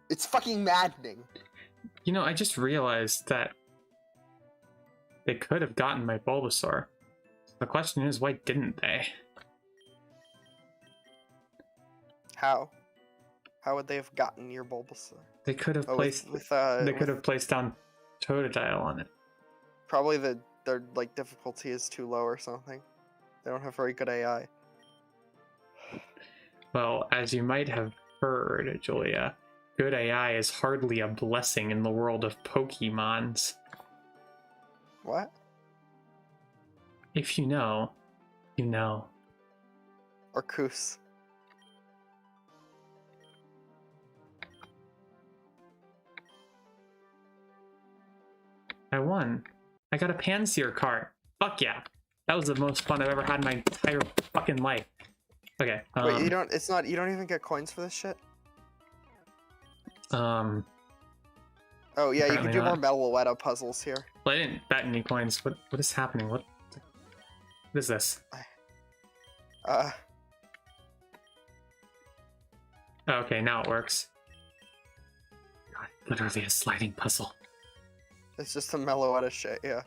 It's fucking maddening. You know, I just realized that they could have gotten my Bulbasaur. The question is, why didn't they? How? How would they have gotten your Bulbasaur? They could have placed. They could have placed down Totodile on it. Probably their like difficulty is too low or something. They don't have very good AI. Well, as you might have heard, Julia, good AI is hardly a blessing in the world of Pokemons. What? If you know, you know. Arcus. I won. I got a Pansear card. Fuck yeah. That was the most fun I've ever had in my entire fucking life. Okay. Wait, you don't even get coins for this shit? Oh yeah, you can do more Meloetta puzzles here. Well, I didn't bet any coins. What is happening? What is this? Okay, now it works. God, literally a sliding puzzle. It's just some Meloetta shit, yeah.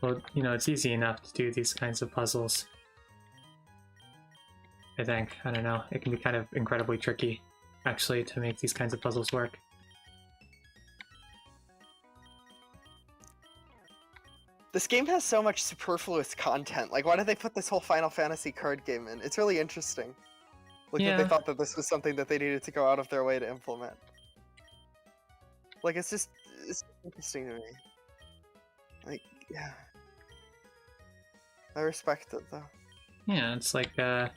Well, you know, it's easy enough to do these kinds of puzzles. I think. I don't know. It can be kind of incredibly tricky, actually, to make these kinds of puzzles work. This game has so much superfluous content. Like, why did they put this whole Final Fantasy card game in? It's really interesting. Like, that they thought that this was something that they needed to go out of their way to implement. Like, it's interesting to me. Like, yeah. I respect it, though. Yeah, it's like, and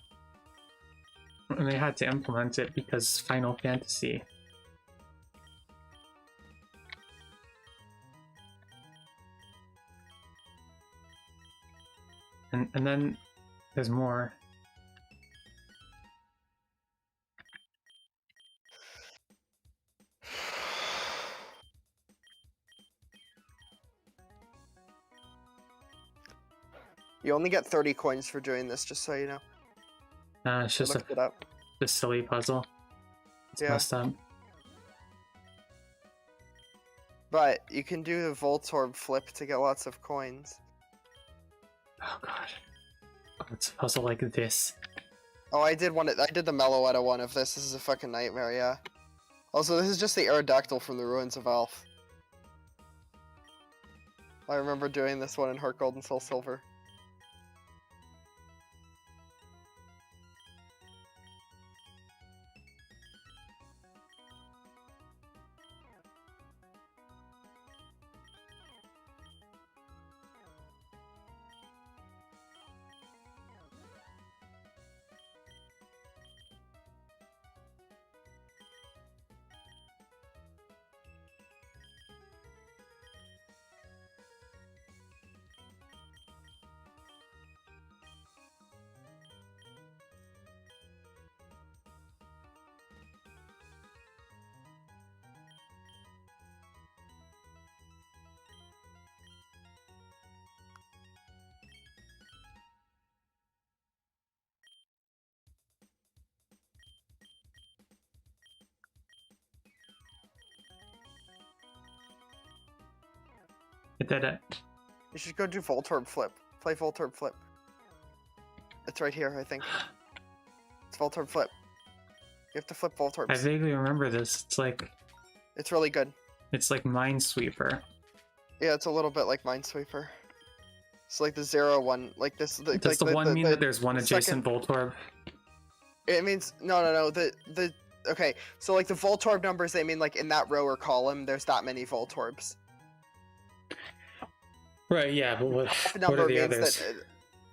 they had to implement it because Final Fantasy. And then there's more. You only get 30 coins for doing this, just so you know. It's just a silly puzzle. It's messed up. But you can do the Voltorb flip to get lots of coins. Oh god. It's a puzzle like this. Oh, I did the Meloetta one of this. This is a fucking nightmare, yeah. Also, this is just the Aerodactyl from the Ruins of Elf. I remember doing this one in Heart Gold and Soul Silver. I did it. You should go do Voltorb flip. Play Voltorb flip. It's right here, I think. It's Voltorb flip. You have to flip Voltorbs. I vaguely remember this. It's really good. It's like Minesweeper. Yeah, it's a little bit like Minesweeper. It's like the 0-1, like this. Does the one mean that there's one adjacent Voltorb? It means no. Okay, so like the Voltorb numbers, they mean like in that row or column, there's that many Voltorbs. Right. Yeah, but what are the others?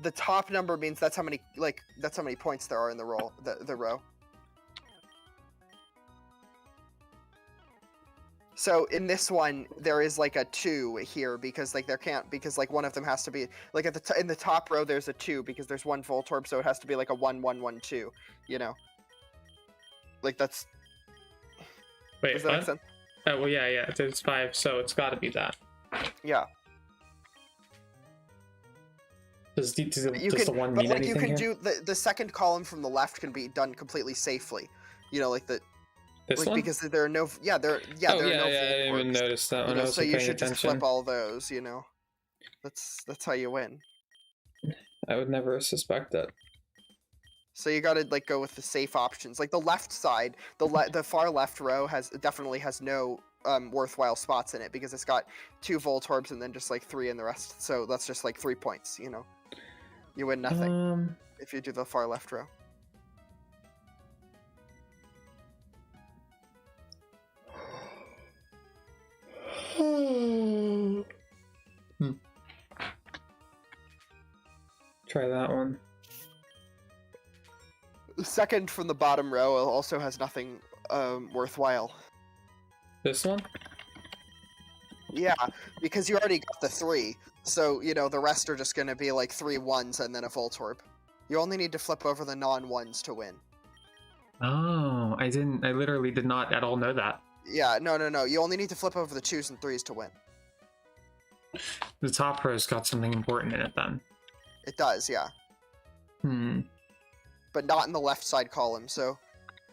The top number means that's how many points there are in the row. The row. So in this one, there is like a 2 here because like one of them has to be like in the top row. There's a 2 because there's one Voltorb, so it has to be like a 1-1-1-2. You know, like that's. Wait, does that make sense? Oh well, yeah. There's 5, so it's got to be that. Yeah. Does the one mean anything you can here? do the second column from the left can be done completely safely. You know, like the. This one? Because there are no there are no I didn't even notice that one. So you should just flip all those, you know. That's how you win. I would never suspect it. So you gotta like go with the safe options. Like the left side, the far left row definitely has no worthwhile spots in it because it's got 2 Voltorbs and then just like 3 in the rest. So that's just like 3 points, you know. You win nothing if you do the far left row. Try that one. The second from the bottom row also has nothing worthwhile. This one? Yeah, because you already got the 3, so you know the rest are just going to be like 3 1s and then a Voltorb. You only need to flip over the non-1s to win. Oh, I literally did not at all know that. Yeah, no. You only need to flip over the 2s and 3s to win. The top row's got something important in it then. It does, yeah. But not in the left side column, so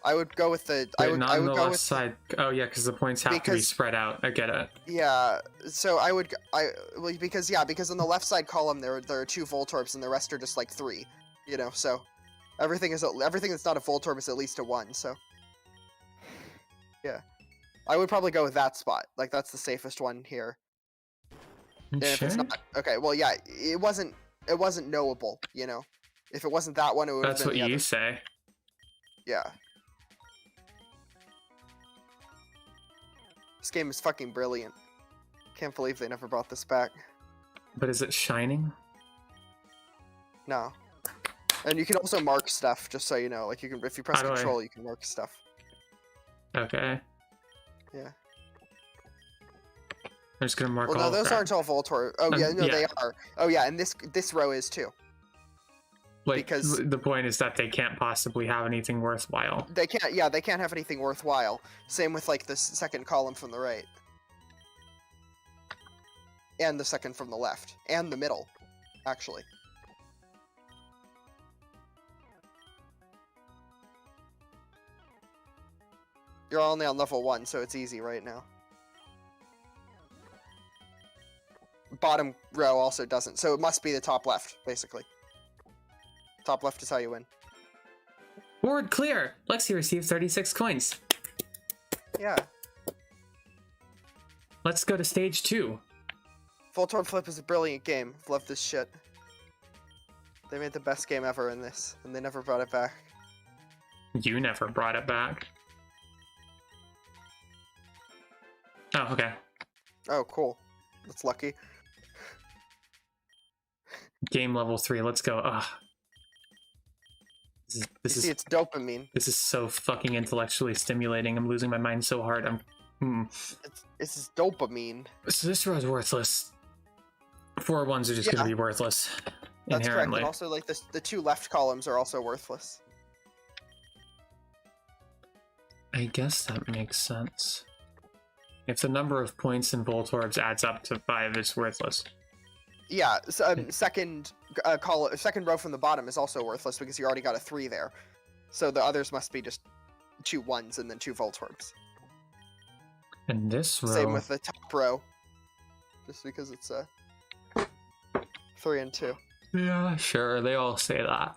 I would go with the... Wait, not in the left side. Oh yeah, because the points have to be spread out. I get it. Yeah, so because in the left side column there are 2 Voltorbs and the rest are just like 3, you know. So everything that's not a Voltorb is at least a 1. So yeah, I would probably go with that spot. Like that's the safest one here. And sure? if it's not, okay, well yeah, it wasn't knowable, you know. If it wasn't that one, it would have been the other. That's what you say. Yeah. This game is fucking brilliant. Can't believe they never brought this back. But is it shining? No. And you can also mark stuff, just so you know. Like you can, if you press control, you can mark stuff. Okay. Yeah. I'm just gonna mark all no, of those that. aren't all Voltorb. Oh yeah, no, they are. Oh yeah, and this row is too. Like, because the point is that they can't possibly have anything worthwhile. They can't. Yeah, they can't have anything worthwhile. Same with like the second column from the right, and the second from the left, and the middle, actually. You're only on level 1, so it's easy right now. Bottom row also doesn't, so it must be the top left, basically. Top left is how you win. Board clear! Lexi received 36 coins. Yeah. Let's go to stage 2. Voltorb Flip is a brilliant game. Love this shit. They made the best game ever in this, and they never brought it back. You never brought it back. Oh, okay. Oh, cool. That's lucky. Game level 3, let's go. Ugh. See, it's dopamine. This is so fucking intellectually stimulating. I'm losing my mind so hard. It's dopamine. So this row is worthless. 4 1s are just going to be worthless. That's correct. Inherently. And also, like, the 2 left columns are also worthless. I guess that makes sense. If the number of points in Voltorbs adds up to 5, it's worthless. Yeah, so, second row from the bottom is also worthless because you already got a 3 there. So the others must be just 2 1s and then 2 Voltorbs. And this row... Same with the top row. just because it's 3 and 2. Yeah, sure. They all say that.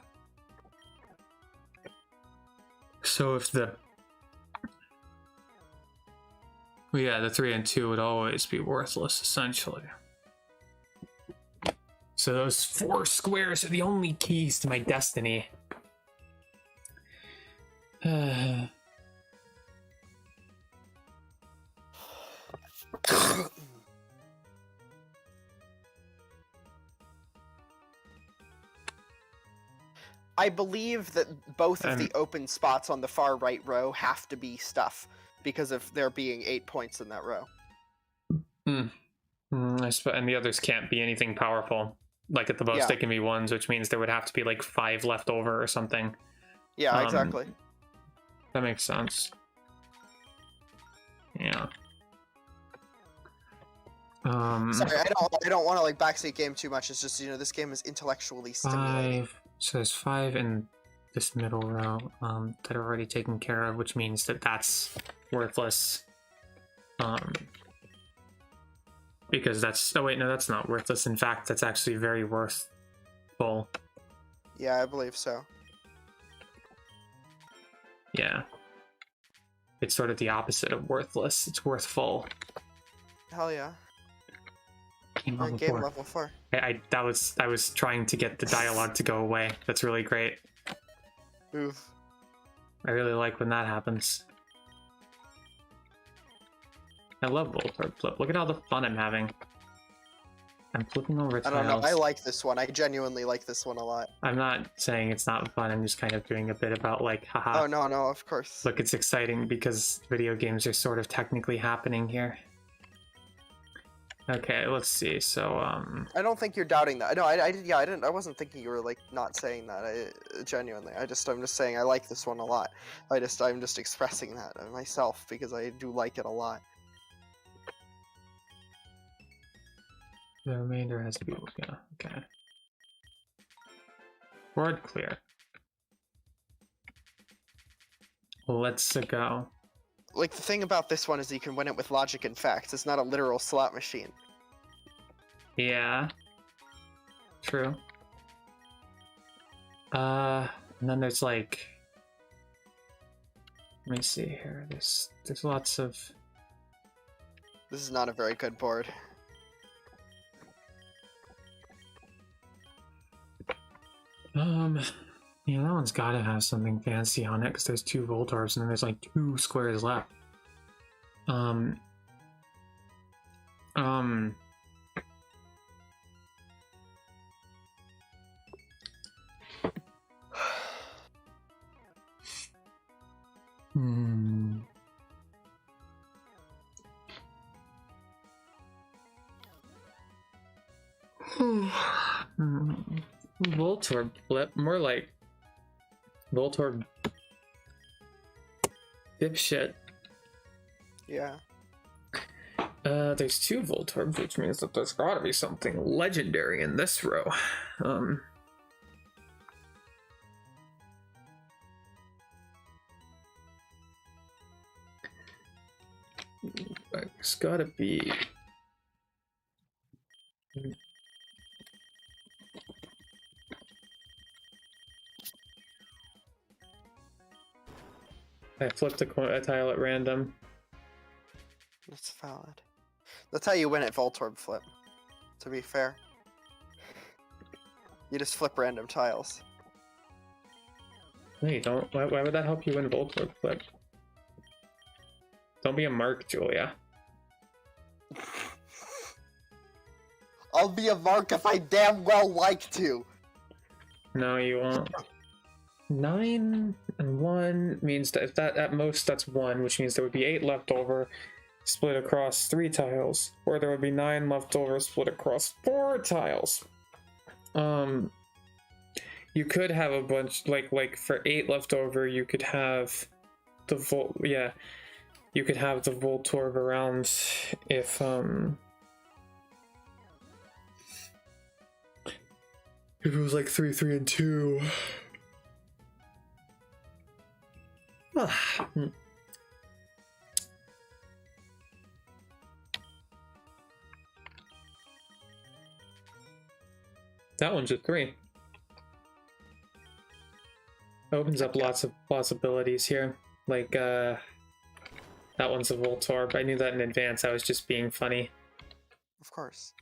So if the 3 and 2 would always be worthless, essentially. So those 4 squares are the only keys to my destiny. I believe that both of the open spots on the far right row have to be stuff because of there being 8 points in that row. And the others can't be anything powerful. Like at the most, they can be 1s, which means there would have to be like 5 left over or something. Yeah, exactly. That makes sense. Yeah. Sorry, I don't want to like backseat game too much. It's just, this game is intellectually stimulating. 5. So there's 5 in this middle row that are already taken care of, which means that that's worthless. Because that's... Oh wait, no, that's not worthless. In fact, that's actually very worthful. Yeah, I believe so. Yeah. It's sort of the opposite of worthless. It's worthful. Hell yeah. Game level 4. I was trying to get the dialogue to go away. That's really great. Oof. I really like when that happens. I love Voltorb Flip. Look at all the fun I'm having. I'm flipping over tiles. I don't know. I like this one. I genuinely like this one a lot. I'm not saying it's not fun. I'm just kind of doing a bit about like, haha. Oh, no, of course. Look, it's exciting because video games are sort of technically happening here. Okay, let's see. So, I don't think you're doubting that. No, I wasn't thinking you were like not saying that. Genuinely. I'm just saying I like this one a lot. I'm just expressing that myself because I do like it a lot. The remainder has to be, yeah, okay. Board clear. Let's go. Like, the thing about this one is you can win it with logic and facts. It's not a literal slot machine. Yeah. True. And then there's like... Let me see here. There's lots of... This is not a very good board. Yeah, that one's gotta have something fancy on it because there's 2 Voltorbs and then there's like 2 squares left. Voltorb Flip, more like Voltorb dipshit. Yeah. There's 2 Voltorbs, which means that there's gotta be something legendary in this row. It's gotta be... I flipped a tile at random. That's valid. That's how you win at Voltorb Flip, to be fair. You just flip random tiles. No, you don't. Why would that help you win Voltorb Flip? Don't be a mark, Julia. I'll be a mark if I damn well like to. No, you won't. 9 and 1 means that if that at most that's 1, which means there would be 8 left over, split across 3 tiles, or there would be 9 left over, split across 4 tiles. You could have a bunch like for 8 left over, you could have the you could have the Voltorb around if it was like 3, 3, and 2. That one's a 3. Opens up lots of possibilities here. Like, that one's a Voltorb. I knew that in advance. I was just being funny. Of course.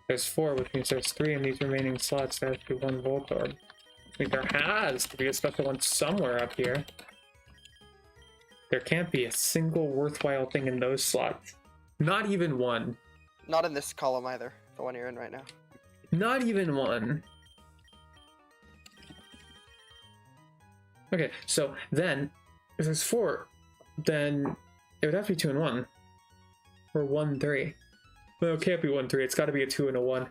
There's 4, which means there's 3 in these remaining slots. There has to be 1 Voltorb. I mean, there has to be a special one somewhere up here. There can't be a single worthwhile thing in those slots. Not even one. Not in this column either, the one you're in right now. Not even one. Okay, so then, if there's 4, then it would have to be 2 and 1. Or 1, 3. No, it can't be 1, 3. It's got to be a 2 and a 1.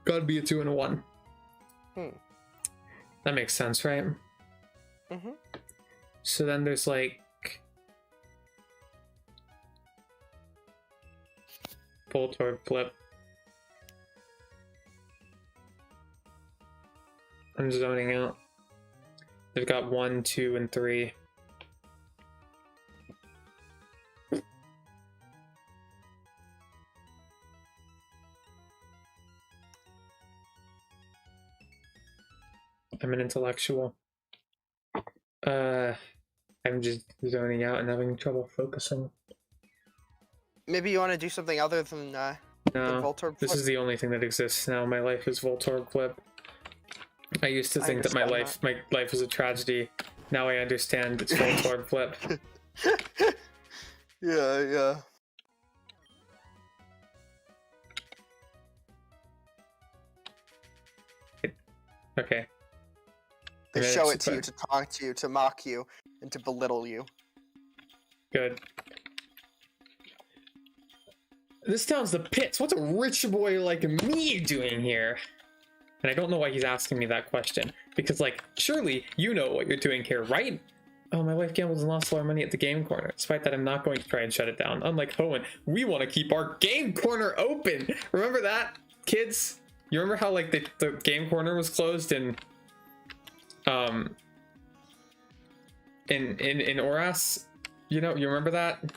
Gotta be a 2 and a 1. That makes sense, right? Mm-hmm. So then there's like Voltorb flip. I'm zoning out. They've got 1, 2, and 3. I'm an intellectual. I'm just zoning out and having trouble focusing. Maybe you want to do something other than No, Voltorb flip? This is the only thing that exists now. My life is Voltorb flip. I used to think that my life was a tragedy. Now I understand it's Voltorb flip. Yeah. Okay. They show it to you, to talk to you, to mock you, and to belittle you. Good. This town's the pits. What's a rich boy like me doing here? And I don't know why he's asking me that question. Because, like, surely you know what you're doing here, right? Oh, my wife gambles and lost a lot of money at the game corner. Despite that, I'm not going to try and shut it down. Unlike Hoenn, we want to keep our game corner open. Remember that, kids? You remember how, like, the game corner was closed in Oras? You know, you remember that?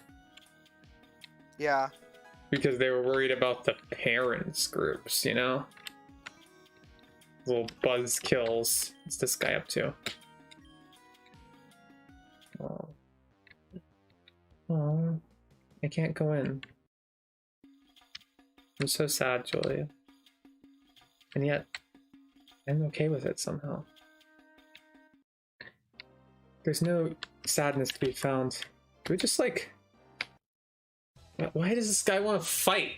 Yeah. Because they were worried about the parents groups, you know? Little buzz kills. What's this guy up to? Oh, I can't go in. I'm so sad, Julia. And yet, I'm okay with it somehow. There's no sadness to be found. Do we just like... Why does this guy want to fight?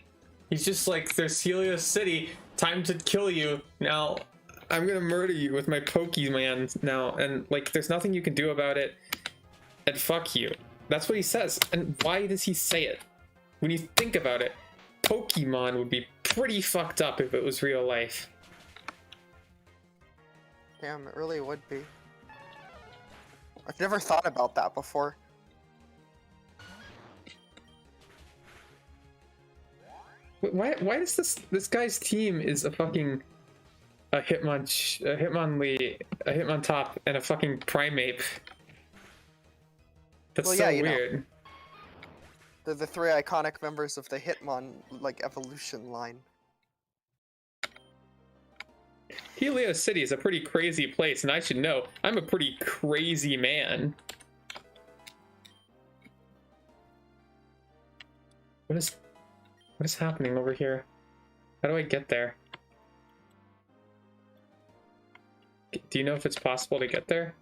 He's just like, there's Helios City, time to kill you. Now, I'm gonna murder you with my Pokemon now. And like, there's nothing you can do about it. And fuck you. That's what he says. And why does he say it? When you think about it, Pokemon would be pretty fucked up if it was real life. Damn, it really would be. I've never thought about that before. Why does this guy's team is a fucking a Hitmon top and a fucking Primeape? That's well, so yeah, weird. They're the 3 iconic members of the Hitmon like evolution line. Helios City is a pretty crazy place, and I should know. I'm a pretty crazy man. What is happening over here? How do I get there? Do you know if it's possible to get there?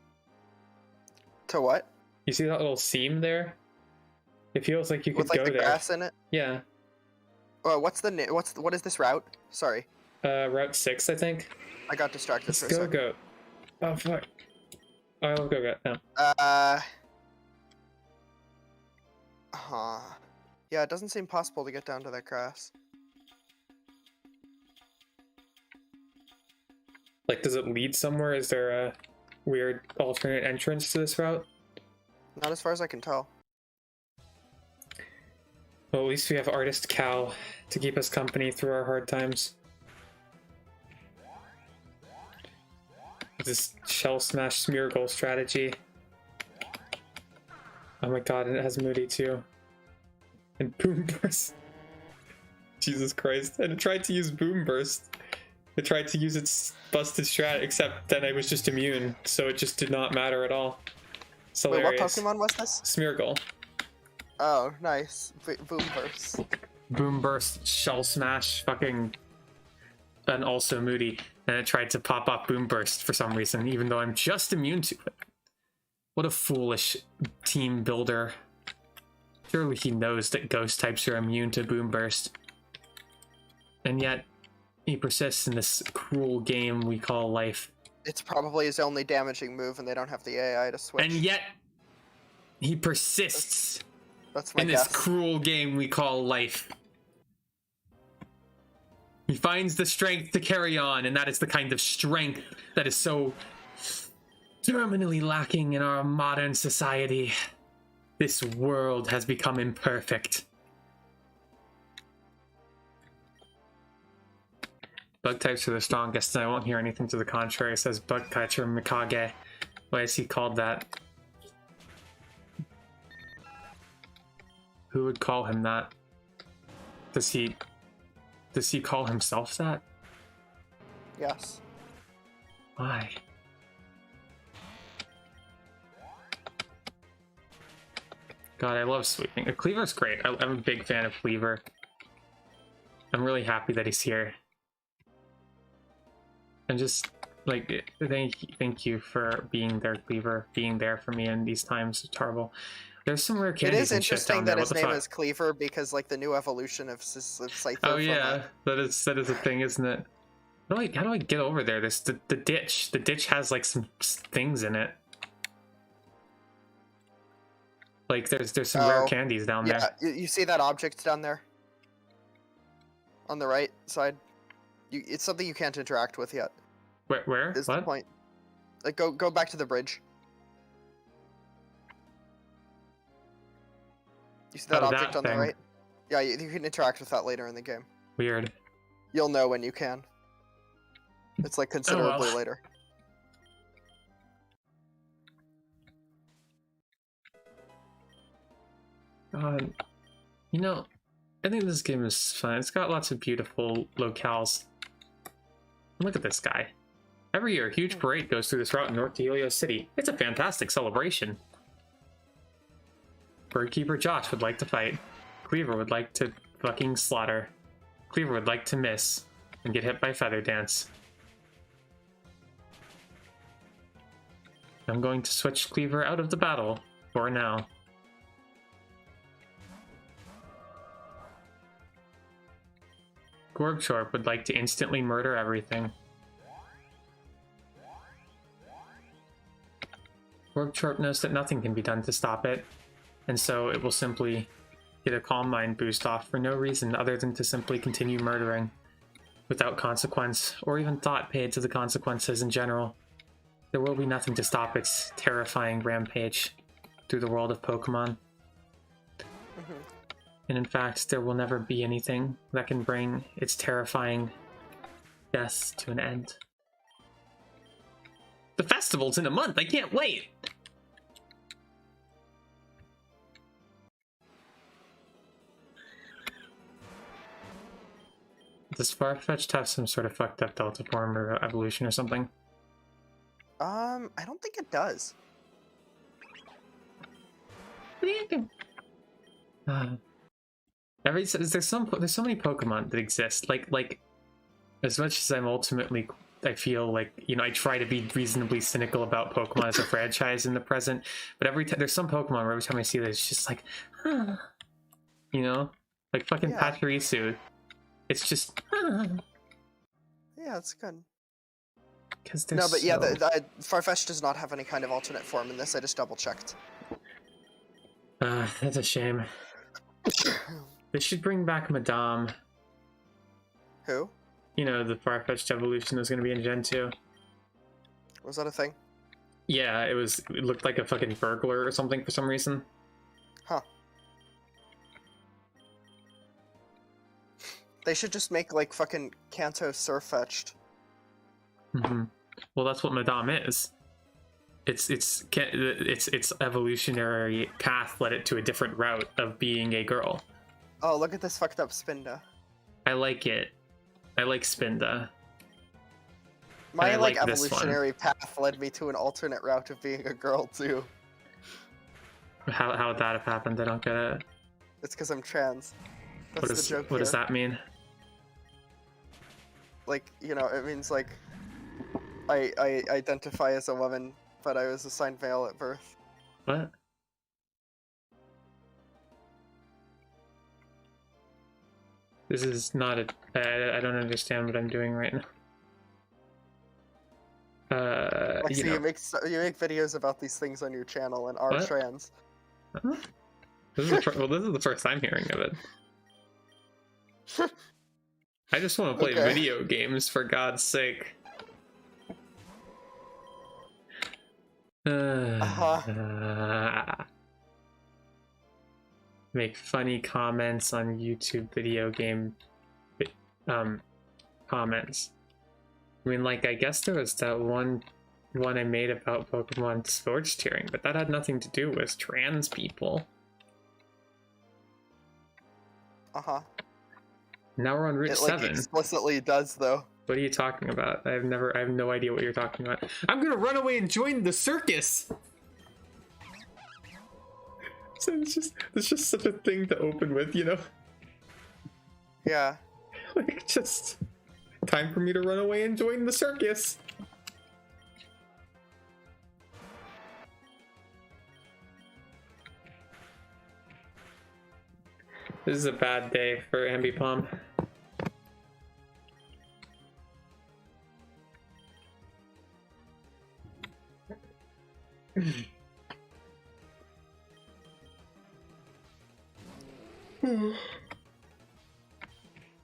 To what? You see that little seam there? It feels like you could With like go the there. grass in it? Yeah. What is this route? Sorry. Route 6, I think. I got distracted Let's for a go second. goat. Oh fuck. Oh, I'll go goat now. Yeah, it doesn't seem possible to get down to that grass. Like, does it lead somewhere? Is there a weird alternate entrance to this route? Not as far as I can tell. Well, at least we have Artist Cal to keep us company through our hard times. This Shell Smash Smear Goal strategy. Oh my god, and it has Moody too. And Boom Burst. Jesus Christ. And it tried to use Boom Burst. It tried to use its busted strat, except then I was just immune, so it just did not matter at all. It's hilarious. Wait, what Pokemon was this? Smeargle. Oh, nice. Boom Burst. Boom Burst, Shell Smash, fucking... And also Moody. And it tried to pop up Boom Burst for some reason, even though I'm just immune to it. What a foolish team builder. Surely he knows that ghost types are immune to Boom Burst. And yet, he persists in this cruel game we call life. It's probably his only damaging move and they don't have the AI to switch. And yet, he persists That's my in guess. this cruel game we call life. He finds the strength to carry on, and that is the kind of strength that is so terminally lacking in our modern society. This world has become imperfect. Bug types are the strongest, and I won't hear anything to the contrary, says Bug Catcher Mikage. Why is he called that? Who would call him that? Does he call himself that? Yes. Why? God, I love sweeping. Cleaver's great. I'm a big fan of Cleaver. I'm really happy that he's here. And just, like, thank you for being there, Cleaver. Being there for me in these times. It's horrible. There's some rare candies and shit down there. It is interesting that his name is Cleaver because, like, the new evolution of Scyther. Oh yeah, that is a thing, isn't it? How do I get over there? There's the ditch. The ditch has like some things in it. Like there's some rare candies down there. Yeah, you see that object down there? On the right side? It's something you can't interact with yet. Where? Is what? the point. Like, go back to the bridge. You see that object on the right? Yeah, you can interact with that later in the game. Weird. You'll know when you can. It's like considerably later. God. You know, I think this game is fun. It's got lots of beautiful locales. Look at this guy. Every year, a huge parade goes through this route in North Helios City. It's a fantastic celebration. Birdkeeper Josh would like to fight. Cleaver would like to fucking slaughter. Cleaver would like to miss and get hit by Feather Dance. I'm going to switch Cleaver out of the battle for now. Gorgshorp would like to instantly murder everything. Gorgshorp knows that nothing can be done to stop it, and so it will simply get a Calm Mind boost off for no reason other than to simply continue murdering, without consequence, or even thought paid to the consequences in general. There will be nothing to stop its terrifying rampage through the world of Pokemon. And in fact, there will never be anything that can bring its terrifying death to an end. The festival's in a month! I can't wait! Does Farfetch'd have some sort of fucked up Delta form or evolution or something? I don't think it does. There's so many Pokemon that exist. Like as much as I feel like, you know, I try to be reasonably cynical about Pokemon as a franchise in the present, but there's some Pokemon where every time I see this, it's just like, huh. You know, like fucking Pachirisu. It's just, huh. Yeah, it's good. No, but yeah, Farfetch'd does not have any kind of alternate form in this. I just double checked. That's a shame. They should bring back Madame. Who? You know, the Farfetch'd evolution was going to be in Gen 2. Was that a thing? Yeah, it looked like a fucking burglar or something for some reason. Huh. They should just make like fucking Kanto Surfetched. Well, that's what Madame is. Its evolutionary path led it to a different route of being a girl. Oh, look at this fucked up Spinda. I like it. I like Spinda. My like evolutionary path led me to an alternate route of being a girl too. How would that have happened? I don't get it. It's because I'm trans. That's the joke. What does that mean? Like, you know, it means like I identify as a woman, but I was assigned male at birth. What? This is not a... I don't understand what I'm doing right now. Like, you make videos about these things on your channel and are trans. Huh? This is the first I'm hearing of it. I just want to play video games, for God's sake. Make funny comments on YouTube video game comments. I mean, like, I guess there was that one I made about Pokemon sports tiering, but that had nothing to do with trans people. Uh-huh. Now we're on Route 7. It explicitly does, though. What are you talking about? I have no idea what you're talking about. I'm gonna run away and join the circus! So it's just such a thing to open with, you know? Yeah. Like, just... time for me to run away and join the circus! This is a bad day for Ambipom.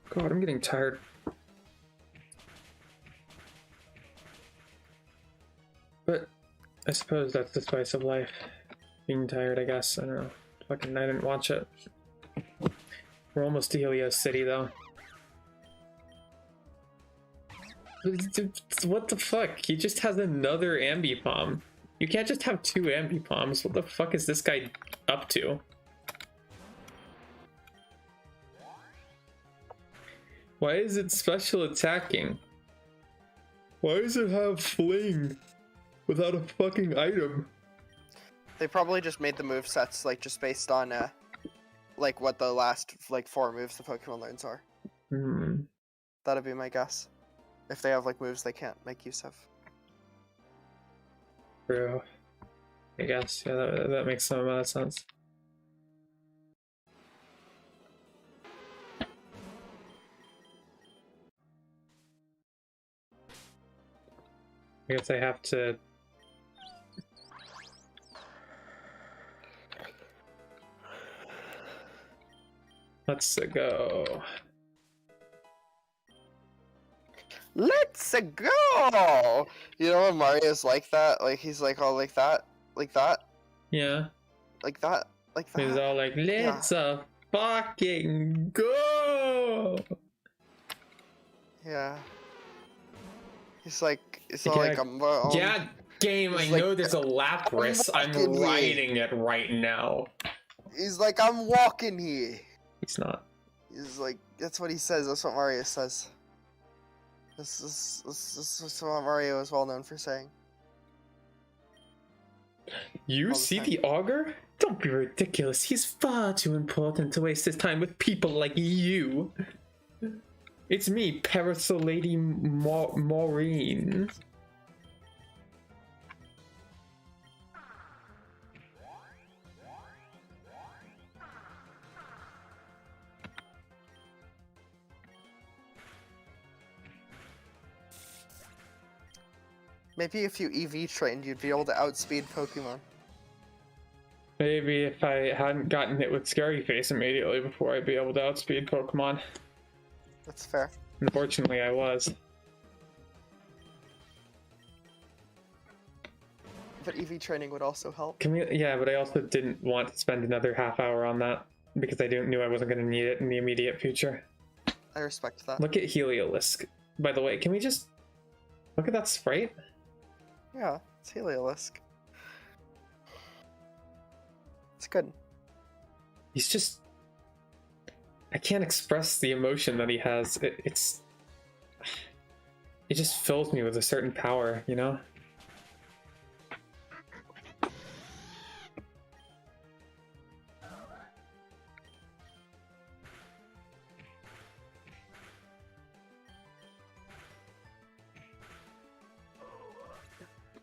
God, I'm getting tired. But I suppose that's the spice of life. Being tired, I guess. I don't know. Fucking, I didn't watch it. We're almost to Helios City, though. What the fuck? He just has another Ambipom. You can't just have two Ambipoms. What the fuck is this guy up to? Why is it special attacking? Why does it have fling without a fucking item? They probably just made the movesets like just based on like what the last like 4 moves the Pokemon learns are. That'd be my guess. If they have like moves they can't make use of. True. I guess, yeah, that makes some amount of sense. I guess I have to... Let's go. Let's go! You know when Mario's like that? Like, he's like all like that? Like that? Yeah. Like that? Like that? He's all like, let's fucking go! Yeah. He's like, it's all like, yeah, game, I know there's a Lapras. I'm riding it right now. He's like, I'm walking here. He's not. He's like, that's what he says. That's what Mario says. This is what Mario is well known for saying. You see the Augur? Don't be ridiculous. He's far too important to waste his time with people like you. It's me, Parasol Lady Maureen. Maybe if you EV trained, you'd be able to outspeed Pokemon. Maybe if I hadn't gotten hit with Scary Face immediately before I'd be able to outspeed Pokemon. That's fair. Unfortunately, I was. But EV training would also help. Can we? Yeah, but I also didn't want to spend another half hour on that because I knew I wasn't going to need it in the immediate future. I respect that. Look at Heliolisk. By the way, can we just look at that sprite? Yeah, it's Heliolisk. It's good. He's just... I can't express the emotion that he has. It just fills me with a certain power, you know?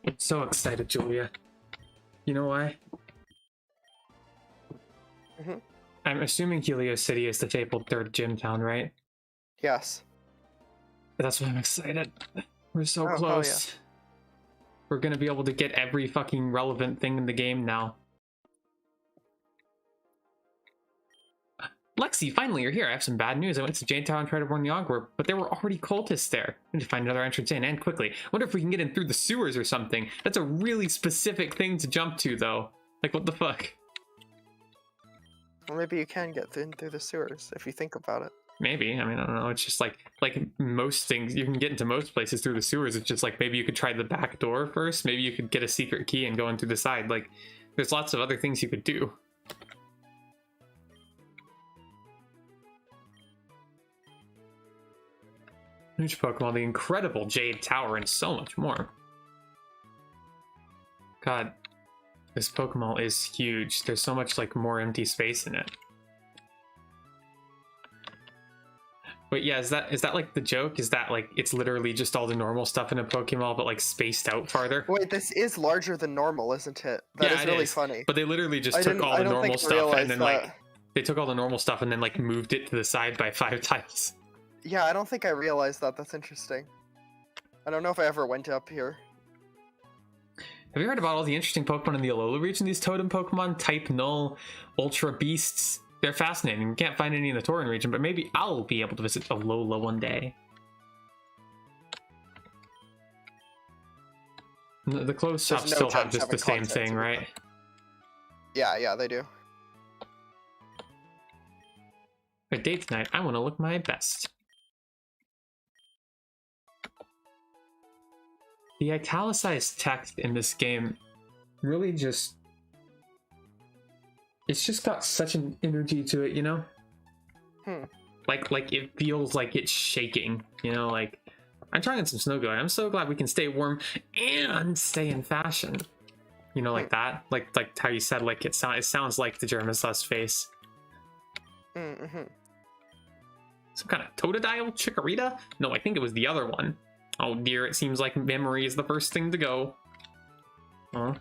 I'm so excited, Julia. You know why? Mm-hmm. I'm assuming Helios City is the fabled third gym town, right? Yes. That's why I'm excited. We're so close. Yeah. We're gonna be able to get every fucking relevant thing in the game now. Lexi, finally you're here. I have some bad news. I went to Jane Tower and tried to warn the Ogre, but there were already cultists there. We need to find another entrance in, and quickly. Wonder if we can get in through the sewers or something. That's a really specific thing to jump to, though. Like, what the fuck? Well, maybe you can get in through the sewers, if you think about it. Maybe. I mean, I don't know. It's just like most things, you can get into most places through the sewers. It's just like, maybe you could try the back door first. Maybe you could get a secret key and go in through the side. Like, there's lots of other things you could do. Huge Pokemon, the incredible Jade Tower, and so much more. God, this Pokemon is huge. There's so much like more empty space in it. Wait, yeah, is that like the joke? Is that like it's literally just all the normal stuff in a Pokemon, but like spaced out farther? Wait, this is larger than normal, isn't it? That is really funny. But they literally just took all the normal stuff and then like they took all the normal stuff and then like moved it to the side by 5 tiles. Yeah, I don't think I realized that. That's interesting. I don't know if I ever went up here. Have you heard about all the interesting Pokemon in the Alola region? These totem Pokemon, Type Null, Ultra Beasts. They're fascinating. You can't find any in the Tauren region, but maybe I'll be able to visit Alola one day. The closed shops still have just the same thing, right? Yeah, they do. A date tonight. I want to look my best. The italicized text in this game really just... It's just got such an energy to it, you know? Like it feels like it's shaking, you know? Like, I'm trying some snow glide. I'm so glad we can stay warm and stay in fashion. You know, like that? Like how you said, like, it sounds like the Germasus face. Mm-hmm. Some kind of Totodile Chikorita? No, I think it was the other one. Oh dear, it seems like memory is the first thing to go. Oh,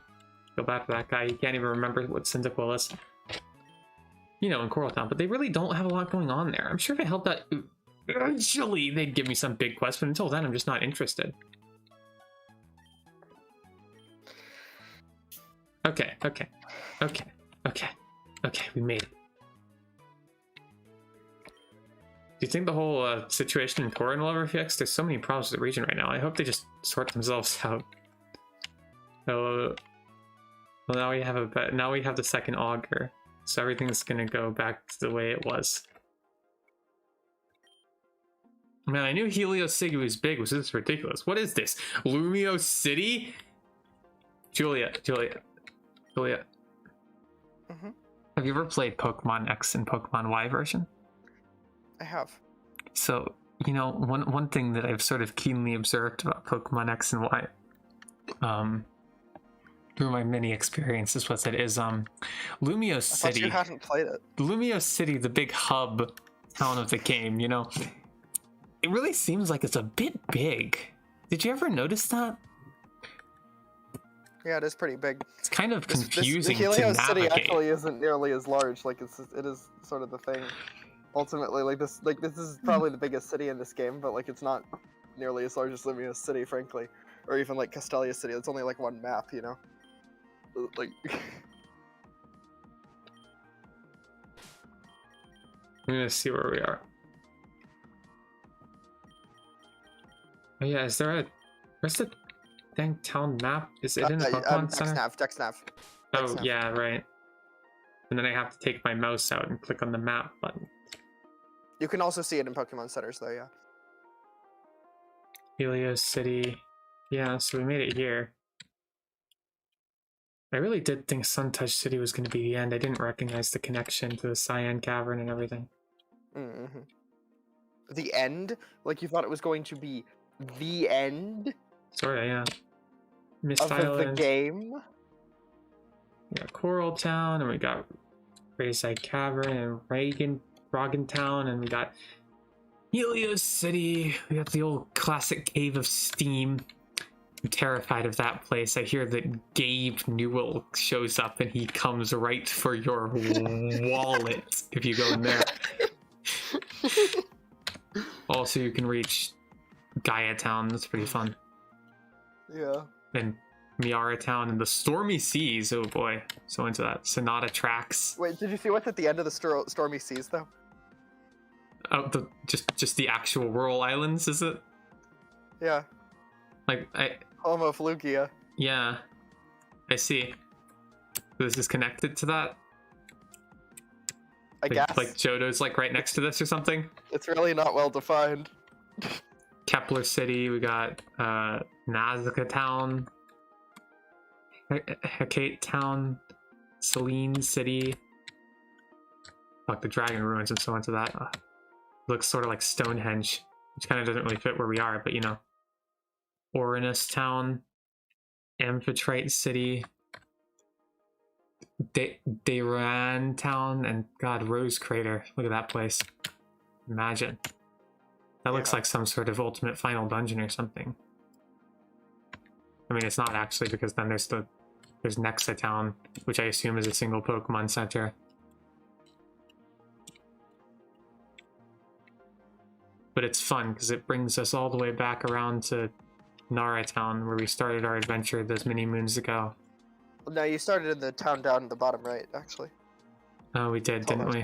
go back to that guy. He can't even remember what Cyndaquil is. You know, in Coral Town, but they really don't have a lot going on there. I'm sure if I helped out, eventually they'd give me some big quest, but until then, I'm just not interested. Okay, we made it. Do you think the whole situation in Tauren will ever fix? There's so many problems with the region right now. I hope they just sort themselves out. So, well, now we have the second auger, so everything's gonna go back to the way it was. Man, I knew Helios City was big. Was this ridiculous? What is this? Lumio City? Julia. Mm-hmm. Have you ever played Pokemon X and Pokemon Y version? I have. So, you know, one thing that I've sort of keenly observed about Pokemon X and Y, through my many experiences with it, is Lumio City. I thought you hadn't played it. Lumio City, the big hub town of the game, you know, it really seems like it's a bit big. Did you ever notice that? Yeah, it is pretty big. It's kind of confusing the Helios to City navigate. actually isn't nearly as large. Like it is sort of the thing. Ultimately, this is probably the biggest city in this game, but like it's not nearly as large as Lumio City, frankly, or even like Castelia City. It's only like one map, you know. Like. I'm gonna see where we are. Oh yeah, is there a? Where's the dang town map? Is it in the Pokemon Center? Dexnav. Oh, yeah, right. And then I have to take my mouse out and click on the map button. You can also see it in Pokemon Centers, though, yeah. Helios City. Yeah, so we made it here. I really did think Suntouch City was going to be the end. I didn't recognize the connection to the Cyan Cavern and everything. Mm-hmm. The end? Like you thought it was going to be the end? Sorta, yeah. Mist of Island. The game? We got Coral Town, and we got Rayside Cavern, and Roggen Town, and we got Helios City. We got the old classic Cave of Steam. I'm terrified of that place. I hear that Gabe Newell shows up and he comes right for your wallet if you go in there. Also, you can reach Gaia Town. That's pretty fun. Yeah. And Miara Town and the Stormy Seas. Oh boy, so into that. Sonata Tracks. Wait, did you see what's at the end of the Stormy Seas, though? Oh, just the actual rural islands, is it? Yeah. Like Homoflugia. Yeah, I see. This is connected to that. I guess. Like Johto's like right next to this or something. It's really not well defined. Kepler City. We got Nazca Town, Hecate Town, Selene City. Like the Dragon Ruins and so on to that. Looks sort of like Stonehenge, which kind of doesn't really fit where we are, but you know. Orinus Town, Amphitrite City, Dayran Town, and God, Rose Crater. Look at that place. Imagine. That looks like some sort of ultimate final dungeon or something. I mean, it's not actually, because then there's Nexa Town, which I assume is a single Pokemon Center. But it's fun because it brings us all the way back around to Nara Town, where we started our adventure those many moons ago. No, you started in the town down in the bottom right, actually. Oh, we did, didn't we?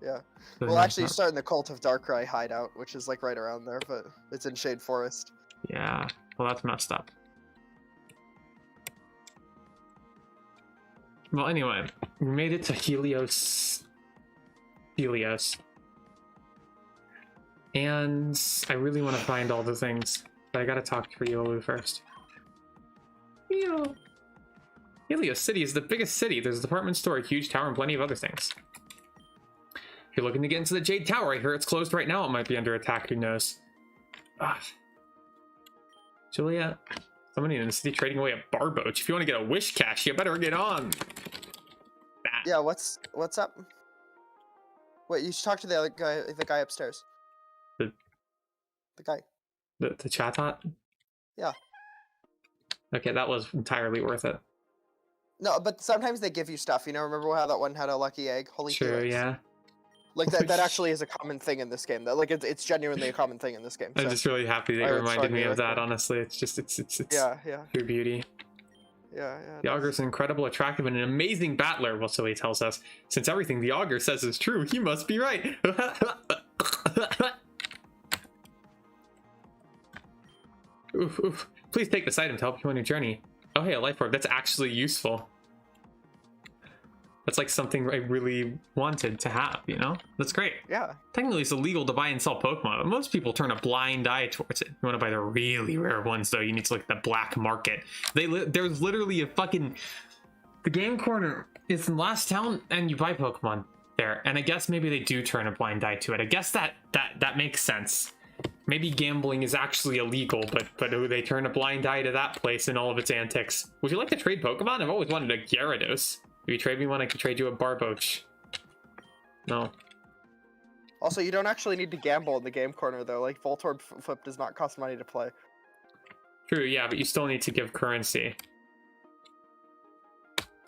Yeah. Well, actually, you start in the Cult of Darkrai hideout, which is like right around there, but it's in Shade Forest. Yeah. Well, that's messed up. Well, anyway, we made it to Helios. And I really want to find all the things. But I gotta talk to Riolu first. Helios City is the biggest city. There's a department store, a huge tower, and plenty of other things. If you're looking to get into the Jade Tower, I hear it's closed right now. It might be under attack, who knows? Julia, somebody in the city trading away a Barboach. If you want to get a wish cash, you better get on that. Yeah, what's up? Wait, you should talk to the guy upstairs. The guy. The Chatot? Yeah. Okay, that was entirely worth it. No, but sometimes they give you stuff. You know, remember how that one had a lucky egg? Holy Sure, Felix. Yeah. Like that actually is a common thing in this game. That like it's genuinely a common thing in this game. So. I'm just really happy that you reminded me of that, honestly. It's just it's yeah. pure beauty. Yeah. The Augur is an incredible, attractive, and an amazing battler, well, so he tells us. Since everything the Augur says is true, he must be right. Oof. Please take this item to help you on your journey. Oh, hey, a life orb. That's actually useful. That's like something I really wanted to have, you know? That's great. Yeah. Technically, it's illegal to buy and sell Pokemon, but most people turn a blind eye towards it. You want to buy the really rare ones, though, you need to look at the black market. There's literally a fucking... The game corner is in Last Town, and you buy Pokemon there. And I guess maybe they do turn a blind eye to it. I guess that makes sense. Maybe gambling is actually illegal, but they turn a blind eye to that place and all of its antics. Would you like to trade Pokemon? I've always wanted a Gyarados. If you trade me one, I can trade you a Barboach. No. Also, you don't actually need to gamble in the game corner, though. Like, Voltorb Flip does not cost money to play. True, yeah, but you still need to give currency.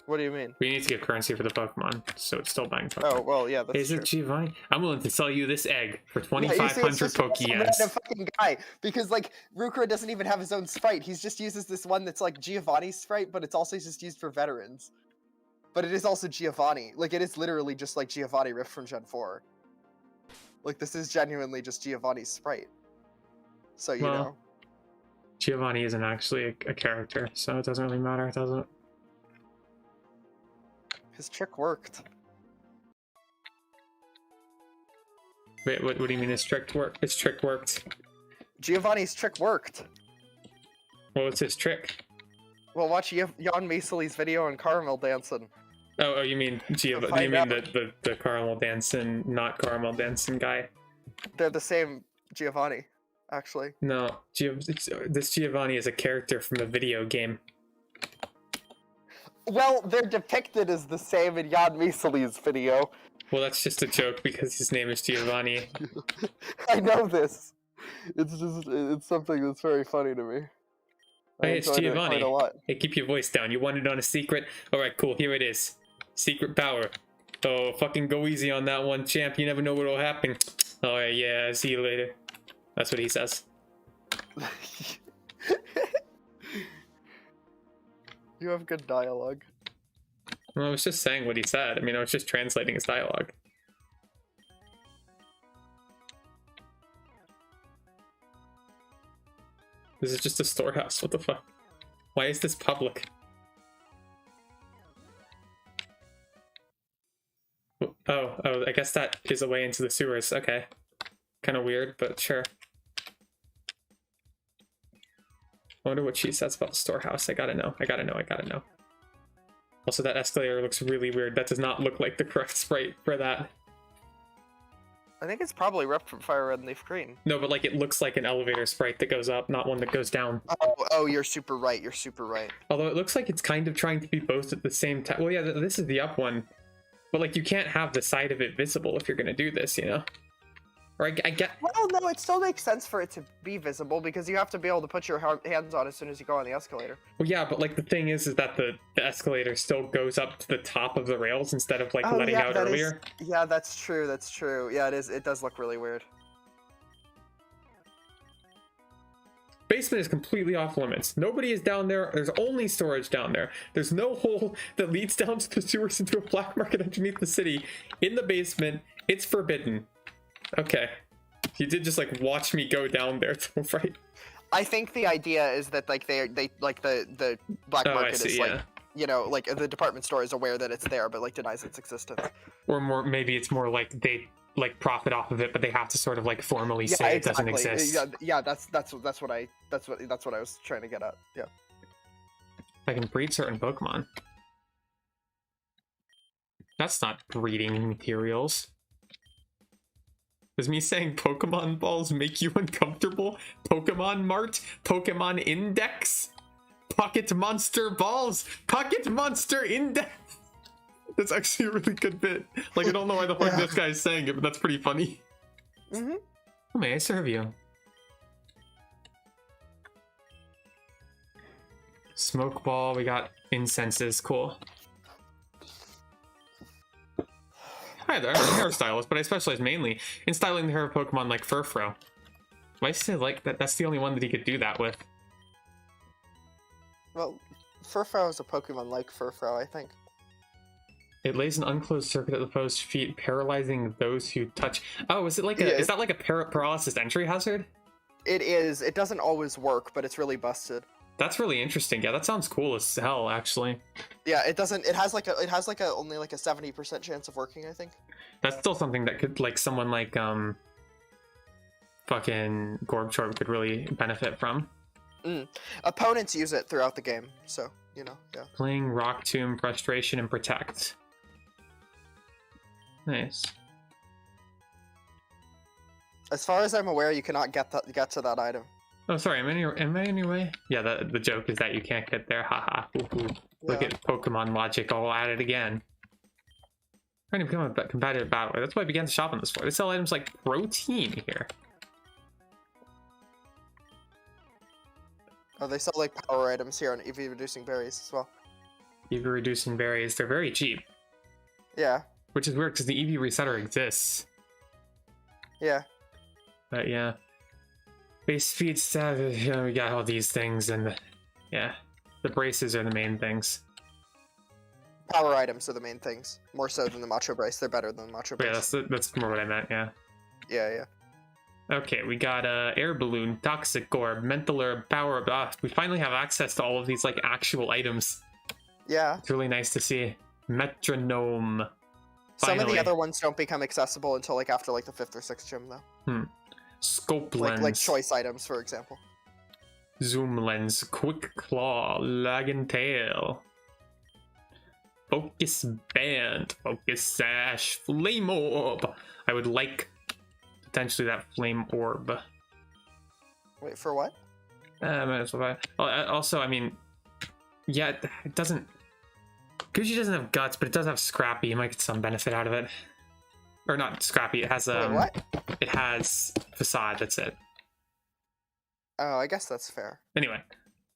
What do you mean? We need to give currency for the Pokemon, so it's still buying Pokemon. Oh, well, yeah, that's Is it Giovanni? I'm willing to sell you this egg for 2,500 Pokeyens. A fucking guy, because, like, Rukra doesn't even have his own sprite. He just uses this one that's, like, Giovanni's sprite, but it's also just used for veterans. But it is also Giovanni. Like, it is literally just, like, Giovanni ripped from Gen 4. Like, this is genuinely just Giovanni's sprite. So, you know. Giovanni isn't actually a character, so it doesn't really matter, does it? His trick worked. Wait, what do you mean his trick worked? His trick worked? Giovanni's trick worked. Well, what's his trick? Well, watch Jan Maiseli's video on caramel dancing. Oh, you mean you mean the caramel dancing, not caramel dancing guy? They're the same Giovanni, actually. No, this Giovanni is a character from a video game. Well, they're depicted as the same in Jan Maiseli's video. Well, that's just a joke because his name is Giovanni. I know this. It's something that's very funny to me. Hey, it's Giovanni. Hey, keep your voice down. You wanted on a secret? Alright, cool. Here it is. Secret power. Oh, fucking go easy on that one, champ. You never know what'll happen. Alright, yeah, see you later. That's what he says. You have good dialogue. Well, I was just saying what he said. I mean, I was just translating his dialogue. This is just a storehouse. What the fuck? Why is this public? Oh, I guess that is a way into the sewers. Okay. Kind of weird, but sure. I wonder what she says about the storehouse. I gotta know. Also, that escalator looks really weird. That does not look like the correct sprite for that. I think it's probably ripped from Fire Red and Leaf Green. No, but like it looks like an elevator sprite that goes up, not one that goes down. Oh, you're super right. Although it looks like it's kind of trying to be both at the same time. Well, yeah, this is the up one. But like you can't have the side of it visible if you're gonna do this, you know? Or I get... Well, no, it still makes sense for it to be visible because you have to be able to put your hands on as soon as you go on the escalator. Well, yeah, but like the thing is that the escalator still goes up to the top of the rails instead of like letting out earlier. Yeah, that's true. Yeah, it is. It does look really weird. Basement is completely off limits. Nobody is down there. There's only storage down there. There's no hole that leads down to the sewers into a black market underneath the city. In the basement, it's forbidden. Okay. You did just like watch me go down there, right? I think the idea is that like they like the black market is like, you know, like the department store is aware that it's there but like denies its existence. Or more, maybe it's more like they like profit off of it, but they have to sort of like formally say it doesn't exist. Yeah, that's what I was trying to get at. Yeah. I can breed certain Pokemon. That's not breeding materials. Does me saying Pokemon balls make you uncomfortable? Pokemon Mart? Pokemon Index? Pocket Monster balls? Pocket Monster Index? That's actually a really good bit. Like, I don't know why the fuck this guy is saying it, but that's pretty funny. Mm-hmm. How may I serve you? Smoke ball, we got incenses, cool. Hi there, I'm a hairstylist, but I specialize mainly in styling the hair of Pokemon like Furfrou. Why say like that? That's the only one that he could do that with. Well, Furfrou is a Pokemon like Furfrou, I think. It lays an unclosed circuit at the foe's feet, paralyzing those who touch. Oh, is it like a? Is that like a paralysis entry hazard? It is. It doesn't always work, but it's really busted. That's really interesting. Yeah, that sounds cool as hell, actually. Yeah, it doesn't. It has only like a 70% chance of working, I think. That's still something that could like someone like fucking Gorbchorb could really benefit from. Opponents use it throughout the game, so you know. Yeah. Playing Rock Tomb, Frustration, and Protect. Nice. As far as I'm aware, you cannot get to that item. Oh, sorry. Am I in your way? Yeah. The joke is that you can't get there. Haha. Look at Pokemon logic all at it again. Trying to become a competitive battler. That's why I began to shop on this floor. They sell items like protein here. Oh, they sell like power items here on EV reducing berries as well. EV reducing berries. They're very cheap. Yeah. Which is weird because the EV resetter exists. Yeah. But yeah. Base speed stat, we got all these things, and yeah, the braces are the main things. Power items are the main things, more so than the Macho Brace. They're better than the Macho Brace. Yeah, that's more what I meant. Yeah. Yeah. Okay, we got air balloon, toxic orb, mental herb, power up. We finally have access to all of these like actual items. Yeah. It's really nice to see. Metronome. Some of the Finally. other ones don't become accessible until like after like the 5th or 6th gym though. Scope lens. Like choice items, for example. Zoom lens, quick claw, lag and tail. Focus band, focus sash, flame orb. I would like potentially that flame orb. Wait, for what? Also, I mean, yeah, it doesn't. Gucci doesn't have guts, but it does have Scrappy. You might get some benefit out of it. Or not Scrappy. It has Wait, what? It has Facade. That's it. Oh, I guess that's fair. Anyway,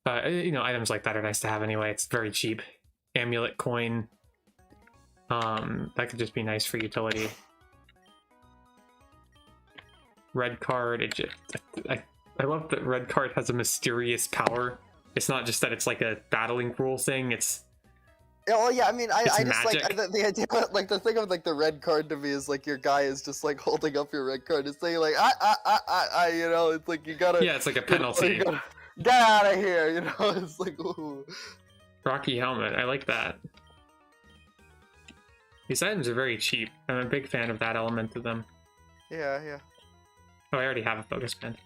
items like that are nice to have anyway. It's very cheap. Amulet coin. That could just be nice for utility. Red card. I love that red card has a mysterious power. It's not just that it's like a battling rule thing. It's Oh yeah, I mean, I just magic. like the idea, like the thing of like the red card to me is like your guy is just like holding up your red card and saying like you know, it's like you gotta. Yeah, it's like a penalty. You know, get out of here, you know. It's like ooh. Rocky helmet. I like that. These items are very cheap. I'm a big fan of that element of them. Yeah, yeah. Oh, I already have a focus band.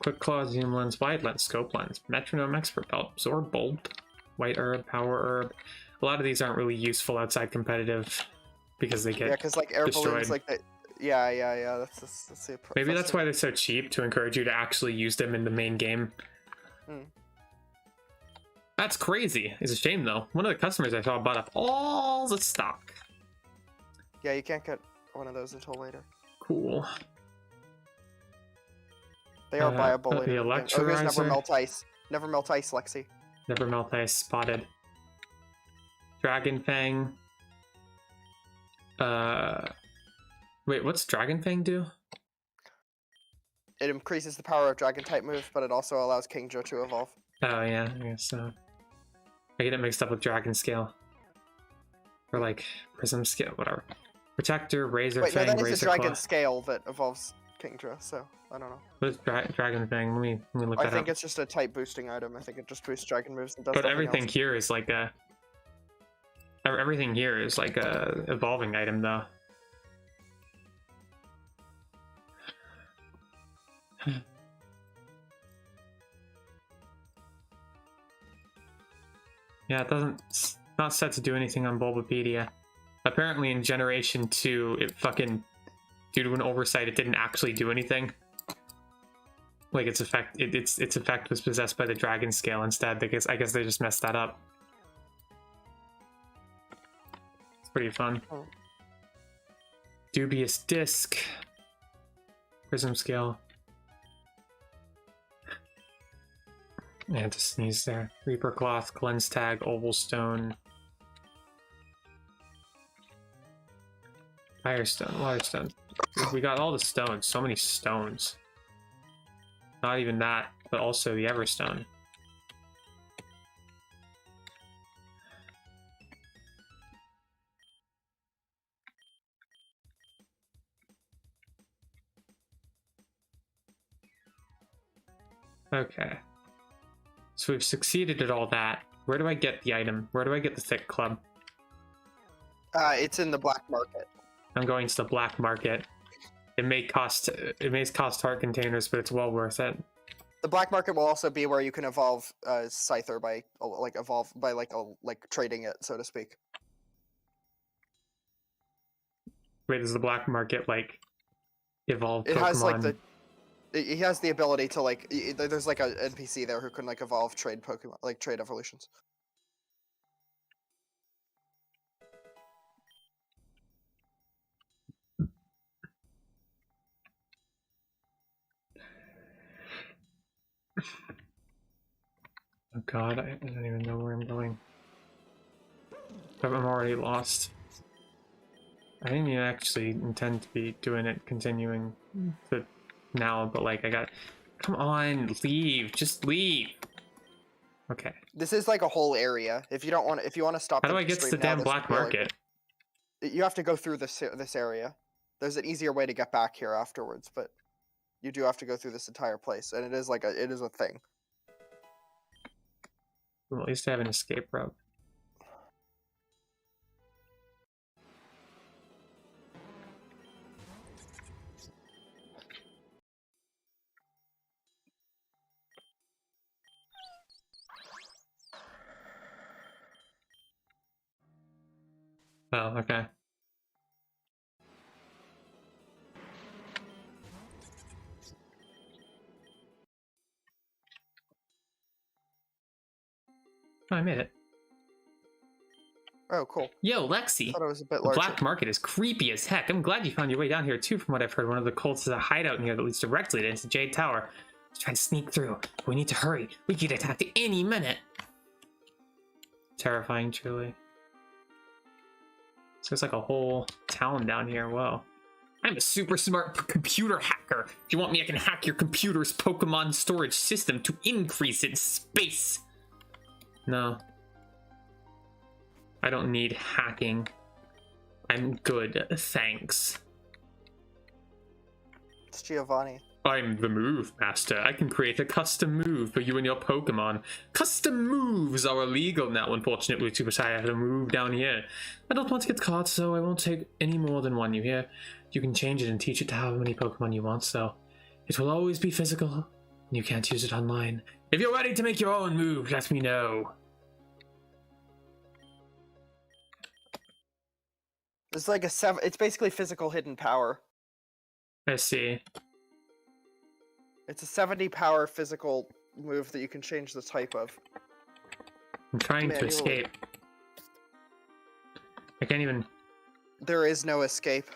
Quick claw, zoom lens, wide lens, scope lens, metronome, expert belt, absorb bolt, white herb, power herb. A lot of these aren't really useful outside competitive because they get because like air destroyed. balloons, like the, yeah. That's the approach. Maybe that's why they're so cheap, to encourage you to actually use them in the main game. That's crazy. It's a shame though. One of the customers I saw bought up all the stock. Yeah, you can't get one of those until later. Cool. They are buyable the later. electrolyzer. Oh, here's never melt ice. Never melt ice, Lexi. Never melt ice spotted. Dragon Fang. Wait, what's Dragon Fang do? It increases the power of dragon type moves, but it also allows King Joe to evolve. Oh yeah, I guess so. I get it mixed up with Dragon Scale. Or like Prism Scale, whatever. Protector, Razor Wait, Fang, no, that is Razor a dragon Claw. scale that evolves King Joe, so I don't know. What is Dragon Fang? Let me look that I think up. it's just a type boosting item. I think it just boosts dragon moves and does But nothing everything else. here is like a... Everything here is like a evolving item though. Yeah, it's not set to do anything on Bulbapedia. Apparently in Generation 2, it fucking, due to an oversight, it didn't actually do anything. Like its effect was possessed by the Dragon Scale instead. I guess they just messed that up. It's pretty fun. Oh. Dubious Disc. Prism Scale. Yeah, to sneeze there. Reaper Cloth, Cleanse Tag, Oval Stone. Firestone, Waterstone. We got all the stones. So many stones. Not even that, but also the Everstone. Okay. So we've succeeded at all that. Where do I get the item? Where do I get the thick club? It's in the black market. I'm going to the black market. It may cost heart containers, but it's well worth it. The black market will also be where you can evolve Scyther by trading it, so to speak. Wait, does the black market like evolve It Pokemon? has like it has the ability to like there's like an NPC there who can like evolve trade Pokemon, like trade evolutions. Oh god, I don't even know where I'm going. I'm already lost. I didn't even actually intend to be doing it, continuing to now, but like come on, leave, just leave. Okay. This is like a whole area. If you want to stop. How do I get to the damn black market? You have to go through this area. There's an easier way to get back here afterwards, but You do have to go through this entire place, and it is a thing. Well, at least I have an escape route. Oh, okay. Oh, I made it. Oh, cool. Yo, Lexi. I thought it was a bit The larger. black market is creepy as heck. I'm glad you found your way down here too. From what I've heard, one of the cults has a hideout near that leads directly to the Jade Tower. Let's try to sneak through. We need to hurry. We get attacked any minute. Terrifying, truly. So there's like a whole town down here. Whoa. I'm a super smart computer hacker. If you want me, I can hack your computer's Pokemon storage system to increase its space. No. I don't need hacking. I'm good, thanks. It's Giovanni. I'm the Move Master. I can create a custom move for you and your Pokemon. Custom moves are illegal now, unfortunately, too, but I have to move down here. I don't want to get caught, so I won't take any more than one, you hear? You can change it and teach it to how many Pokemon you want, so it will always be physical, and you can't use it online. If you're ready to make your own move, let me know. It's like it's basically physical hidden power. I see. It's a 70 power physical move that you can change the type of. I'm trying to escape. I can't even... There is no escape.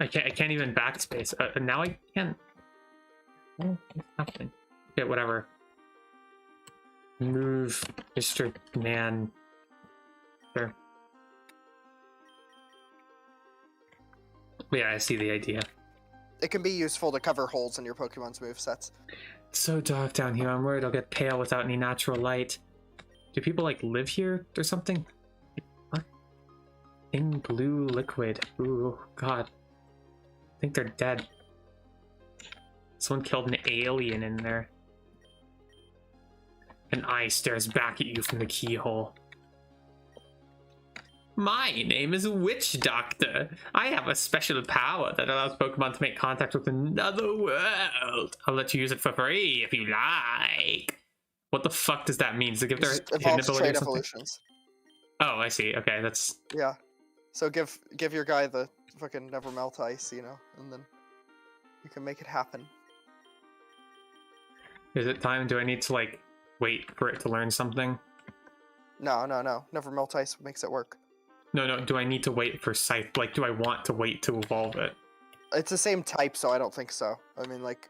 I can't even backspace. Now I can. Oh, what's happening? Okay, whatever. Move, Mr. Man. Sure. Yeah, I see the idea. It can be useful to cover holes in your Pokemon's movesets. It's so dark down here. I'm worried I'll get pale without any natural light. Do people like live here or something? What? In blue liquid. Ooh, God. I think they're dead. Someone killed an alien in there. An eye stares back at you from the keyhole. My name is Witch Doctor. I have a special power that allows Pokemon to make contact with another world. I'll let you use it for free if you like. What the fuck does that mean? Does it give their hidden ability or something? Evolutions. Oh, I see. Okay, that's... Yeah. So give your guy the fucking never melt ice, you know, and then you can make it happen. Is it time? Do I need to, like, wait for it to learn something? No. Never melt ice makes it work. No. Do I need to wait for Scythe? Like, do I want to wait to evolve it? It's the same type, so I don't think so. I mean, like,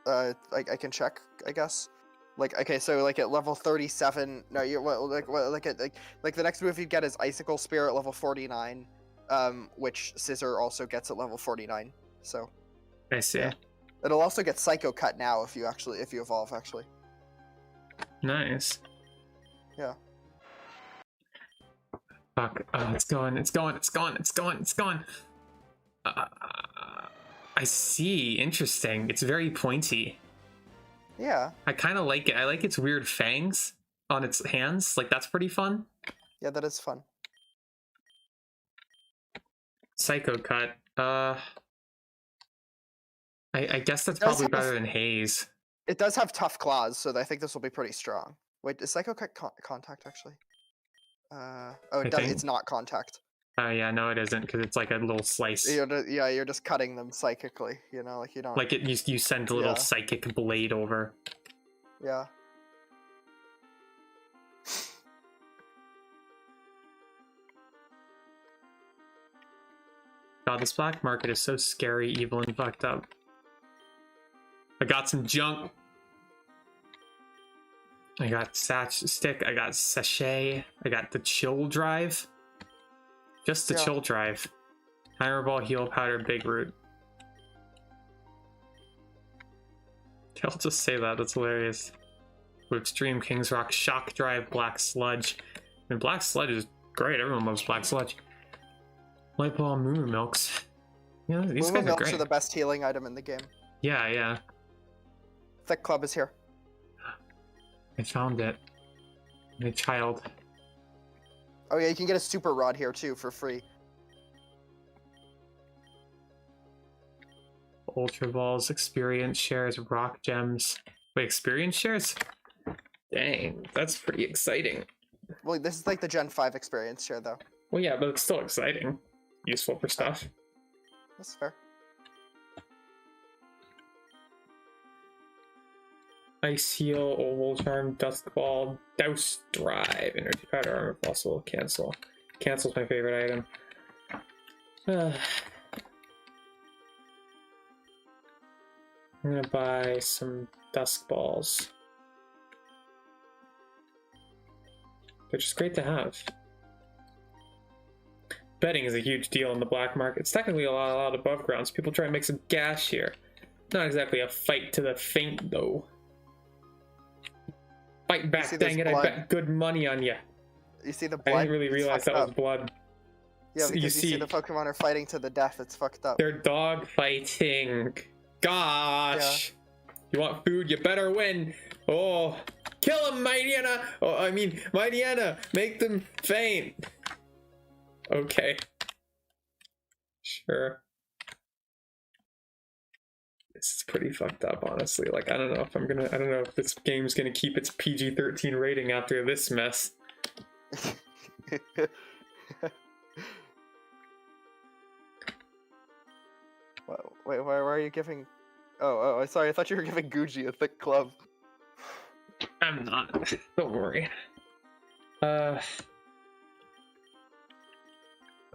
I can check, I guess. Like, okay, so like at level 37, no, like the next move you get is Icicle Spear at level 49, which Scissor also gets at level 49. So. I see. Yeah. It'll also get Psycho Cut now if you evolve, actually. Nice. Yeah. Fuck. It's going. I see. Interesting. It's very pointy. Yeah. I kind of like it. I like its weird fangs on its hands. Like, that's pretty fun. Yeah, that is fun. Psycho Cut. I guess that's probably better than Haze. It does have tough claws, so I think this will be pretty strong. Wait, is Psycho Cut contact, actually? Oh, it does. It's not contact. Oh, yeah, no, it isn't, because it's like a little slice. You're just cutting them psychically, you know, like you don't... Like, you send a little psychic blade over. Yeah. God, this black market is so scary, evil, and fucked up. I got some junk. I got Stick, I got Sachet, I got the Chill Drive. Just the Chill Drive. Hammer Ball, Heal Powder, Big Root. I'll just say that, that's hilarious. Extreme King's Rock, Shock Drive, Black Sludge. I mean, Black Sludge is great, everyone loves Black Sludge. Light Ball, Moo Milks. Yeah, these Moo guys are Milks great. are the best healing item in the game. Yeah, yeah. Thick Club is here. I found it. My child. Oh yeah, you can get a super rod here too for free. Ultra balls, experience shares, rock gems. Wait, experience shares? Dang, that's pretty exciting. Well, this is like the Gen 5 experience share though. Well, yeah, but it's still exciting. Useful for stuff. That's fair. Ice Heal, Oval Charm, Dusk Ball, Douse Drive, Energy Powder, Armor Fossil, Cancel. Cancel's my favorite item. I'm gonna buy some Dusk Balls. They're just great to have. Betting is a huge deal in the black market. It's technically a lot above ground, so people try and make some gas here. Not exactly a fight to the faint, though. Fight back, dang it, I bet good money on you. You see the blood? I didn't really realize that was blood. Yeah, because you see the Pokemon are fighting to the death. It's fucked up. They're dog fighting. Gosh. Yeah. You want food, you better win. Oh, kill him, Mightyena. Oh, I mean, Mightyena, make them faint. Okay. Sure. This is pretty fucked up, honestly. Like, I don't know if this game's gonna keep its PG-13 rating after this mess. Wait, why are you giving... Oh, sorry, I thought you were giving Gucci a thick club. I'm not. Don't worry. What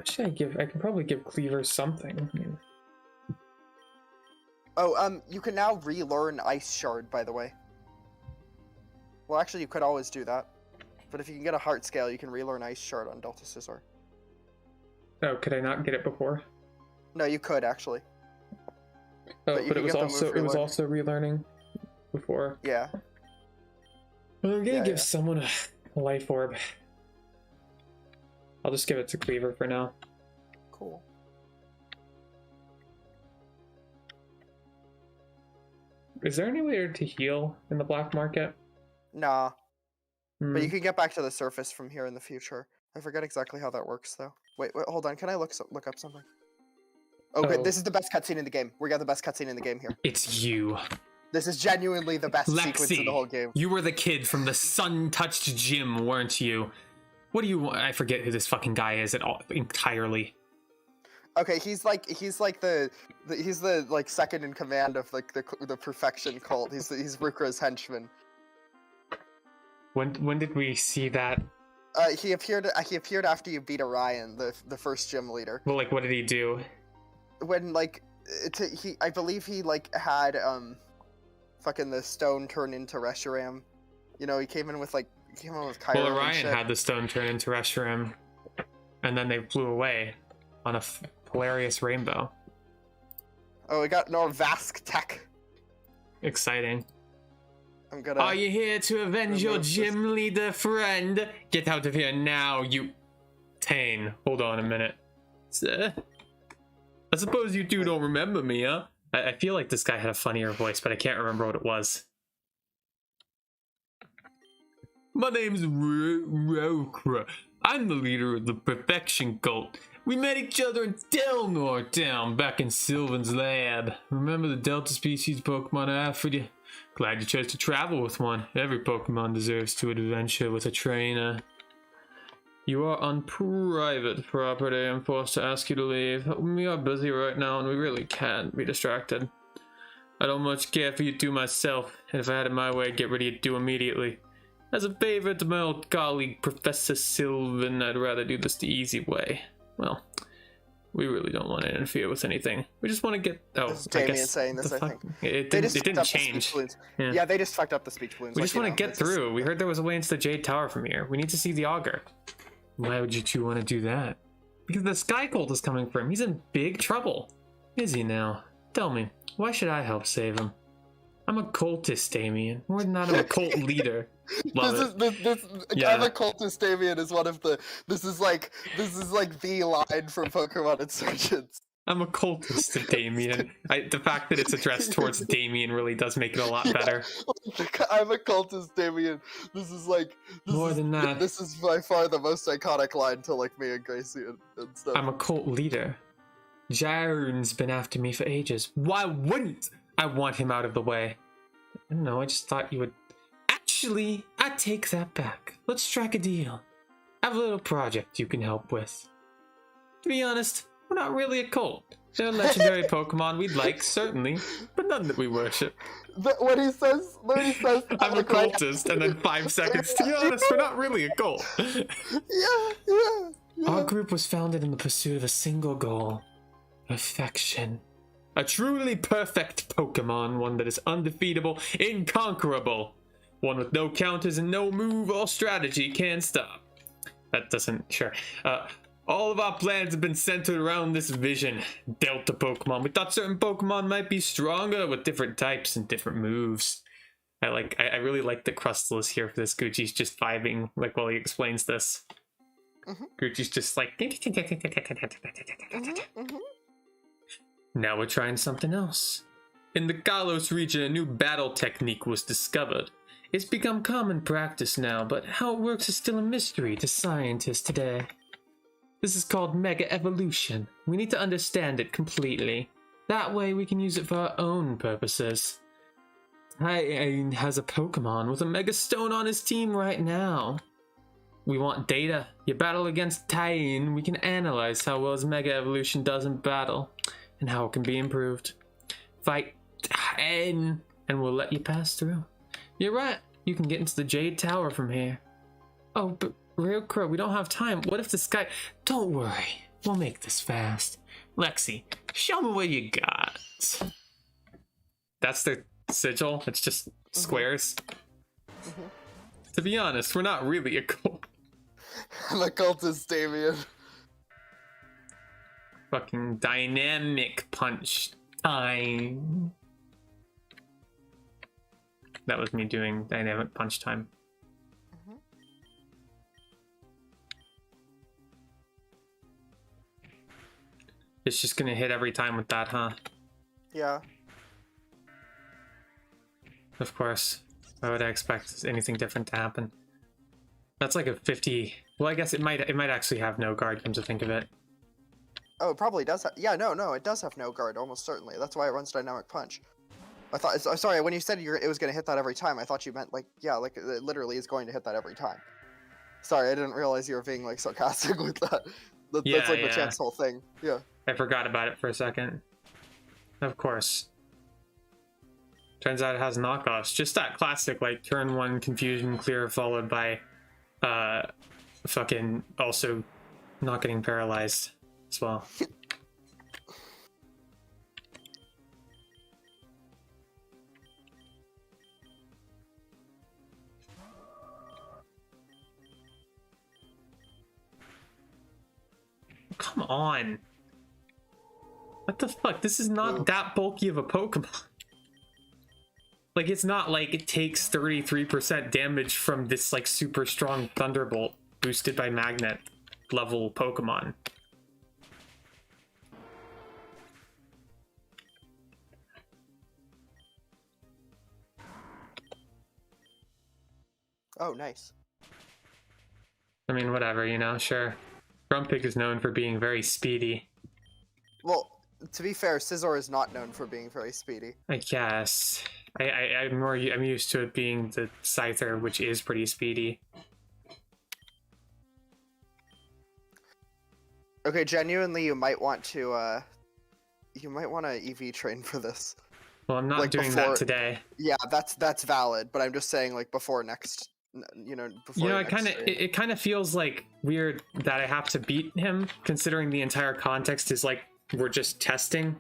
should I give? I can probably give Cleaver something. I mean... Oh, you can now relearn Ice Shard, by the way. Well, actually, you could always do that. But if you can get a Heart Scale, you can relearn Ice Shard on Delta Scizor. Oh, could I not get it before? No, you could, actually. Oh, but it was also relearning before. Yeah. Well, I'm gonna give someone a Life Orb. I'll just give it to Cleaver for now. Cool. Is there any way to heal in the black market? Nah. But you can get back to the surface from here in the future. I forget exactly how that works, though. Wait, hold on. Can I look up something? Okay, this is the best cutscene in the game. We got the best cutscene in the game here. It's you. This is genuinely the best sequence in the whole game. You were the kid from the sun-touched gym, weren't you? What do you want? I forget who this fucking guy is at all entirely. Okay, he's the like second in command of like the perfection cult. He's Rukra's henchman. When did we see that? He appeared after you beat Orion, the first gym leader. Well, like, what did he do? When like I believe he like had fucking the stone turn into Reshiram. You know, he came in with Kyurem. Well, Orion had the stone turn into Reshiram, and then they flew away on a hilarious rainbow. Oh, we got Norvask Tech. Exciting. Are you here to avenge your gym leader friend? Get out of here now, you... Tane, hold on a minute. Sir? I suppose you two don't remember me, huh? I feel like this guy had a funnier voice, but I can't remember what it was. My name's Rokra. I'm the leader of the Perfection Cult. We met each other in Delnor Town back in Sylvan's lab. Remember the Delta species Pokemon I offered you? Glad you chose to travel with one. Every Pokemon deserves to adventure with a trainer. You are on private property. I'm forced to ask you to leave. We are busy right now and we really can't be distracted. I don't much care for you two myself, and if I had it my way, I'd get rid of you two immediately. As a favor to my old colleague, Professor Sylvan, I'd rather do this the easy way. Well, we really don't want to interfere with anything. We just want to get... Oh, this is Damien saying this, I think. It didn't change. Yeah, they just fucked up the speech balloons. We just want to get through. We heard there was a way into the Jade Tower from here. We need to see the Augur. Why would you two want to do that? Because the Sky Cult is coming for him. He's in big trouble. Is he now? Tell me, why should I help save him? I'm a cultist, Damien. More than that, I'm a cult leader. Love I'm a cultist, Damien is one of the... This is like the line from Pokemon Insurgents. I'm a cultist, Damien. The fact that it's addressed towards Damien really does make it a lot better. I'm a cultist, Damien. This is like More than that. This is by far the most iconic line to like me and Gracie and stuff. I'm a cult leader. Jaron's been after me for ages. Why wouldn't I want him out of the way? I don't know, I just thought you would... Actually, I take that back. Let's strike a deal. I have a little project you can help with. To be honest, we're not really a cult. There are legendary Pokemon we'd like, certainly, but none that we worship. When he says, I'm a cultist, and then 5 seconds, to be honest, we're not really a cult. Yeah. Our group was founded in the pursuit of a single goal. Perfection. A truly perfect Pokemon, one that is undefeatable, inconquerable. One with no counters and no move or strategy can stop. That doesn't... Sure. All of our plans have been centered around this vision. Delta Pokemon. We thought certain Pokemon might be stronger with different types and different moves. I really like that Crustle is here for this. Gucci's just vibing, like, while he explains this. Gucci's just like... Now we're trying something else. In the Galos region, a new battle technique was discovered. It's become common practice now, but how it works is still a mystery to scientists today. This is called Mega Evolution. We need to understand it completely. That way we can use it for our own purposes. Tyane has a Pokemon with a Mega Stone on his team right now. We want data. You battle against Tyane, we can analyze how well his Mega Evolution does in battle, and how it can be improved. Fight Tyane, and we'll let you pass through. You're right, you can get into the Jade Tower from here. Oh, but Real Crow, we don't have time. What if this guy... Don't worry, we'll make this fast. Lexi, show me what you got. That's the sigil, it's just squares. To be honest, we're not really a cult. I'm a cultist, Damien. Fucking dynamic punch time. That was me doing dynamic punch time. It's just gonna hit every time with that, huh? Yeah. Of course. Why would I expect anything different to happen? That's like a 50... Well, I guess it might actually have no guard, come to think of it. Oh, it probably does have... Yeah, no, it does have no guard, almost certainly. That's why it runs Dynamic Punch. I thought... Sorry, when you said it was going to hit that every time, I thought you meant, like, yeah, like, it literally is going to hit that every time. Sorry, I didn't realize you were being, like, sarcastic with that. That's, like, the chance whole thing. Yeah. I forgot about it for a second. Of course. Turns out it has knockoffs. Just that classic, like, turn 1 confusion clear followed by, fucking also not getting paralyzed as well. Come on. What the fuck? This is not that bulky of a Pokemon. Like, it's not like it takes 33% damage from this, like, super strong Thunderbolt boosted by Magnet level Pokemon. Oh, nice. I mean, whatever, you know, sure. Grumpig is known for being very speedy. Well, to be fair, Scizor is not known for being very speedy. I guess. I'm used to it being the Scyther, which is pretty speedy. Okay, genuinely, you might want to EV train for this. Well, I'm not like doing that today. Yeah, that's valid, but I'm just saying, like, before next, it kind of feels like weird that I have to beat him, considering the entire context is like we're just testing.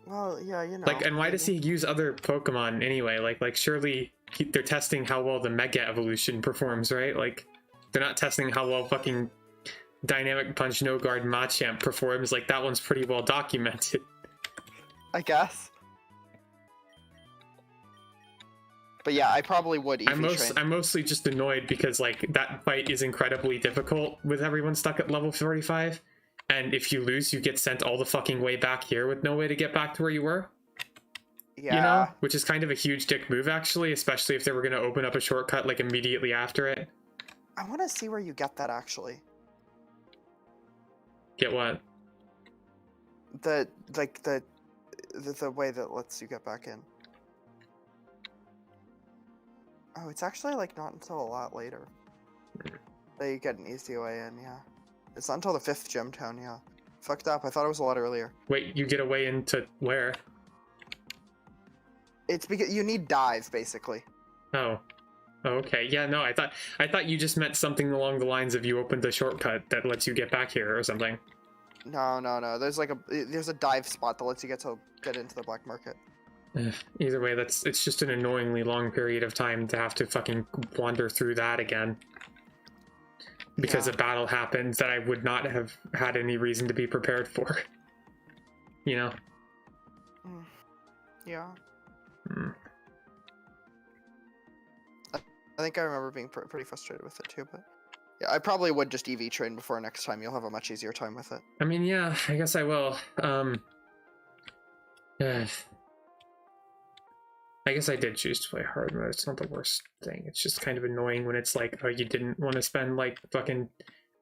Well, yeah, you know. Like, and why does he use other Pokemon anyway? Like surely they're testing how well the Mega Evolution performs, right? Like, they're not testing how well fucking Dynamic Punch No Guard Machamp performs. Like, that one's pretty well documented. I guess. But yeah, I probably would EV train. I'm mostly just annoyed because, like, that fight is incredibly difficult with everyone stuck at level 45. and if you lose, you get sent all the fucking way back here with no way to get back to where you were. Yeah. You know, which is kind of a huge dick move, actually, especially if they were going to open up a shortcut like immediately after it. I want to see where you get that, actually. Get what? The way that lets you get back in. Oh, it's actually like not until a lot later that you get an easy way in. Yeah, it's not until the 5th gym town. Yeah, fucked up. I thought it was a lot earlier. Wait, you get a way into where? It's because you need dive, basically. Oh, okay. Yeah, no, I thought you just meant something along the lines of you opened a shortcut that lets you get back here or something. No. There's a dive spot that lets you get into the black market. Either way, it's just an annoyingly long period of time to have to fucking wander through that again. Because a battle happened that I would not have had any reason to be prepared for. You know? Yeah. I think I remember being pretty frustrated with it too, but yeah, I probably would just EV train before next time. You'll have a much easier time with it. I mean, yeah, I guess I will. I guess I did choose to play hard mode. It's not the worst thing. It's just kind of annoying when it's like, oh, you didn't want to spend like fucking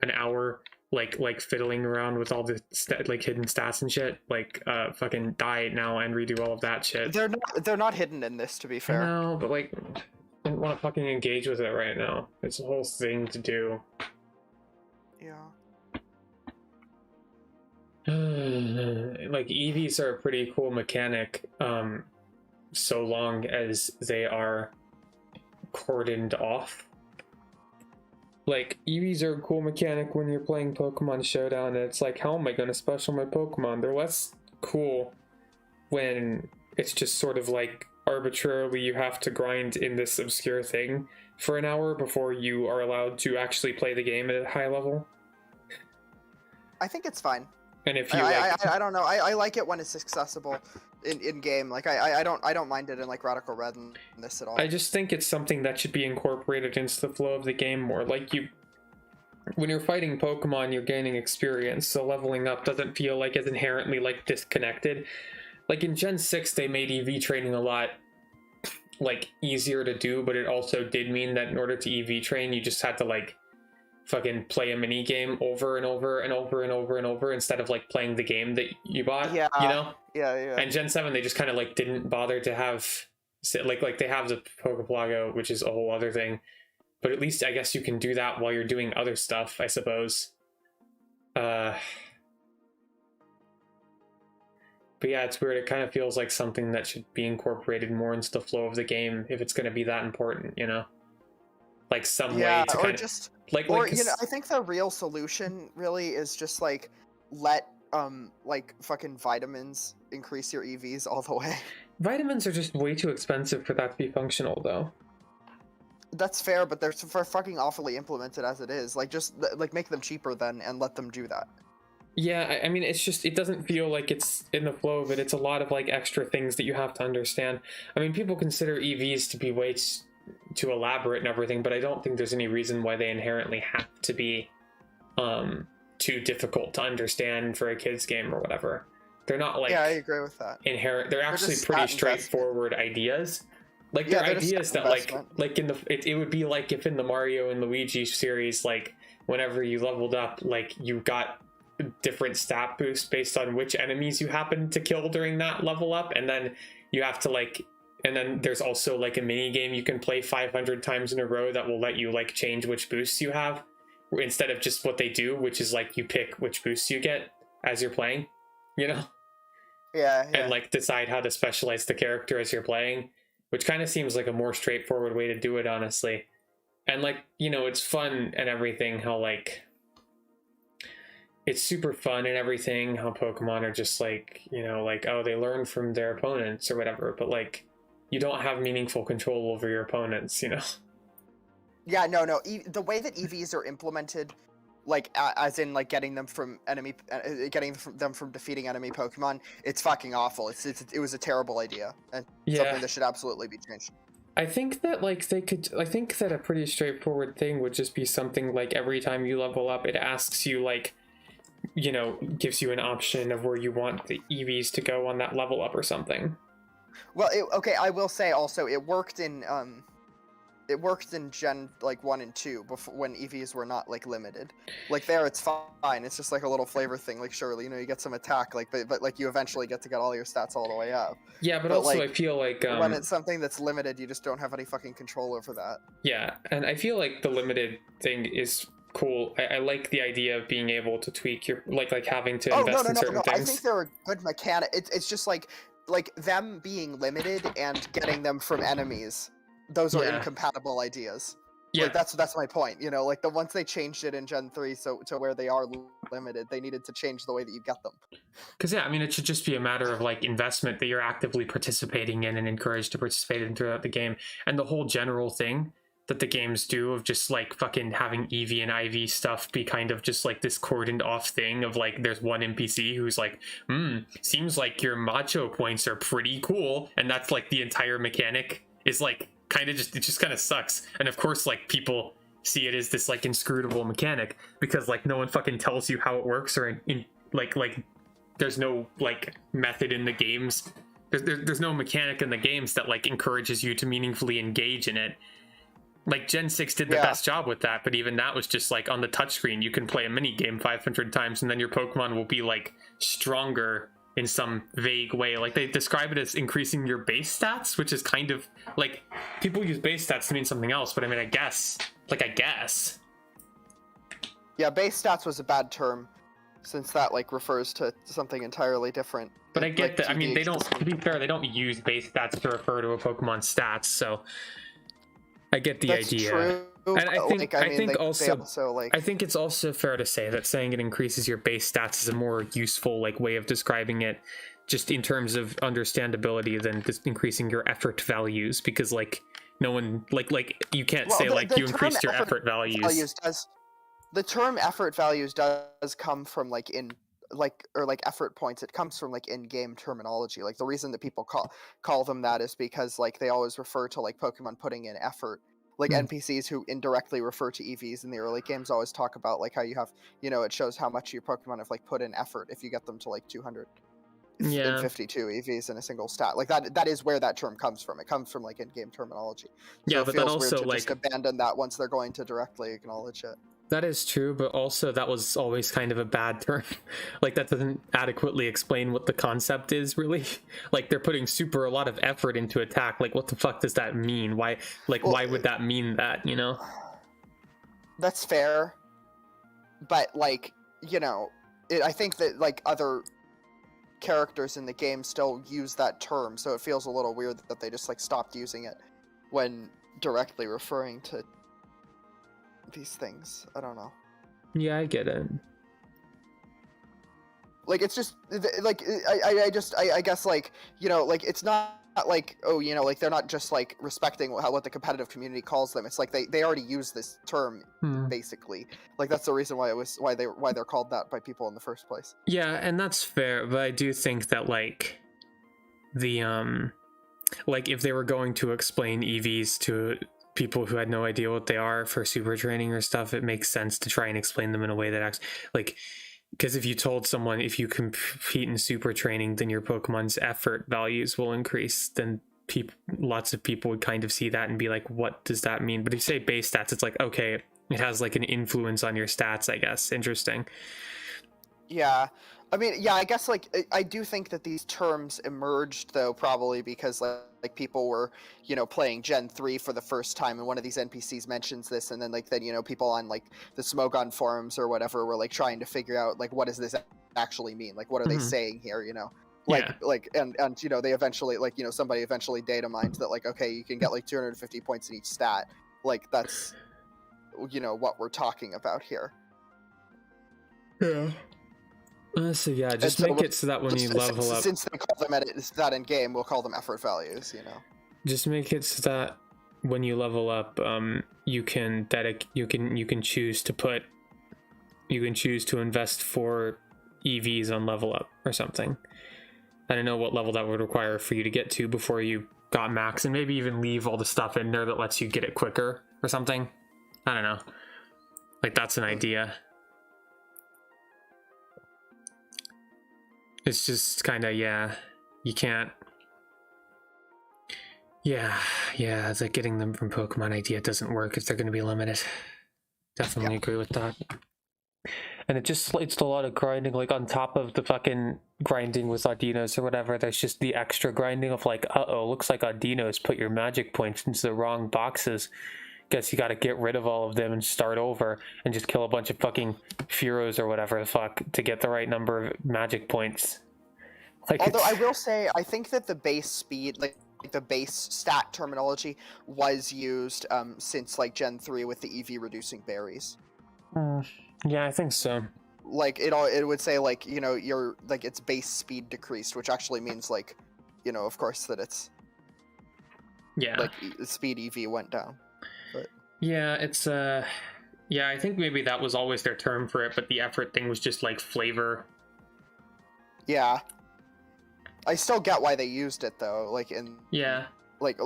an hour like fiddling around with all the like hidden stats and shit. Like fucking die now and redo all of that shit. They're not hidden in this, to be fair. No, but like I don't want to fucking engage with it right now. It's a whole thing to do. Yeah. Like EVs are a pretty cool mechanic, so long as they are cordoned off. Like EVs are a cool mechanic when you're playing Pokemon Showdown, and it's like, how am I going to special my Pokemon? They're less cool when it's just sort of like arbitrarily you have to grind in this obscure thing for an hour before you are allowed to actually play the game at a high level. I think it's fine. And if you I don't know. I like it when it's accessible in game. Like I don't mind it in like Radical Red and this at all. I just think it's something that should be incorporated into the flow of the game more. Like when you're fighting Pokemon, you're gaining experience, so leveling up doesn't feel like as inherently like disconnected. Like in Gen 6, they made EV training a lot like easier to do, but it also did mean that in order to EV train, you just had to like fucking play a mini game over and over and over and over and over instead of like playing the game that you bought. Yeah. You know? Yeah. And Gen 7, they just kind of like didn't bother to have like they have the Pokeplago, which is a whole other thing, but at least I guess you can do that while you're doing other stuff, I suppose. But yeah, it's weird. It kind of feels like something that should be incorporated more into the flow of the game if it's going to be that important, you know? Like some way to kind of like you know, I think the real solution really is just like let like fucking vitamins increase your EVs all the way. Vitamins are just way too expensive for that to be functional, though. That's fair, but they're fucking awfully implemented as it is. Like just like make them cheaper then and let them do that. Yeah, I mean, it's just, it doesn't feel like it's in the flow of it. It's a lot of like extra things that you have to understand. I mean, people consider EVs to be way too elaborate and everything, but I don't think there's any reason why they inherently have to be too difficult to understand for a kid's game or whatever. They're not like, yeah, I agree with that. They're actually pretty straightforward ideas. Like they're ideas that like in the it would be like if in the Mario and Luigi series, like whenever you leveled up, like you got different stat boosts based on which enemies you happened to kill during that level up, and then you have to like, and then there's also like a mini game you can play 500 times in a row that will let you like change which boosts you have instead of just what they do, which is like you pick which boosts you get as you're playing, you know? Yeah. And like decide how to specialize the character as you're playing, which kind of seems like a more straightforward way to do it, honestly. And like, you know, it's fun and everything how like it's super fun and everything how Pokemon are just like, you know, like, oh, they learn from their opponents or whatever, but like you don't have meaningful control over your opponents, you know? Yeah, no. The way that EVs are implemented, like as in like getting them from defeating enemy Pokemon, it's fucking awful. It was a terrible idea and something that should absolutely be changed. I think that like I think that a pretty straightforward thing would just be something like every time you level up, it asks you like you know, gives you an option of where you want the EVs to go on that level up or something. Well, okay, I will say also it worked in Gen like 1 and 2 before, when EVs were not like limited. Like there it's fine. It's just like a little flavor thing. Like surely, you know, you get some attack, like but like you eventually get to get all your stats all the way up. Yeah, but also like, I feel like when it's something that's limited, you just don't have any fucking control over that. Yeah, and I feel like the limited thing is cool. I like the idea of being able to tweak your like having to invest in certain things. I think they're a good mechanic. It's just like them being limited and getting them from enemies. Those are incompatible ideas. Yeah, like that's my point. You know, like once they changed it in Gen 3 so to where they are limited, they needed to change the way that you get them. Because I mean, it should just be a matter of like investment that you're actively participating in and encouraged to participate in throughout the game, and the whole general thing that the games do of just like fucking having EV and IV stuff be kind of just like this cordoned off thing of like there's one NPC who's like, seems like your macho points are pretty cool, and that's like the entire mechanic is like kind of just, it just kind of sucks. And of course like people see it as this like inscrutable mechanic because like no one fucking tells you how it works, or like there's no like method in the games, there's no mechanic in the games that like encourages you to meaningfully engage in it. Like Gen 6 did the best job with that, but even that was just like on the touchscreen. You can play a mini game 500 times and then your Pokemon will be like stronger in some vague way. Like they describe it as increasing your base stats, which is kind of like people use base stats to mean something else, but I mean, I guess. Yeah, base stats was a bad term since that like refers to something entirely different. But I get that. I mean, they don't, to be fair, they don't use base stats to refer to a Pokemon's stats, so I get the idea. True. And I think I think it's also fair to say that saying it increases your base stats is a more useful like way of describing it, just in terms of understandability, than just increasing your effort values, because like no one like you can't say like you increased your effort values. The term effort values does come from like in like or like effort points. It comes from like in-game terminology. Like the reason that people call them that is because like they always refer to like Pokemon putting in effort. Like NPCs who indirectly refer to EVs in the early games always talk about like how you have, you know, it shows how much your Pokemon have like put in effort if you get them to like 252 EVs in a single stat. Like that is where that term comes from. It comes from like in-game terminology. So but that also weird to just abandon that once they're going to directly acknowledge it. That is true, but also that was always kind of a bad term. Like that doesn't adequately explain what the concept is, really. Like they're putting a lot of effort into attack. Like what the fuck does that mean? Why would that mean that, you know? That's fair. But like, you know, I think that like other characters in the game still use that term, so it feels a little weird that they just like stopped using it when directly referring to these things. I don't know. Yeah, I get it. Like it's just like I guess like, you know, like it's not like, oh, you know, like they're not just like respecting what the competitive community calls them. It's like they already use this term basically. Like that's the reason why they're called that by people in the first place. Yeah, and that's fair, but I do think that like the like if they were going to explain EVs to people who had no idea what they are for super training or stuff, it makes sense to try and explain them in a way that acts like, because if you told someone if you compete in super training then your Pokemon's effort values will increase, then lots of people would kind of see that and be like, what does that mean? But if you say base stats, it's like, okay, it has like an influence on your stats, I guess. Interesting. Yeah, I mean, yeah, I guess like I do think that these terms emerged though probably because like people were, you know, playing Gen 3 for the first time and one of these NPCs mentions this, and then you know, people on like the Smogon forums or whatever were like trying to figure out like what does this actually mean? Like what are they saying here, you know? Like and you know, they eventually like, you know, somebody eventually data mined that like, okay, you can get like 250 points in each stat. Like that's, you know, what we're talking about here. Yeah. So yeah, just make it so that when you level up, since they call them that in game, we'll call them effort values. You know, just make it so that when you level up, you can choose to invest 4 EVs on level up or something. I don't know what level that would require for you to get to before you got max, and maybe even leave all the stuff in there that lets you get it quicker or something. I don't know. Like that's an idea. It's just kind of, yeah, you can't. Yeah, it's like getting them from Pokemon idea doesn't work if they're going to be limited. Definitely agree with that. And it just it's a lot of grinding, like on top of the fucking grinding with Audinos or whatever, there's just the extra grinding of like, looks like Audinos put your magic points into the wrong boxes. Guess you gotta get rid of all of them and start over and just kill a bunch of fucking Furos or whatever the fuck to get the right number of magic points. Like, although I will say, I think that the base speed, like the base stat terminology, was used since like Gen 3 with the EV reducing berries. Yeah, I think so. Like it would say like, you know, your like its base speed decreased, which actually means like, you know, of course that it's like speed EV went down. But yeah, it's yeah, I think maybe that was always their term for it, but the effort thing was just like flavor. Yeah. I still get why they used it though, like in like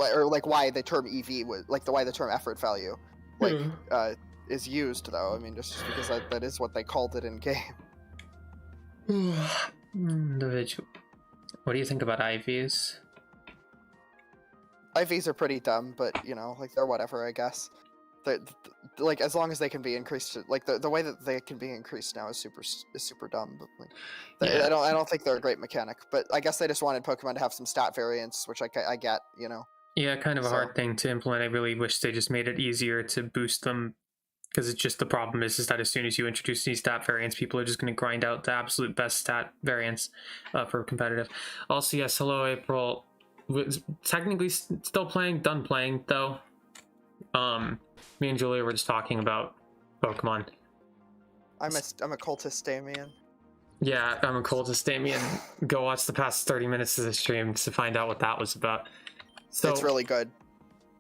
why the term EV was like why the term effort value like is used though. I mean, just because that is what they called it in game. Individual. What do you think about IVs? IVs are pretty dumb, but you know, like they're whatever, I guess. Like as long as they can be increased, like the way that they can be increased now is super dumb. But like, I don't think they're a great mechanic. But I guess they just wanted Pokemon to have some stat variance, which I get, you know. Yeah, kind of a hard thing to implement. I really wish they just made it easier to boost them, because it's just the problem is that as soon as you introduce these stat variants, people are just going to grind out the absolute best stat variants for competitive. Also, yes, hello April. Technically still playing, done playing though. Me and Julia were just talking about Pokemon. I'm a cultist Damien. Yeah, I'm a cultist Damien. Go watch the past 30 minutes of the stream to find out what that was about. So it's really good.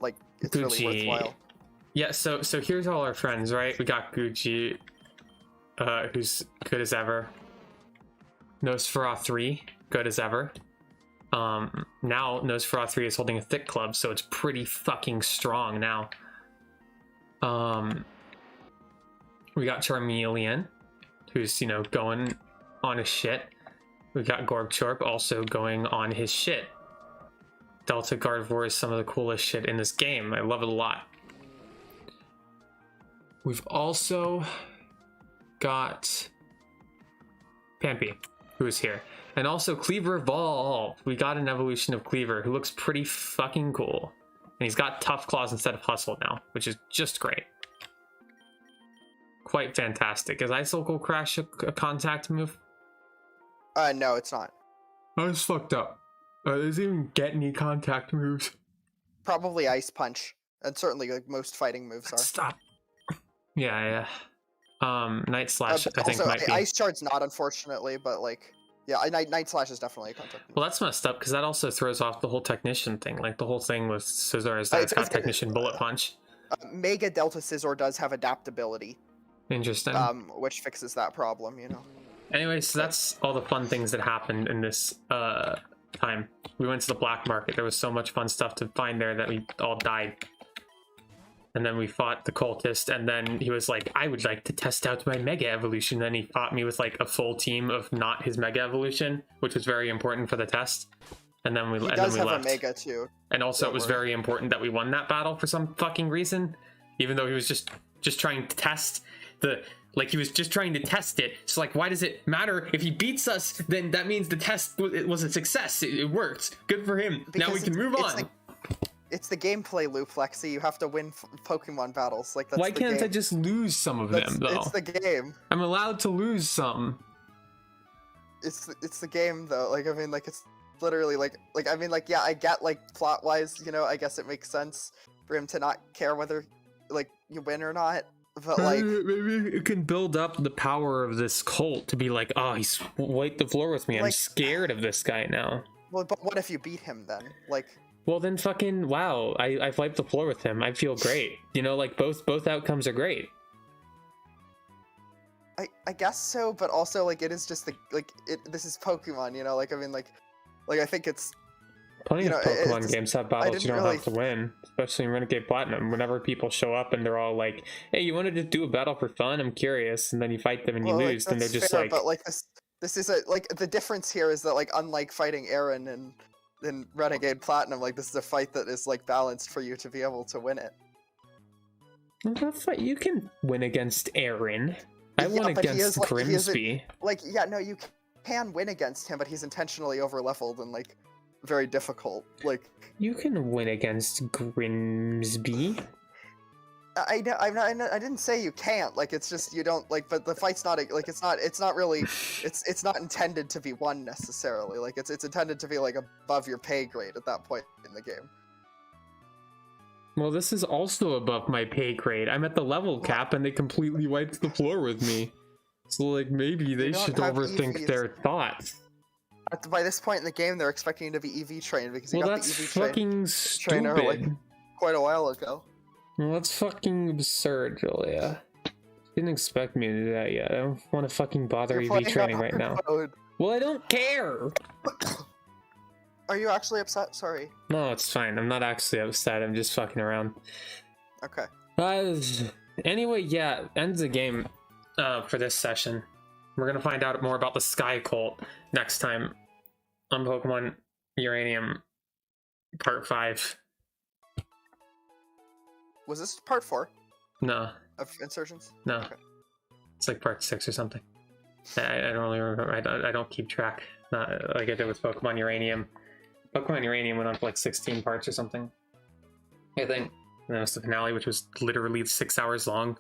Like it's Gucci, really worthwhile. Yeah, so here's all our friends, right? We got Gucci, who's good as ever. Nosferatu 3, good as ever. Now Nosferatu 3 is holding a thick club, so it's pretty fucking strong now. We got Charmeleon, who's, you know, going on his shit. We got Gorgchorp also going on his shit. Delta Gardevoir is some of the coolest shit in this game. I love it a lot. We've also got Pampy, who is here. And also Cleaver Evolved. We got an evolution of Cleaver, who looks pretty fucking cool. And he's got Tough Claws instead of Hustle now, which is just great. Quite fantastic. Is Icicle Crash a contact move? No, it's not. I was fucked up. Does it even get any contact moves? Probably Ice Punch. And certainly like most fighting moves are. Stop. Yeah. Night Slash, I think, also, might be. Ice Shard's not, unfortunately, but like, yeah, Night Slash is definitely a contact move. Well, that's messed up, because that also throws off the whole Technician thing. Like, the whole thing with Scizor is that it's got Technician Bullet Punch. Mega Delta Scizor does have adaptability. Interesting. Which fixes that problem, you know. Anyway, so that's all the fun things that happened in this time. We went to the black market. There was so much fun stuff to find there that we all died. And then we fought the cultist, and then he was like, I would like to test out my Mega Evolution. Then he fought me with like a full team of not his Mega Evolution, which was very important for the test. And then we left. A Mega too. And also it was very important that we won that battle for some fucking reason, even though he was just trying to test he was just trying to test it. So like, why does it matter if he beats us? Then that means the test was a success. It worked. Good for him. Because now we can move on. It's the gameplay loop, Lexi. You have to win Pokemon battles. Like that's why can't I just lose some of them though? It's the game. I'm allowed to lose some. It's the game though. Like I mean, like it's literally like I mean, like yeah, I get like plot wise, you know, I guess it makes sense for him to not care whether like you win or not. But like maybe it can build up the power of this cult to be like, oh, he's wiped the floor with me. I'm scared of this guy now. Well, but what if you beat him then? Like. Well then fucking wow, I've wiped the floor with him. I feel great. You know, like both outcomes are great. I guess so, but also like it is just this is Pokemon, you know, like I mean like I think it's plenty of Pokemon games have battles you don't have to win, especially in Renegade Platinum. Whenever people show up and they're all like, hey, you wanted to do a battle for fun? I'm curious, and then you fight them and you lose, and they're just fair, like, but like this This is like the difference here is that like unlike fighting Aaron in Renegade Platinum, like this is a fight that is like balanced for you to be able to win it. You can win against Aaron. I won against Grimsby. You can win against him, but he's intentionally over-leveled and like very difficult. Like you can win against Grimsby. I didn't say you can't. Like it's just you don't like. But the fight's not like it's not really. It's not intended to be won necessarily. Like it's intended to be like above your pay grade at that point in the game. Well, this is also above my pay grade. I'm at the level cap, and they completely wiped the floor with me. So, like, maybe they should overthink EVs. Their thoughts. By this point in the game, they're expecting you to be EV trained because you got the EV fucking trainer like quite a while ago. Well, that's fucking absurd, Julia. Didn't expect me to do that yet. I don't want to fucking bother EV training right now. Mode. Well, I don't care. Are you actually upset? Sorry. No, it's fine. I'm not actually upset. I'm just fucking around. Okay. Anyway, yeah, ends the game for this session. We're gonna find out more about the Sky Cult next time on Pokemon Uranium Part 5. Was this Part 4? No. Of Insurgents? No. Okay. It's like Part 6 or something. I don't really remember. I don't keep track. Not like I did with Pokemon Uranium. Pokemon Uranium went on for like 16 parts or something, I think. And then it was the finale, which was literally 6 hours long.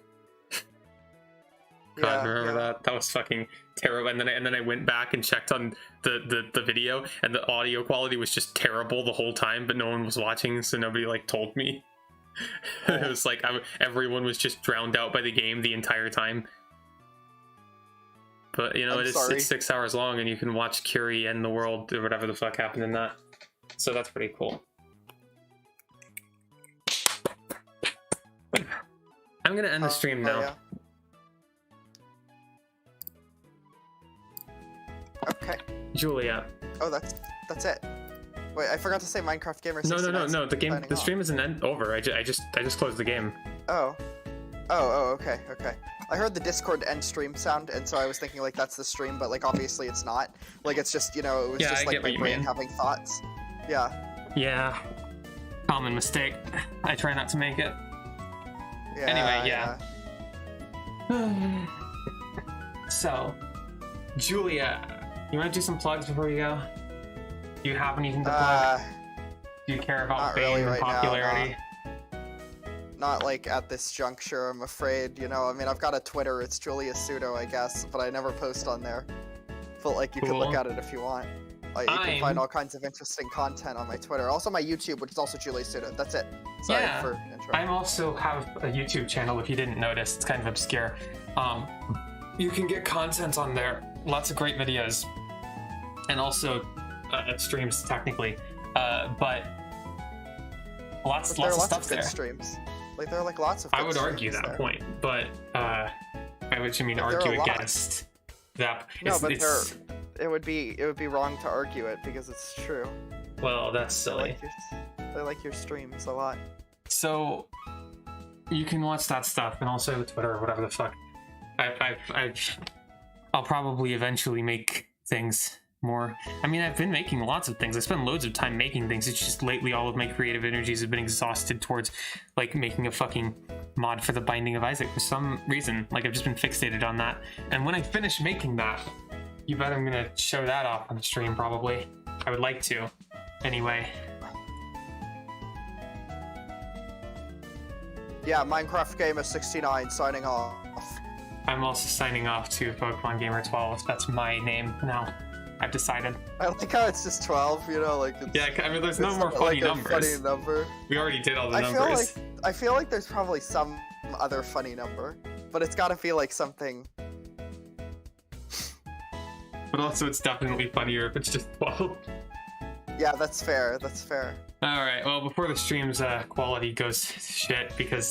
God, remember that? That was fucking terrible. And then I went back and checked on the video, and the audio quality was just terrible the whole time, but no one was watching, so nobody like told me. It was like everyone was just drowned out by the game the entire time. But you know, it's 6 hours long, and you can watch Curie end the world or whatever the fuck happened in that. So that's pretty cool. I'm gonna end the stream now. Yeah. Okay. Julia. Oh, that's it. Wait, I forgot to say Minecraft Gamer. No. The stream isn't over. I just closed the game. Oh, okay. I heard the Discord end stream sound, and so I was thinking like that's the stream, but like obviously it's not. Like it's just it was just like my brain having thoughts. Yeah. Yeah. Common mistake. I try not to make it. Yeah, anyway, yeah. So, Julia, you want to do some plugs before you go? Do you have anything to plug? Do you care about fame and popularity? Not like at this juncture, I'm afraid. You know, I mean, I've got a Twitter. It's Julia Pseudo, I guess, but I never post on there. But like, you can look at it if you want. You can find all kinds of interesting content on my Twitter. Also my YouTube, which is also Julia Pseudo. That's it. Sorry for intro. I also have a YouTube channel, if you didn't notice. It's kind of obscure. You can get content on there. Lots of great videos. And also streams, technically. But lots of stuff there. Streams. Like, there are like lots of I would argue that point, but I would argue against that. It would be wrong to argue it because it's true. Well, that's silly. I like your streams a lot. So you can watch that stuff, and also Twitter or whatever the fuck. I'll probably eventually make things more. I mean, I've been making lots of things. I spend loads of time making things. It's just lately all of my creative energies have been exhausted towards like making a fucking mod for the Binding of Isaac for some reason. Like, I've just been fixated on that. And when I finish making that, you bet I'm gonna show that off on the stream, probably. I would like to. Anyway. Yeah, Minecraft Gamer 69 signing off. I'm also signing off to Pokemon Gamer 12. That's my name now. I've decided. I like how it's just 12, you know, like it's, yeah, I mean, there's no more funny numbers. Funny number. We already did all the numbers. I feel like there's probably some other funny number, but it's gotta feel like something. But also, it's definitely funnier if it's just 12. Yeah, that's fair. That's fair. All right. Well, before the stream's quality goes shit because